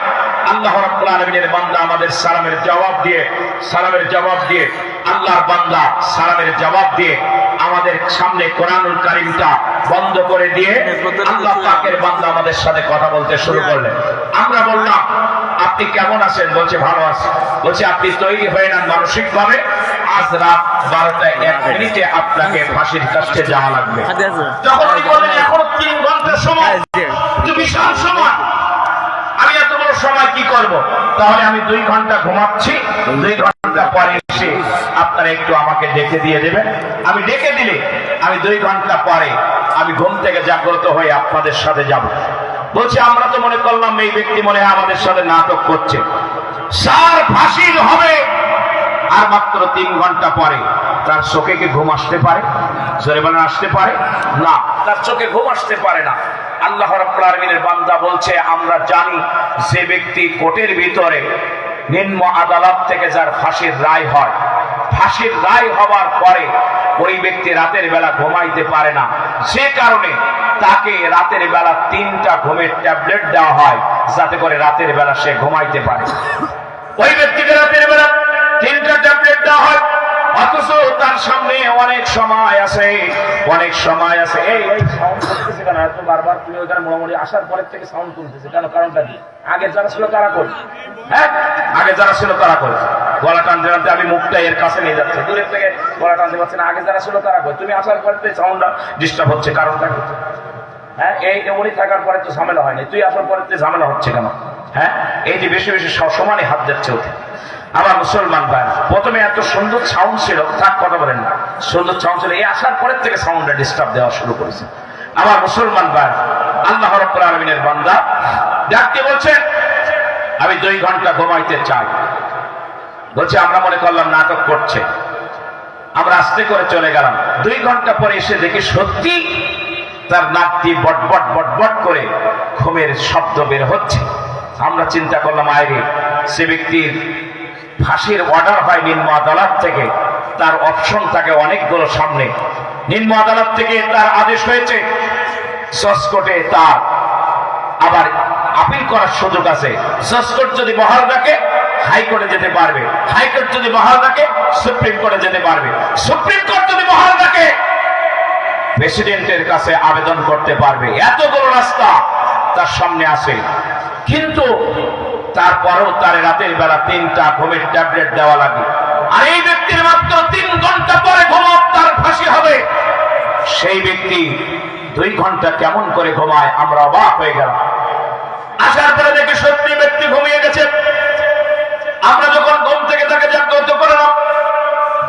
আল্লাহ রাব্বুল আলামিনের বান্দা আমাদের সালামের জবাব দিয়ে আল্লাহর বান্দা সালামের জবাব দিয়ে আমাদের সামনে কোরআনুল কারীমটা বন্ধ করে দিয়ে আল্লাহ পাকের বান্দা আমাদের সাথে কথা বলতে শুরু করলেন। আমরা বললাম, আপনি কেমন আছেন? বলছে ভালো আছি। বলছে আপনি তৈরি হয়ে নেন মানসিক ভাবে, আজ রাত 12:01 আপনাকে ফাঁসির কাছে যাওয়া লাগবে। যখন উনি বললেন এখন 3 ঘন্টার সময়, একটু বিশাল সময়, আমি এত বড় সময় কি করব? তাহলে আমি 2 ঘন্টা ঘুমাচ্ছি, 2 ঘন্টা পরে এসে আপনারা একটু আমাকে ডেকে দিয়ে দেবেন। আমি ডেকে দিলে আমি 2 ঘন্টা পরে আমি ঘুম থেকে জাগ্রত হয়ে আপনাদের সাথে যাব। বলছে আমরা তো মনে করলাম এই ব্যক্তি মনে হয় আমাদের সাথে নাটক করছে। স্যার ফাঁসি হবে আর মাত্র 3 ঘন্টা পরে তার চোখে কি ঘুম আসতে পারে? জোরে বলেন, আসতে পারে না, তার চোখে ঘুম আসতে পারে না। আল্লাহ রাব্বুল আলামিনের বান্দা বলছে আমরা জানি যে ব্যক্তি কোর্টের ভিতরে নিম্ন আদালত থেকে যার ফাঁসির রায় হয়, ফাঁসির রায় হওয়ার পরে ওই ব্যক্তি রাতের বেলা ঘুমাইতে পারে না, যে কারণে তাকে রাতের বেলা 3টা ঘুমের ট্যাবলেট দেওয়া হয় যাতে করে রাতের বেলা সে ঘুমাইতে পারে। ওই ব্যক্তিকে রাতের বেলা 3টা ট্যাবলেট দেওয়া হয়, অথচ তার সামনে অনেক সময় আছে। এই সাউন্ড করতেছে কেন এত বারবার? তুমি ওখানে মোটামুটি আসার পরের থেকে সাউন্ড তুলতেছে কেন? কারণটা কি? আগে যারা ছিল তারা করছে, হ্যাঁ আগে যারা ছিল তারা করছে। গলা টানতে টানতে আমি মুখটা এর কাছে নিয়ে যাচ্ছে, দূরের থেকে গলা টানতে পারছে না। আগে যারা ছিল তারা করে, তুমি আসার পরে সাউন্ডটা ডিস্টার্ব হচ্ছে, কারণটা কি? হ্যাঁ এই উনি থাকার পরে তো ঝামেলা হয়নি, তুই আসার পরে তো ঝামেলা হচ্ছে কেন? হ্যাঁ এই যে বেশি বেশি সমানে হাত যাচ্ছে ওতে। আবার মুসলমান ভাই, প্রথমে এত সুন্দর সাউন্ড ছিল, থাক কথা বলেন না, সুন্দর সাউন্ড ছিল, এই আসার পরের থেকে সাউন্ডটা ডিস্টার্ব দেওয়া শুরু করেছে। আবার মুসলমান ভাই, আল্লাহ রাব্বুল আলামিনের বান্দা ডাকতে বলছে আমি 2 ঘন্টা ঘুমাইতে চাই। বলছে আমরা মনে করলাম নাটক করছে, আমরা আস্তে করে চলে গেলাম। 2 ঘন্টা পরে এসে দেখি সত্যি তার নাক দিয়ে বটবট বটবট করে ঘুমের শব্দ বের হচ্ছে। আমরা চিন্তা করলাম আইরে, সে ব্যক্তির ফাঁসির অর্ডার হয় নিম্ন আদালত থেকে, তার অপশন থাকে অনেকগুলো সামনে। নিম্ন আদালত থেকে তার আদেশ হয়েছে, জজ কোর্টে তার আবার আপিল করার সুযোগ আছে। জজ কোর্ট যদি বহাল রাখে হাইকোর্টে যেতে পারবে, হাইকোর্ট যদি বহাল রাখে সুপ্রিম কোর্টে যেতে পারবে, সুপ্রিম কোর্ট যদি বহাল রাখে প্রেসিডেন্টের কাছে আবেদন করতে পারবে। এতগুলো রাস্তা তার সামনে আছে, কিন্তু তারপরেও তার রাতের বেলা 3টা ঘুমের ট্যাবলেট দেওয়া লাগে। আর এই ব্যক্তির মাত্র 3 ঘন্টা পরে ঘুমাব তার ফাঁসি হবে। সেই ব্যক্তি 2 ঘন্টা কেমন করে ঘুমায়? আমরা অবাক হয়ে গেলাম। আসার পরে দেখি সত্যি ব্যক্তি ঘুমিয়ে গেছে। আমরা যখন ঘুম থেকে তাকে জাগ্রত করলাম,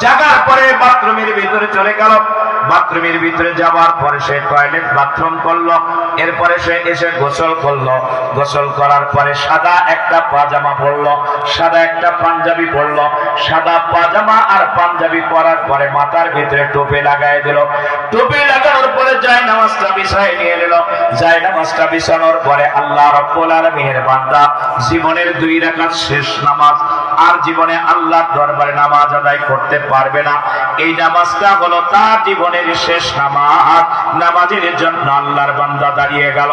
জাগার পরে বাথরুমের ভিতরে চলে গেল। বাথরুমের ভিতরে যাওয়ার পরে সে টয়লেট বাথরুম করলো, এরপরে সে এসে গোসল করলো। গোসল করার পরে সাদা একটা পাজামা পরলো, সাদা একটা পাঞ্জাবি পরলো। সাদা পাজামা আর পাঞ্জাবি পরার পরে মাথার ভিতরে টুপি লাগাই দিল। টুপি লাগানোর পরে জায়নামাজটা বিছায় নিয়ে নিল। জায়নামাজটা বিছানোর পরে আল্লাহ রাব্বুল আলামিনের বান্দা জীবনের 2 রাকাত শেষ নামাজ আর জীবনে আল্লাহর দরবারে নামাজ আদায় করতে পারবে না। এই নামাজটা হলো তার জীবনের শেষ নামাজ। নামাজের জন্য আল্লাহর বান্দা দাঁড়িয়ে গেল,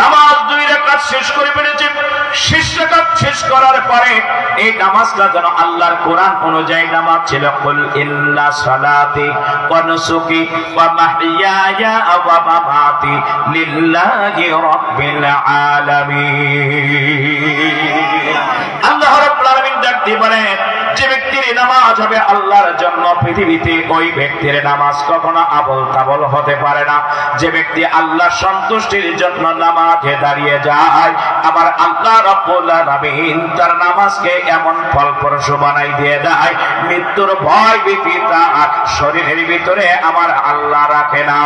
নামাজ 2 রাকাত শেষ করে ফেলেছে। 6 রাকাত শেষ করার পরে এই নামাজটা যেন আল্লাহর কোরআন অনুযায়ী নামাজ ছিল। কুল ইন্না সালাতি ওয়া নুসুকি ওয়া মাহইয়ায়া ওয়া মামাতি লিল্লাহি রাব্বিল আলামিন। আল্লাহ রাব্বুল আলামিন ডাক দিয়ে বলেন, যে ব্যক্তির নামাজ হবে আল্লাহর জন্য, পৃথিবীতে ওই ব্যক্তির নামাজ কখনো আবল তাবল হতে পারে না। যে ব্যক্তি আল্লাহর সন্তুষ্টির জন্য নামাজে দাঁড়িয়ে যায়, আমার আল্লাহ রাব্বুল আলামিন তার নামাজকে এমন ফলপ্রসূ বানাই দিয়ে দেয়, মৃত্যুর ভয় ভীতি তার শরীরের ভিতরে আমার আল্লাহ রাখে না।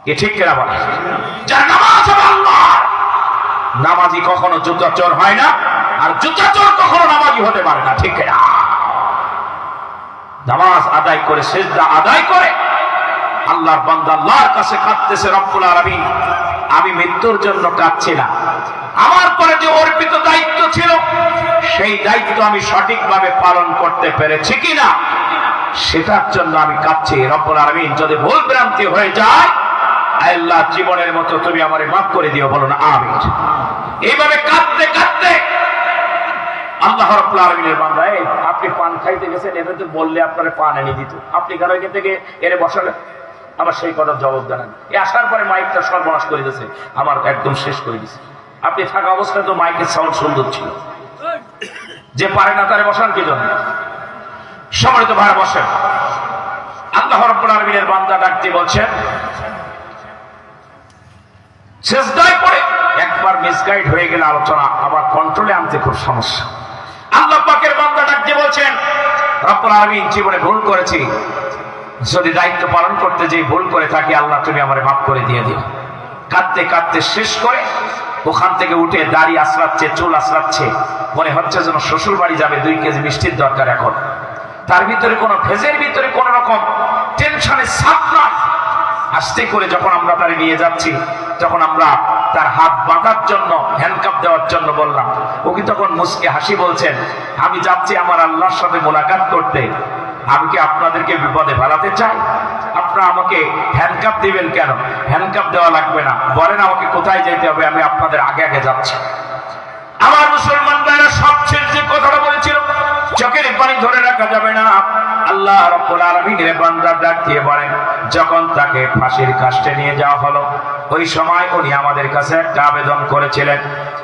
কি ঠিক কিনা বলে? যার নামাজ হবে আল্লাহর, নামাজি কখনো জুতাচোর হয় না, আর জুতাচোর কখনো নামাজি হতে পারে না। ঠিক না? নামাজ আদায় করে, সিজদা আদায় করে আল্লাহর বান্দা আল্লাহর কাছে কাঁদতেছে, রব্বুল আলামিন আমি মৃত্যুর জন্য কাঁদছি না, আমার পরে যে অর্পিত দায়িত্ব ছিল সেই দায়িত্ব আমি সঠিকভাবে পালন করতে পেরেছি কিনা সেটার জন্য আমি কাঁদছি। রব্বুল আলামিন যদি ভুল ভ্রান্তি হয়ে যায়, আল্লাহ জীবনের মতো তুমি আমারে মাফ করে দিও, বলো না আমিন। এইভাবে কাঁদতে কাঁদতে আল্লাহ রাব্বুল আলামিনের বান্দা, এই আপনি পান খাইতে গেছেন, এবার তো বললে আপনারা পান এনে দিত, আপনি কেন এখান থেকে এনে বসালেন? আমার সেই কথার জবাব দেন। এই আসার পরে মাইকটা সর্বনাশ করে দিয়েছে, আমার একদম শেষ করে দিয়েছে। আপনি থাকা অবস্থায় তো মাইকের সাউন্ড সুন্দর ছিল, যে পারে না তারে বসান কি জন্য? সম্মানিত ভাই বসেন। আল্লাহ রাব্বুল আলামিনের বান্দা ডাক দিয়ে বলছেন, সিজদায় পড়ে একবার মিসগাইড হয়ে গেলে আলোচনা আবার কন্ট্রোলে আনতে খুব সমস্যা। আল্লাহ পাকের বান্দা ডাক দিয়ে বলছেন, রব্বুল আলামিন জীবনে ভুল করেছি, যদি দায়িত্ব পালন করতে যে ভুল করে থাকি আল্লাহ তুমি আমারে মাফ করে দিয়ে দিও। কাঁদতে কাঁদতে শেষ করে ওখান থেকে উঠে দাড়ি আশ্রাচ্ছে, চুল আশ্রাচ্ছে, মনে হচ্ছে যেন শ্বশুর বাড়ি যাবে, 2 কেজি মিষ্টির দরকার এখন। তার ভিতরে কোনো ভেজের ভিতরে কোন রকম টেনশনের ছাপ নয়। আস্তে করে যখন আমরা তারে নিয়ে যাচ্ছি, তখন আমরা তার হাত বাঁধার জন্য, হ্যান্ডকাপ দেওয়ার জন্য বললাম, ও কি তখন মুস্কে হাসি বলছেন, আমি যাচ্ছি আমার আল্লাহর সাথে মোলাকাত করতে, আমি কি আপনাদেরকে বিপদে ফেলাতে চাই? আপনারা আমাকে হ্যান্ডকাপ দিবেন কেন? হ্যান্ডকাপ দেওয়া লাগবে না, বলেন আমাকে কোথায় যেতে হবে, আমি আপনাদের আগে আগে যাচ্ছি। আমার মুসলমান ভাইরা সবচেয়ে যে কথাটা বলেছিল, চোখের পানি ধরে রাখা যাবে না। আল্লাহ রাব্বুল আলামিনের বান্দা ডাক দিয়ে বলেন, যখন তাকে ফাঁসির কাস্টে নিয়ে যাওয়া হলো, ওই সময় উনি আমাদের কাছে একটা আবেদন করেছিলেন।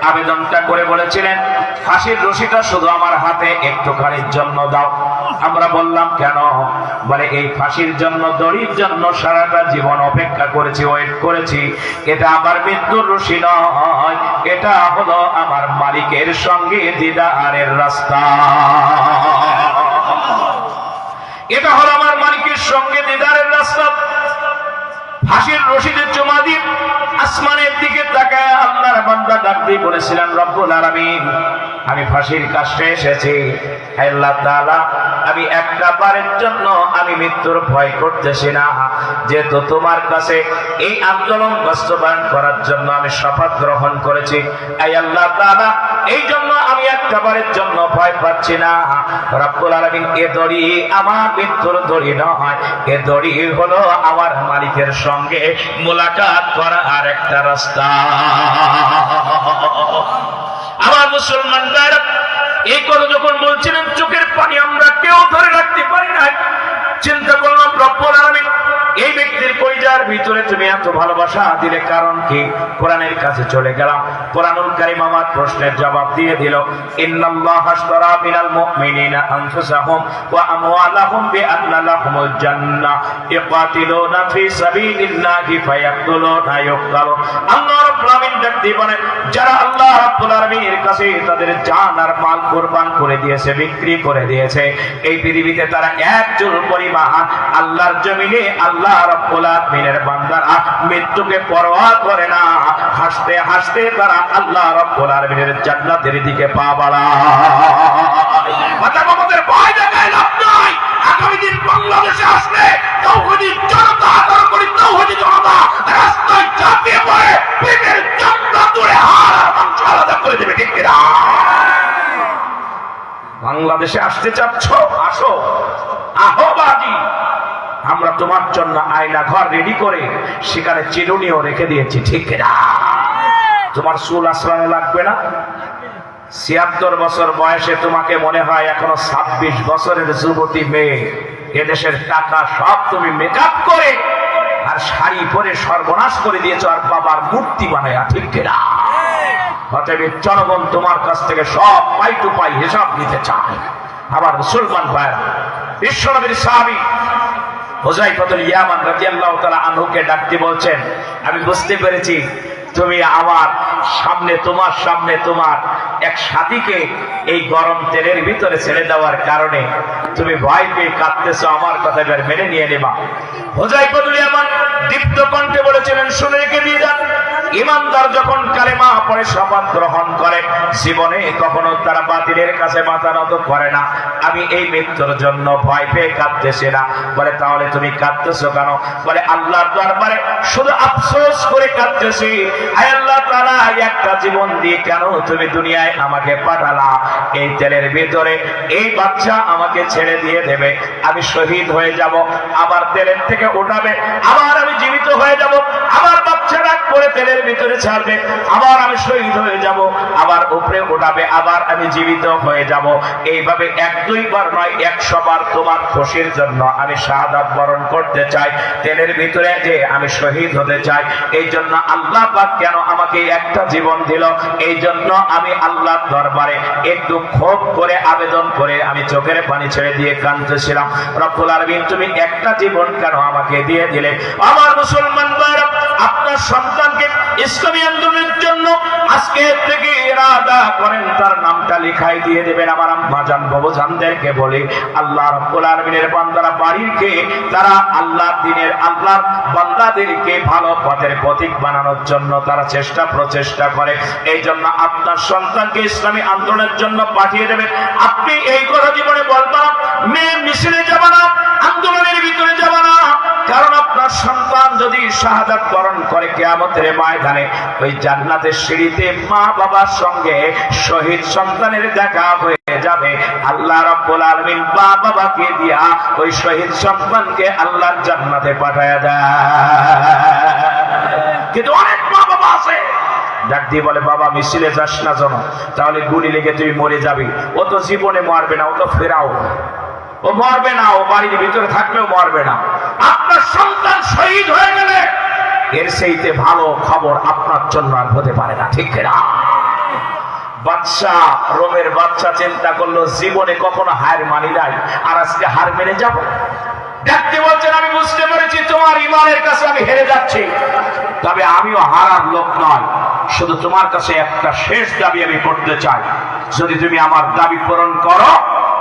আবেদনটা করে বলেছিলেন, ফাঁসির রশিটা শুধু আমার হাতে একটুখানির জন্য দাও। আমরা বললাম কেন? বলে এই ফাঁসির জন্য, দড়ির জন্য সারাটা জীবন অপেক্ষা করেছি, ওয়েট করেছি। এটা আমার মৃত্যুর রশি নয়, এটা হলো আমার মালিকের সঙ্গে দিদারের রাস্তা। এটা হলো আমার মালিকের সঙ্গে দিদারের রাস্তা। ফাঁসির রশিদের জমা দিয়ে আসমানের দিকে তাকায় আল্লাহর বান্দা ডাক দিয়ে বলেছিলেন, রব্বুল আলামিন আমি ফাঁসির কাছে এসেছি, আল্লাহ তাআলা আমি একটা বারের জন্য আমি মৃত্যুর ভয় করতেছি না, যেহেতু তোমার কাছে এই আন্দোলন বাস্তবায়ন করার জন্য আমি শপথ গ্রহণ করেছি। আয় আল্লাহ তাআলা এই জন্য আমি একটা বারের জন্য ভয় পাচ্ছি না। রব্বুল আলামিন এ দড়ি আমার মৃত্যুর দড়ি নয়, এ দড়ি হলো আমার মালিকের সঙ্গে মোলাকাত করা আর একটা রাস্তা। আমার মুসলমান ভাইরা এই কথা যখন বলছিলেন, চোখের পানি আমরা কেউ ধরে রাখতে পারি না। চিন্তা করলাম, রব্বুল আলামিন এই ব্যক্তির কলিজার ভিতরে তুমি এত ভালোবাসা দিলে কারণ কি? কোরআনের কাছে চলে গেলাম। কোরআনুল কারীম আমার প্রশ্নের জবাব দিয়ে দিল, ইন্নাল্লাহা আশতারা মিনাল মুমিনিনা আনফুসাহুম ওয়া আমওয়ালাহুম বিআন্না লাহুমুল জান্নাহ ইকাতিলুনা ফি সাবিলিল্লাহি ফায়াকতুলুনা ইউকতালুন। আল্লাহ রাব্বুল আলামিন দেখতে বলেন, যারা আল্লাহ রাব্বুল আলামিনের কাছে তাদের জান আর মাল কুরবান করে দিয়েছে, বিক্রি করে দিয়েছে, এই পৃথিবীতে তারা একজন পরিমাণ আল্লাহর জমিনে আল্লাহ রাব্বুল আলামিনের বান্দারা মৃত্যুকে পরোয়া করে না। হাসতে হাসতে তারা আল্লাহ রাব্বুল আলামিনের জান্নাতের দিকে পা বাড়ায়। মাতা আমাদের ভয় দেখায় লাভ নাই। আগামী দিন বাংলাদেশে আসলে তাওহীদের জনতা, তারপরে তাওহীদের জনতা রাস্তায় ঝাঁপিয়ে পড়ে পেটের চামড়া তুলে হাড় আর মাংস আলাদা বাংলাদেশে আসতে চাচ্ছ? আসো, আহ্বানি। আমরা তোমার জন্য আয়না ঘর রেডি করে সেখানে চিরুনিও রেখে দিয়েছি, ঠিক না? তোমার চুল আশ্রয় লাগবে না। ৭৬ বছর বয়সে তোমাকে মনে হয় এখনো ২৬ বছরের যুবতী মেয়ে। এদেশের টাকা সব তুমি মেকআপ করে আর শাড়ি পরে সর্বনাশ করে দিয়েছো, আর বাবার মূর্তি বানায়া, ঠিক না? অতএব জনগণ তোমার কাছ থেকে সব পাই টু পাই হিসাব নিতে চায়। আবার মুসলমান ভাইরা, বিশ্বনবীর সাহাবী হুযায়ফাতুল ইয়ামান রাদিয়াল্লাহু তাআলা আনহুকে ডাকতে বলছেন, আমি বুঝতে পেরেছি তুমি আমার সামনে, তোমার সামনে তোমার এক সাথীকে এই গরম তেলের ভিতরে ছেড়ে দেওয়ার কারণে তুমি ভয় পেয়ে কাঁদতেছো, আমার কথা এবার মেনে নিয়ে নেবা। হুযায়ফাতুল ইয়ামান দীপ্ত কণ্ঠে বলেছিলেন, শুনে রেখে দিয়ে যান, ইমানদার যখন কালেমা পড়ে শপথ গ্রহণ করে জীবনে কখনো তারা বাতিলের কাছে মাথা নত করে না। আমি এই মৃত্যুর জন্য ভয় পেয়ে কাঁদতেছি না। বলে তাহলে তুমি কাঁদতেছো কেন? বলে আল্লাহর দরবারে শুধু আফসোস করে কাঁদতেছি, আয় আল্লাহ তাআলা, একটা জীবন দিয়ে কেন তুমি দুনিয়ায় আমাকে পাঠালা? এই তেলের ভিতরে এই বাচ্চা আমাকে ছেড়ে দিয়ে দেবে, আমি শহীদ হয়ে যাব, আবার তেলের থেকে উঠাবে, আবার আমি জীবিত হয়ে যাব, আবার বাচ্চাটা করে তেলের ভিতরে ছাড়বে, আবার আমি শহীদ হয়ে যাব, আবার উপরে উঠাবে, আবার আমি জীবিত হয়ে যাব। এইভাবে ১-২ বার নয়, ১০০ বার তোমার খুশির জন্য আমি শাহাদাত বরণ করতে চাই, তেলের ভিতরে যে আমি শহীদ হতে চাই। এই জন্য আল্লাহ পাক কেন আমাকে একটা জীবন দিল? এই জন্য আমি আল্লাহর দরবারে একটু ক্ষোভ করে আবেদন করে আমি চোখের পানি ছেড়ে দিয়ে কাঁদতেছিলাম, রব্বুল আলামিন তুমি একটা জীবন কেন আমাকে দিয়ে দিলে? আমার মুসলমান ভাইরা, আপনার সন্তানকে ইসলামী আন্দোলনের জন্য আজকে থেকে ইরাদা করেন তার নামটা লিখাই দিয়ে দেবেন। আমার আম্মাজান বাবুজানদেরকে বলি, আল্লাহ রাব্বুল আলামিনের বান্দারা বাড়িকে তারা আল্লাহর দ্বীনের আল্লাহর বান্দাদেরকে ভালো পথের পথিক বানানোর জন্য তারা চেষ্টা প্রচেষ্টা করে। এই জন্য আপনার সন্তানকে ইসলামী আন্দোলনের জন্য পাঠিয়ে দেবেন। আপনি এই কথা জীবনে বলবেন না, মেয়ে মিছিলে যাবে না, আন্দোলনের ভিতরে যাবে না, কারণ আপনার সন্তান যদি শাহাদাত বরণ করে কিয়ামতের ময়দানে ওই জান্নাতের সিঁড়িতে মা বাবার সঙ্গে শহীদ সন্তানের দেখা হয়ে যাবে। আল্লাহ রাব্বুল আলামিন মা বাবাকে দিয়া ওই শহীদ সন্তানকে আল্লাহর জান্নাতে পাঠায়া দেয়। কিন্তু অনেক মা বাবা আছে ডাক দিয়ে বলে, বাবা মিছিলে যাস না যেন, তাহলে গুলি লেগে তুই মরে যাবি। ও তো জীবনে মরবে না, ও তো ফেরাও, ও মরবে না, ও বাড়ির ভিতরে থাকলেও মরবে না। আপনার সন্তান শহীদ হয়ে গেলে এর সেইতে ভালো খবর আপনার জন্য আর হতে পারে না, ঠিক না? বাদশা, রোমের বাদশা চিন্তা করলো জীবনে কখনো হার মানি নাই, আর আজকে হার মেনে যাব। দেখতে বলছেন, আমি বুঝতে পেরেছি তোমার ইমানের কাছে আমি হেরে যাচ্ছি, তবে আমিও হারার লোক নয়। শুধু তোমার কাছে একটা শেষ দাবি আমি করতে চাই, যদি তুমি আমার দাবি পূরণ করো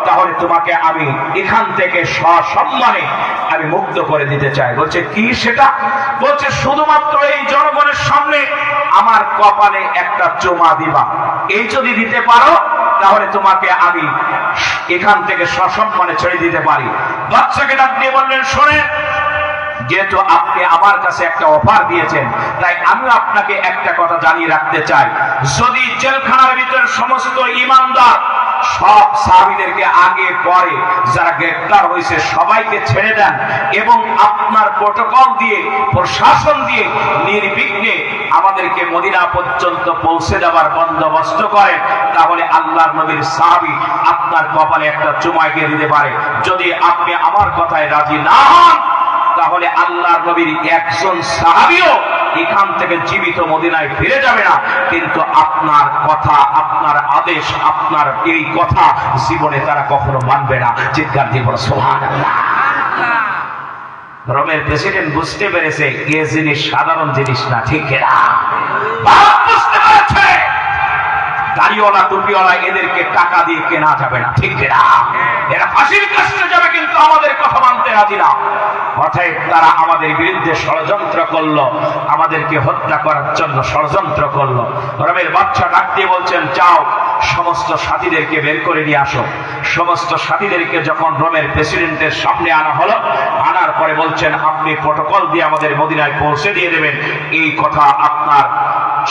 তাহলে তোমাকে আমি এখান থেকে সসম্মানে আমি মুক্ত করে দিতে চাই। বলছে কি সেটা? বলছে শুধুমাত্র এই জনগণের সামনে আমার কপালে একটা চুমা দিবা, এই যদি দিতে পারো তাহলে তোমাকে আমি এখান থেকে সসম্মানে ছেড়ে দিতে পারি। বাচ্চাকে ডাক দিয়ে বললেন, শোনেন, যেহেতু আপনি আমার কাছে একটা অফার দিয়েছেন, তাই আমি আপনাকে একটা কথা জানিয়ে রাখতে চাই, যদি জেলখানার ভিতর সমস্ত ইমানদার সব সাহাবীদেরকে আগে পরে যারা গ্রেফতার হয়েছে সবাইকে ছেড়ে দেন এবং আপনার প্রটোকল দিয়ে প্রশাসন দিয়ে নির্বিঘ্নে আমাদেরকে মদিনা পর্যন্ত পৌঁছে দেওয়ার বন্দোবস্ত করেন, তাহলে আল্লাহর নবীর সাহাবী আপনার কপালে একটা চুমা দিয়ে দিতে পারে। যদি আপনি আমার কথায় রাজি না হন তাহলে আল্লাহর নবীর একজন সাহাবীও এখান থেকে জীবিত মদিনায় ফিরে যাবে না, কিন্তু আপনার কথা, আপনার আদেশ, আপনার এই কথা জীবনে তারা কখনো মানবে না। চিৎকার দিয়ে বলো সুবহানাল্লাহ। রোমের প্রেসিডেন্ট বুঝতে পেরেছে এ জিনিস সাধারণ জিনিস না, ঠিক না? বুঝতে পেরেছে দাড়িওয়ালা টুপিওয়ালা এদেরকে টাকা দিয়ে কেনা যাবে না, ঠিক না? এরা ফাঁসির কাছে যাবে, কিন্তু আমাদের কথা মানতে রাজি না। অতএব তারা আমাদের বিরুদ্ধে ষড়যন্ত্র করলো, আমাদেরকে হত্যা করার জন্য ষড়যন্ত্র করলো। রোমের বাদশা ডাক দিয়ে বলছেন, যাও সমস্ত সাথীদেরকে বের করে নিয়ে আসো। সমস্ত সাথীদেরকে যখন রোমের প্রেসিডেন্টের সামনে আনা হলো, আনার পরে বলছেন, আপনি প্রটোকল দিয়ে আমাদের মদিনায় পৌঁছে দিয়ে দেবেন, এই কথা আপনার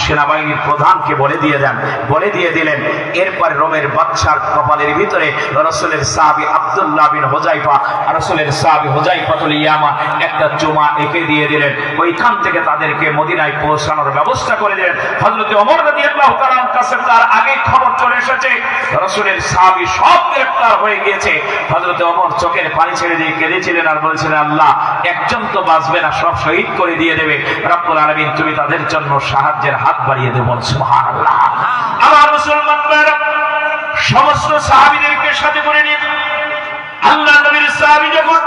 সেনাবাহিনীর প্রধানকে বলে দিয়ে দেন, বলে দিয়ে দিলেন। এরপর রোমের বাদশার কপালের ভিতরে রাসূলের সাহাবী আব্দুল্লাহ বিন হুযায়ফা, রাসূলের সাহাবী হুযায়ফাতুল ইয়ামান একটা চুমা এঁকে দিয়ে দিলেন। ওইখান থেকে তাদেরকে মদিনায় পৌঁছানোর ব্যবস্থা করে দিলেন। হযরত ওমর রাদিয়াল্লাহু তাআলার কাছে তার আগে খবর চলে এসেছে রাসূলের সাহাবী সব গ্রেফতার হয়ে গিয়েছে। হযরত ওমর চোখের পানি ছেড়ে দিয়ে কেঁদেছিলেন আর বলছিলেন, আল্লাহ, একজন তো বাঁচবে না, সব শহীদ করে দিয়ে দেবে। রব্বুল আলামিন, তুমি তাদের জন্য সাহায্যের হাত বাড়িয়ে দেব। সুবহানাল্লাহ। আমার মুসলমান ভাইরা, সমস্ত সাহাবীদেরকে সাথে করে নিয়ে আল্লাহ নবীর সাহাবী যখন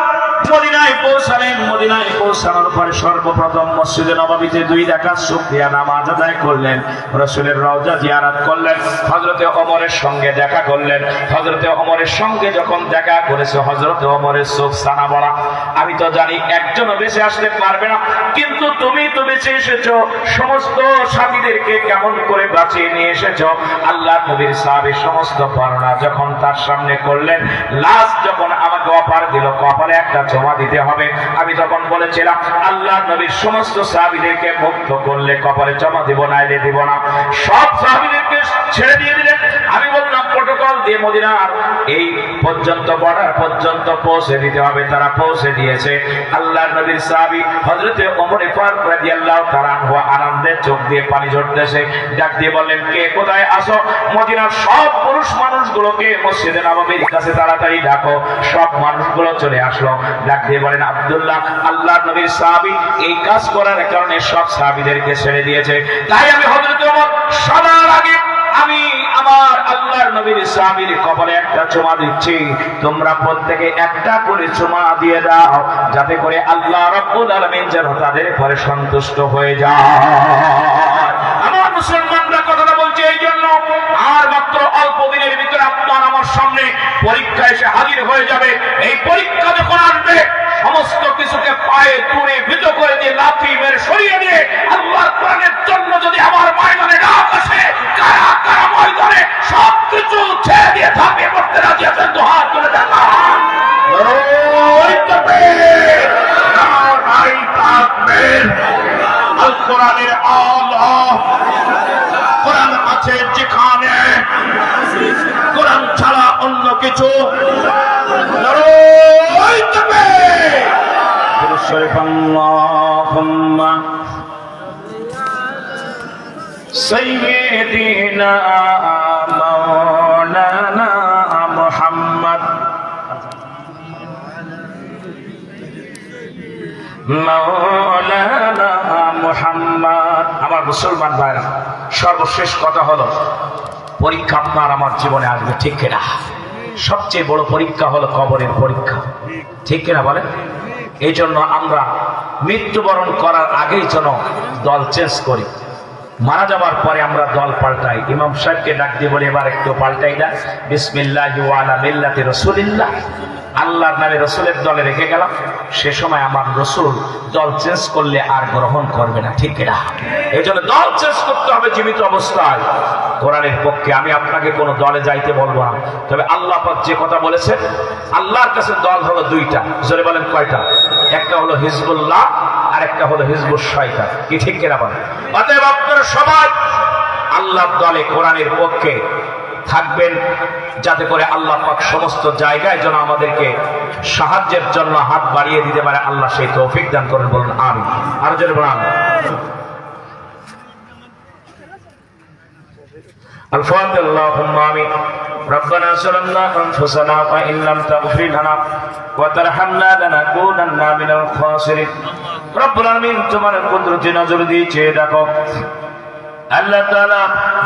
মদিনায় পৌঁছালেন, মদিনায় পৌঁছানোর পরে সর্বপ্রথম মসজিদে নববীতে 2 রাকাত শুকরিয়া নামাজ আদায় করলেন, রাসূলের রওজা জিয়ারত করলেন, হযরতে ওমরের সঙ্গে দেখা করলেন। হযরতে ওমরের সঙ্গে যখন দেখা করেছে, হযরতে ওমরের চোখ সানা বলা, আমি তো জানি একজনও বেঁচে আসতে পারবে না, কিন্তু তুমি তো বেঁচে এসেছো, সমস্ত সাথীদেরকে কেমন করে বাঁচিয়ে নিয়ে এসেছো। আল্লাহ নবীর সাহাবী সমস্ত বর্ণনা যখন তার সামনে করলেন, লাস্ট যখন আমাকে অফার দিল, কপালে একটা জমা দিতে হবে, আমি তখন বলেছিলাম আল্লাহ নবীর সমস্ত সাহাবীদেরকে মুক্ত করলে কপালে জমা দিব, নাইলে দিব না। সব সাহাবীদেরকে ছেড়ে দিয়ে দিলেন। আমি বললাম প্রটোকল দিয়ে মদিনার এই পর্যন্ত, বর্ডার পর্যন্ত পৌঁছে দিতে হবে। তারা পৌঁছে দিয়েছে। আল্লাহ নবীর সাহাবী হযরতে ওমর ফারুক রাদিয়াল্লাহু তাআলা আনহু আনন্দে চোখ দিয়ে পানি ঝরতেছে, ডাক দিয়ে বললেন, কে কোথায় আসো? মদিনার সব পুরুষ মানুষগুলোকে মসজিদে নববীর কাছে তাড়াতাড়ি ডাকো। সব মানুষগুলো চলে আসলো। ডাক দিয়ে বলেন, আব্দুল্লাহ, আল্লাহ নবীর সাহাবী এই কাজ করার কারণে সব সাহাবীদেরকে ছেড়ে দিয়েছে, তাই আমি হযরত ওমর সবার আগে আমি আমার আল্লাহর নবীর সাহাবীর কপালে একটা চুমা দিচ্ছি। তোমরা প্রত্যেকে একটা করে চুমা দিয়ে দাও, যাতে করে আল্লাহ রাব্বুল আলামিন যেন তাদের পরে সন্তুষ্ট হয়ে যায়। আমার মুসলমানরা কথাটা বলছে এই জন্য, আর মাত্র অল্প দিনের ভিতরে আপনার আমার সামনে পরীক্ষা এসে হাজির হয়ে যাবে। এই পরীক্ষা যখন আসবে, সমস্ত কিছুকে পায়ে তুলে ভীত করে দিয়ে লাথি মেরে সরিয়ে দিয়ে আল্লাহর কোরআনের জন্য যদি আমার ময়দানে ডাক আসে, কারা কারা ময়দানে সবকিছু ছেড়ে দিয়ে থাকবে পড়তে রাজি আছেন? তো হাত তুলে দেন। আল কোরআনের আল্লাহ, কোরআন আছে যেখানে, কোরআন ছাড়া অন্য কিছু আল্লাহুম্মা সাইয়্যিদিনা মাওলানা মুহাম্মদ মাওলানা মুহাম্মদ। আমার মুসলমান ভাইরা, সর্বশেষ কথা হলো, পরীক্ষা আপনার আমার জীবনে আসবে, ঠিক কিনা? সবচেয়ে বড় পরীক্ষা হলো কবরের পরীক্ষা, ঠিক কিনা বলেন? এই জন্য আমরা মৃত্যুবরণ করার আগেই যেন দল চেঞ্জ করি, মারা যাবার পরে আমরা দল পাল্টাই। ইমাম সাহেবকে ডাক দিয়ে বলে, এবার একটু পাল্টাই না, বিসমিল্লাহি ওয়া আলা মিল্লাতি রাসূলিল্লাহ, আল্লাহর নামে রসুলের দলে রেখে গেলাম। সে সময় আমার রসুল দল চেঞ্জ করলে আর গ্রহণ করবে না, ঠিক কিনা? এই জন্য দল চেঞ্জ করতে হবে জীবিত অবস্থায়। কোরআনের পক্ষে আমি আপনাকে কোনো দলে যাইতে বলবো না, তবে আল্লাহ পাক যে কথা বলেছে, আল্লাহর কাছে দল হলো 2টা। জোরে বলেন কয়টা? একটা হলো হিজবুল্লাহ আর একটা হলো হিজবুশ শয়তান, কি ঠিক কিনা বলেন? অতএব আপনারা সবাই আল্লাহর দলে কোরআনের পক্ষে থাকবেন, যাতে করে আল্লাহ পাক সমস্ত জায়গায় যেন আমাদেরকে সাহায্যের জন্য হাত বাড়িয়ে দিতে পারে। আল্লাহ সেই তৌফিক দান করেন, বলুন আমিন। আর জোরে বলুন আমিন। الفاتحة. اللهم آمين. ربنا ظلمنا أنفسنا وإن لم تغفر لنا وترحمنا لنكونن من الخاسرين. رب العالمين, তোমার কুদরতি নজর দিয়ে চেয়ে দেখো আল্লাহ তাআলা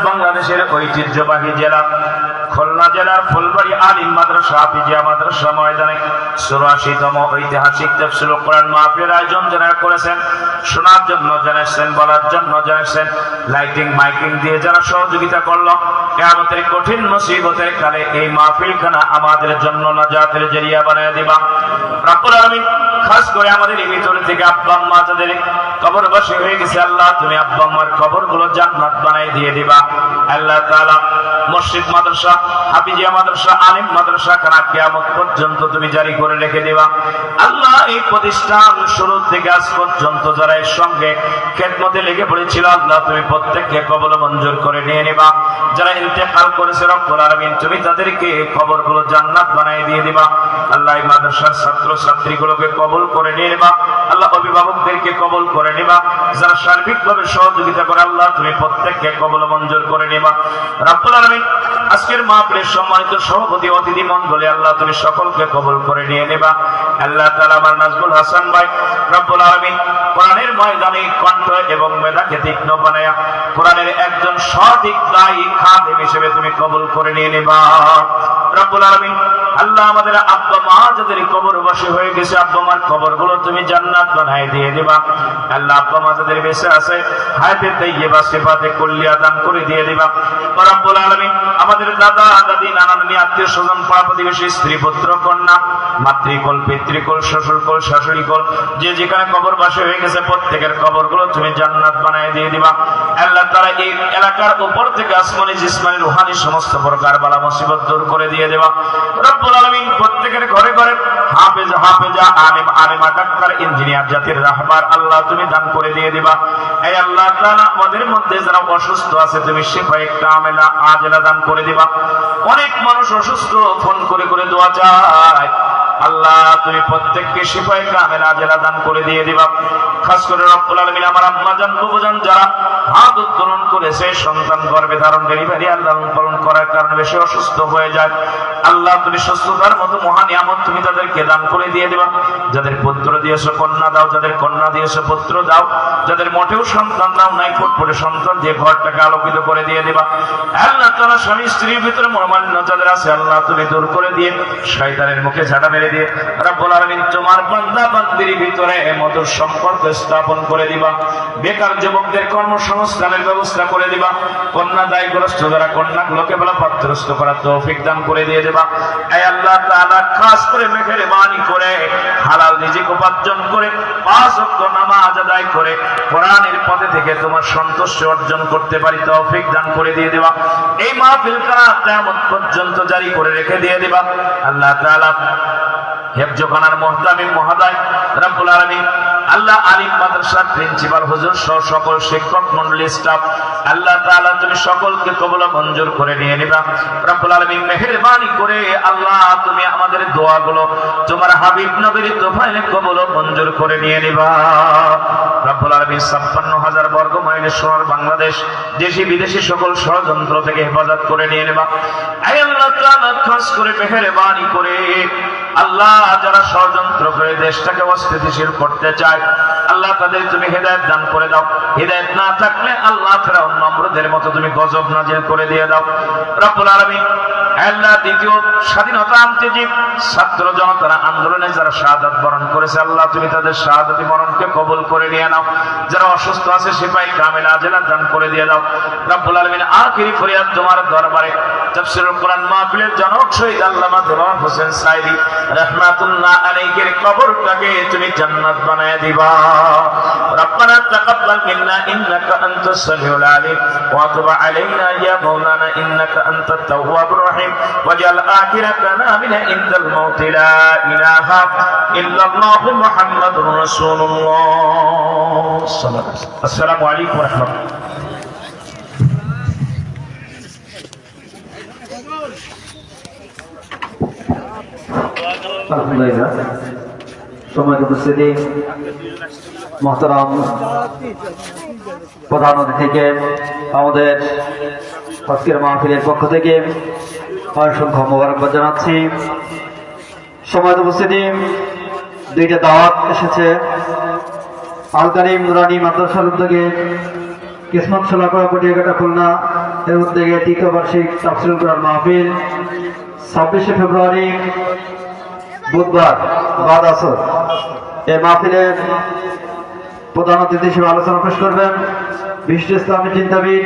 বাংলাদেশের ঐতিহ্যবাহী জেলা খুলনা জেলার ফুলবাড়ি আলিম মাদ্রাসা হাফিজিয়া মাদ্রাসা ময়দানে 84তম ঐতিহাসিক তাফসীরুল কোরআন মাহফিলের আয়োজন যারা করেছেন, শোনার জন্য জানাচ্ছেন, বলার জন্য জানাচ্ছেন, লাইটিং মাইকিং দিয়ে যারা সহযোগিতা করলো, কিয়ামতের কঠিন মুসিবতের কালে এই মাহফিলখানা আমাদের জন্য নাজাতের জরিয়া বানায় দিবা রব্বুল আলামিন। খাস করে আমাদের এই ভিতর থেকে আব্বা আম্মা যাদের কবরবাসী হয়ে গেছে, আল্লাহ তুমি আব্বা আম্মার কবরগুলো জান্নাত বানাই দিয়ে দিবা। আল্লাহ তাআলা মসজিদ মাদ্রাসা হাফিজিয়া মাদ্রাসা, আলিম মাদ্রাসা খানা কিয়ামত পর্যন্ত তুমি জারি করে রেখে দেবা। আল্লাহ এই প্রতিষ্ঠান শুরু থেকে আজ পর্যন্ত যারা এর সঙ্গে খেদমতে লেগে পড়েছিল আল্লাহ তুমি প্রত্যেককে কবুল মঞ্জুর করে নিয়ে নেবা। যারা ইন্তেকাল করেছে রব্বুল আলামিন তুমি তাদেরকে কবরগুলো জান্নাত বানিয়ে দিয়ে দিবা। আল্লাহ এই মাদ্রাসার ছাত্র ছাত্রীগুলোকে কবুল করে নিয়ে নেবা। আল্লাহ অভিভাবকদেরকে কবুল করে নেবা। যারা সার্বিকভাবে সহযোগিতা করে আল্লাহ তুমি প্রত্যেককে কবুল মঞ্জুর করে নেবা রব্বুল আলামিন। আজকের মাহফিলের সম্মানিত সভাপতি অতিথি মণ্ডলী আল্লাহ তুমি সকলকে কবুল করে নিয়ে নেবা। আল্লাহ তাআলা আমার নাজমুল হাসান ভাই রব্বুল আলামিন কোরআনের ময়দানে কণ্ঠ এবং মেধাকে তীক্ষ্ণ বানায়া কোরআনের একজন সঠিক দায়ী খাদেম হিসেবে তুমি কবুল করে নিয়ে নেবা রব্বুল আলামিন। আল্লাহ আমাদের আব্বা মা যাদের কবরবাসী হয়ে গেছে আব্বা মার কবরগুলো তুমি জান্নাত বানায় দিয়ে দিবা। আল্লাহ আব্বা মা যাদের বেঁচে আছে হায়াতে তাইয়্যিবা সিফাতে কুল্লিয়া দান করে দিয়ে দিবা রব্বুল আলামিন। আমাদের দাদা দাদি নানা নানি আত্মীয় স্বজন পাড়া প্রতিবেশী স্ত্রী পুত্র কন্যা মাতৃকুল পিতৃকুল শ্বশুরকুল শাশুড়িকুল যে যেখানে কবরবাসী হয়ে গেছে প্রত্যেকের কবরগুলো তুমি জান্নাত বানায় দিয়ে দিবা। আল্লাহ তাআলা এই এলাকার উপর থেকে আসমানি জিসমানি রুহানি সমস্ত প্রকার বালা মুসিবত দূর করে দিয়ে দেবা রব্বুল আলামিন। প্রত্যেকের ঘরে ঘরে হাফেজ হাফেজা আলেম আলেমা ডাক্তার ইঞ্জিনিয়ার জাতির রাহবার আল্লাহ তুমি দান করে দিয়ে দিবা। এই আল্লাহ তাআলা আমাদের মধ্যে যারা অসুস্থ আছে তুমি শিফায়ে কামেলা আজেলা দান করে দিবা। অনেক মানুষ অসুস্থ ফোন করে করে দোয়া চায় আল্লাহ তুমি প্রত্যেককে শিফায়ে কামেলা আজেলা দান করে দিয়ে দিবা। খাস করে রব্বুল আলামিন আমার আম্মা জান বুবুজান যারা হাত উত্তোলন করেছে সন্তান গর্ভে ধারণ ডেলিভারি আল্লাহ পালন করার কারণে বেশি অসুস্থ হয়ে যায় আল্লাহ তুমি সুস্থতার মতো মহান নিয়ামত তুমি তাদেরকে দান করে দিয়ে দিবা। যাদের পুত্র দিয়েছো কন্যা দাও, যাদের কন্যা দিয়েছো পুত্র দাও, যাদের মোটেও সন্তান দাও নাই ফুটফুটে সন্তান দিয়ে ঘরটাকে আলোকিত করে দিয়ে দিবা। আল্লাহ তাআলা স্বামী স্ত্রীর ভিতরে মনোমালিন্য যাদের আছে আল্লাহ তুমি দূর করে দিয়ে শয়তানের মুখে ঝাঁটা মেরে দিয়ে রব্বুল আলামিন তোমার বান্দা বান্দির ভিতরে মধুর সম্পর্ক স্থাপন করে দিবা। বেকার যুবকদের কর্মসংস্থানের ব্যবস্থা করে দিবা। কন্যা দায়গ্রস্ত যারা কন্যাগুলোকে বলা পাত্রস্থ করার তৌফিক দান করে দিয়ে দেবা। এই আল্লাহ তাআলা খাস করে মেহেরবানি করে হালাল রিজিক উপার্জন করে 5 ওয়াক্ত নামাজ আদায় করে কোরআনের পথে থেকে তোমার সন্তুষ্টি অর্জন করতে পারি তৌফিক দান করে দিয়ে দেবা। এই মাহফিল কারা কিয়ামত পর্যন্ত জারি করে রেখে দিয়ে দিবা। আল্লাহ তাআলা হেফজখানার মুহতামিম মহোদয় রব্বুল আলামিন আল্লাহ আলিম মাদ্রাসার প্রিন্সিপাল হুজুর সহ সকল শিক্ষক মণ্ডলী স্টাফ আল্লাহ তাআলা তুমি সকলকে কবুল মঞ্জুর করে নিয়ে নিবা রব্বুল আলামিন। মেহেরবানি করে আল্লাহ তুমি আমাদের দোয়াগুলো তোমার হাবিব নবীর তোফাইলে কবুল মঞ্জুর করে নিয়ে নিবা রব্বুল আলামিন। 56,000 বর্গ মাইলের সোনার বাংলাদেশ দেশি বিদেশি সকল ষড়যন্ত্র থেকে হেফাজত করে নিয়ে নিবা। আয় আল্লাহ তাআলা খাস করে মেহেরবানি করে আল্লাহ যারা ষড়যন্ত্র করে দেশটাকে অস্থিতিশীল করতে চায় আল্লাহ তাদের তুমি হেদায়েত দান করে দাও। হেদায়েত না থাকলে আল্লাহ ফেরাউন নমরুদের মতো তুমি গজব নাজিল করে দিয়ে দাও রব্বুল আলামিন। আল্লাহ দ্বিতীয় স্বাধীনতা আনতে যে ছাত্র জনতারা আন্দোলনে যারা শাহাদাত বরণ করেছে আল্লাহ তুমি তাদের শাহাদাতি মরণকে কবুল করে নিয়ে নাও। যারা অসুস্থ আছে সিপাহী কামেলা আজেলা দান করে দিয়ে দাও রব্বুল আলামিন। আখিরি ফরিয়াদ তোমার দরবারে তাফসীরুল কোরআন মাহফিলের জনক শহীদ আল্লামা দেওয়ান হোসেন সাইদি রাহমাতুল্লাহ আলাইহির কবরটাকে তুমি জান্নাত বানায় দিবা। রব্বানা তাকাব্বাল মিন্না ইন্নাকা আনতাস সামিউল আলিম ওয়া তুব আলাইনা ইয়া মাওলানা ইন্নাকা আনতাত তাওয়াবুর রহিম ওয়াজআল আখিরা কালামিনা ইনদাল মাউত লা ইলাহা ইল্লাল্লাহু মুহাম্মাদুর রাসূলুল্লাহ সাল্লাল্লাহু আলাইহি ওয়াসাল্লাম। আসসালামু আলাইকুম ওয়া রাহমাতুল্লাহ। আলহামদুলিল্লাহ সময় উপস্থিতি মহতারাম প্রধান অতিথিকে আমাদের আজকের মাহফিলের পক্ষ থেকে অসংখ্য মোবারকবাদ জানাচ্ছি। সময় উপস্থিতি দুইটা দাওয়াত এসেছে আল কারিম নুরানি মাদ্রাসার উদ্যোগে কিসমত শোলাকড়া পটিয়াঘাটা খুলনা এর উদ্যোগে তৃতীয় বার্ষিক তাফসীরুল কোরআন মাহফিল 26শে ফেব্রুয়ারি বুধবার বাদ আসর এই মাহফিলের প্রধান অতিথি হিসেবে আলোচনা পেশ করবেন বিশিষ্ট ইসলামী চিন্তাবিদ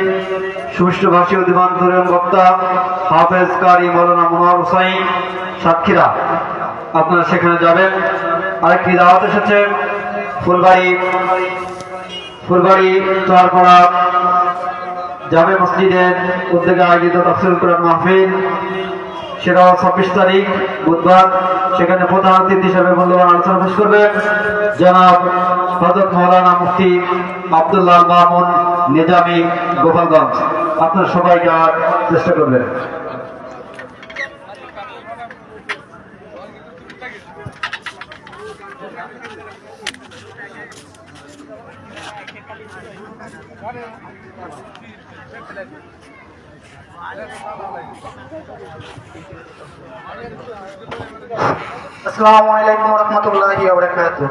সুমিষ্ট ভাষী উদ্দীমান তরুণ বক্তা হাফেজ কারি মৌলানা মনোয়ার হুসাইন সাতক্ষীরা। আপনারা সেখানে যাবেন। আরেকটি দাওয়াত এসেছে ফুলবাড়ি তোয়ারপাড়া জামে মসজিদের উদ্যোগে আয়োজিত তাফসীরুল কোরআন মাহফিল সেটা 26 তারিখ বুধবার। সেখানে প্রধান অতিথি হিসেবে মূল্যবান আলোচনা পেশ করবেন জনাব হযরত মাওলানা মুফতি আব্দুল্লাহ মামুন নিজামী গোপালগঞ্জ। আপনারা সবাই যাওয়ার চেষ্টা করবেন। আসসালামু আলাইকুম ওয়া রাহমাতুল্লাহি ওয়া বারাকাতুহু।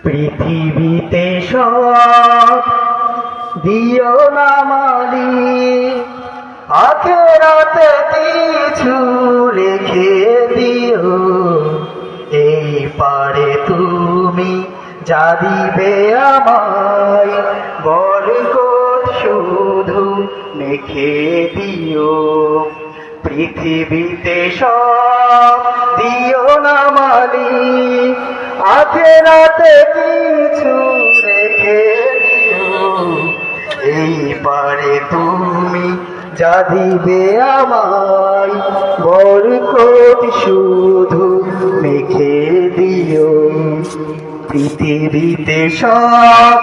পৃথিবীতে সব দিও না মালিক, আখেরাতে কিছু রেখে দিও। এই পারে তুমি যা দিবে আমায়, বরকত শুধু মেখে দিও। পৃথিবীতে সব দিও না মালিক, আখেরাতে কিছু রেখে দিও। এই পারে তুমি যা দিবে আমায়, বরকত শুধু মেখে দিও। পৃথিবীতে সব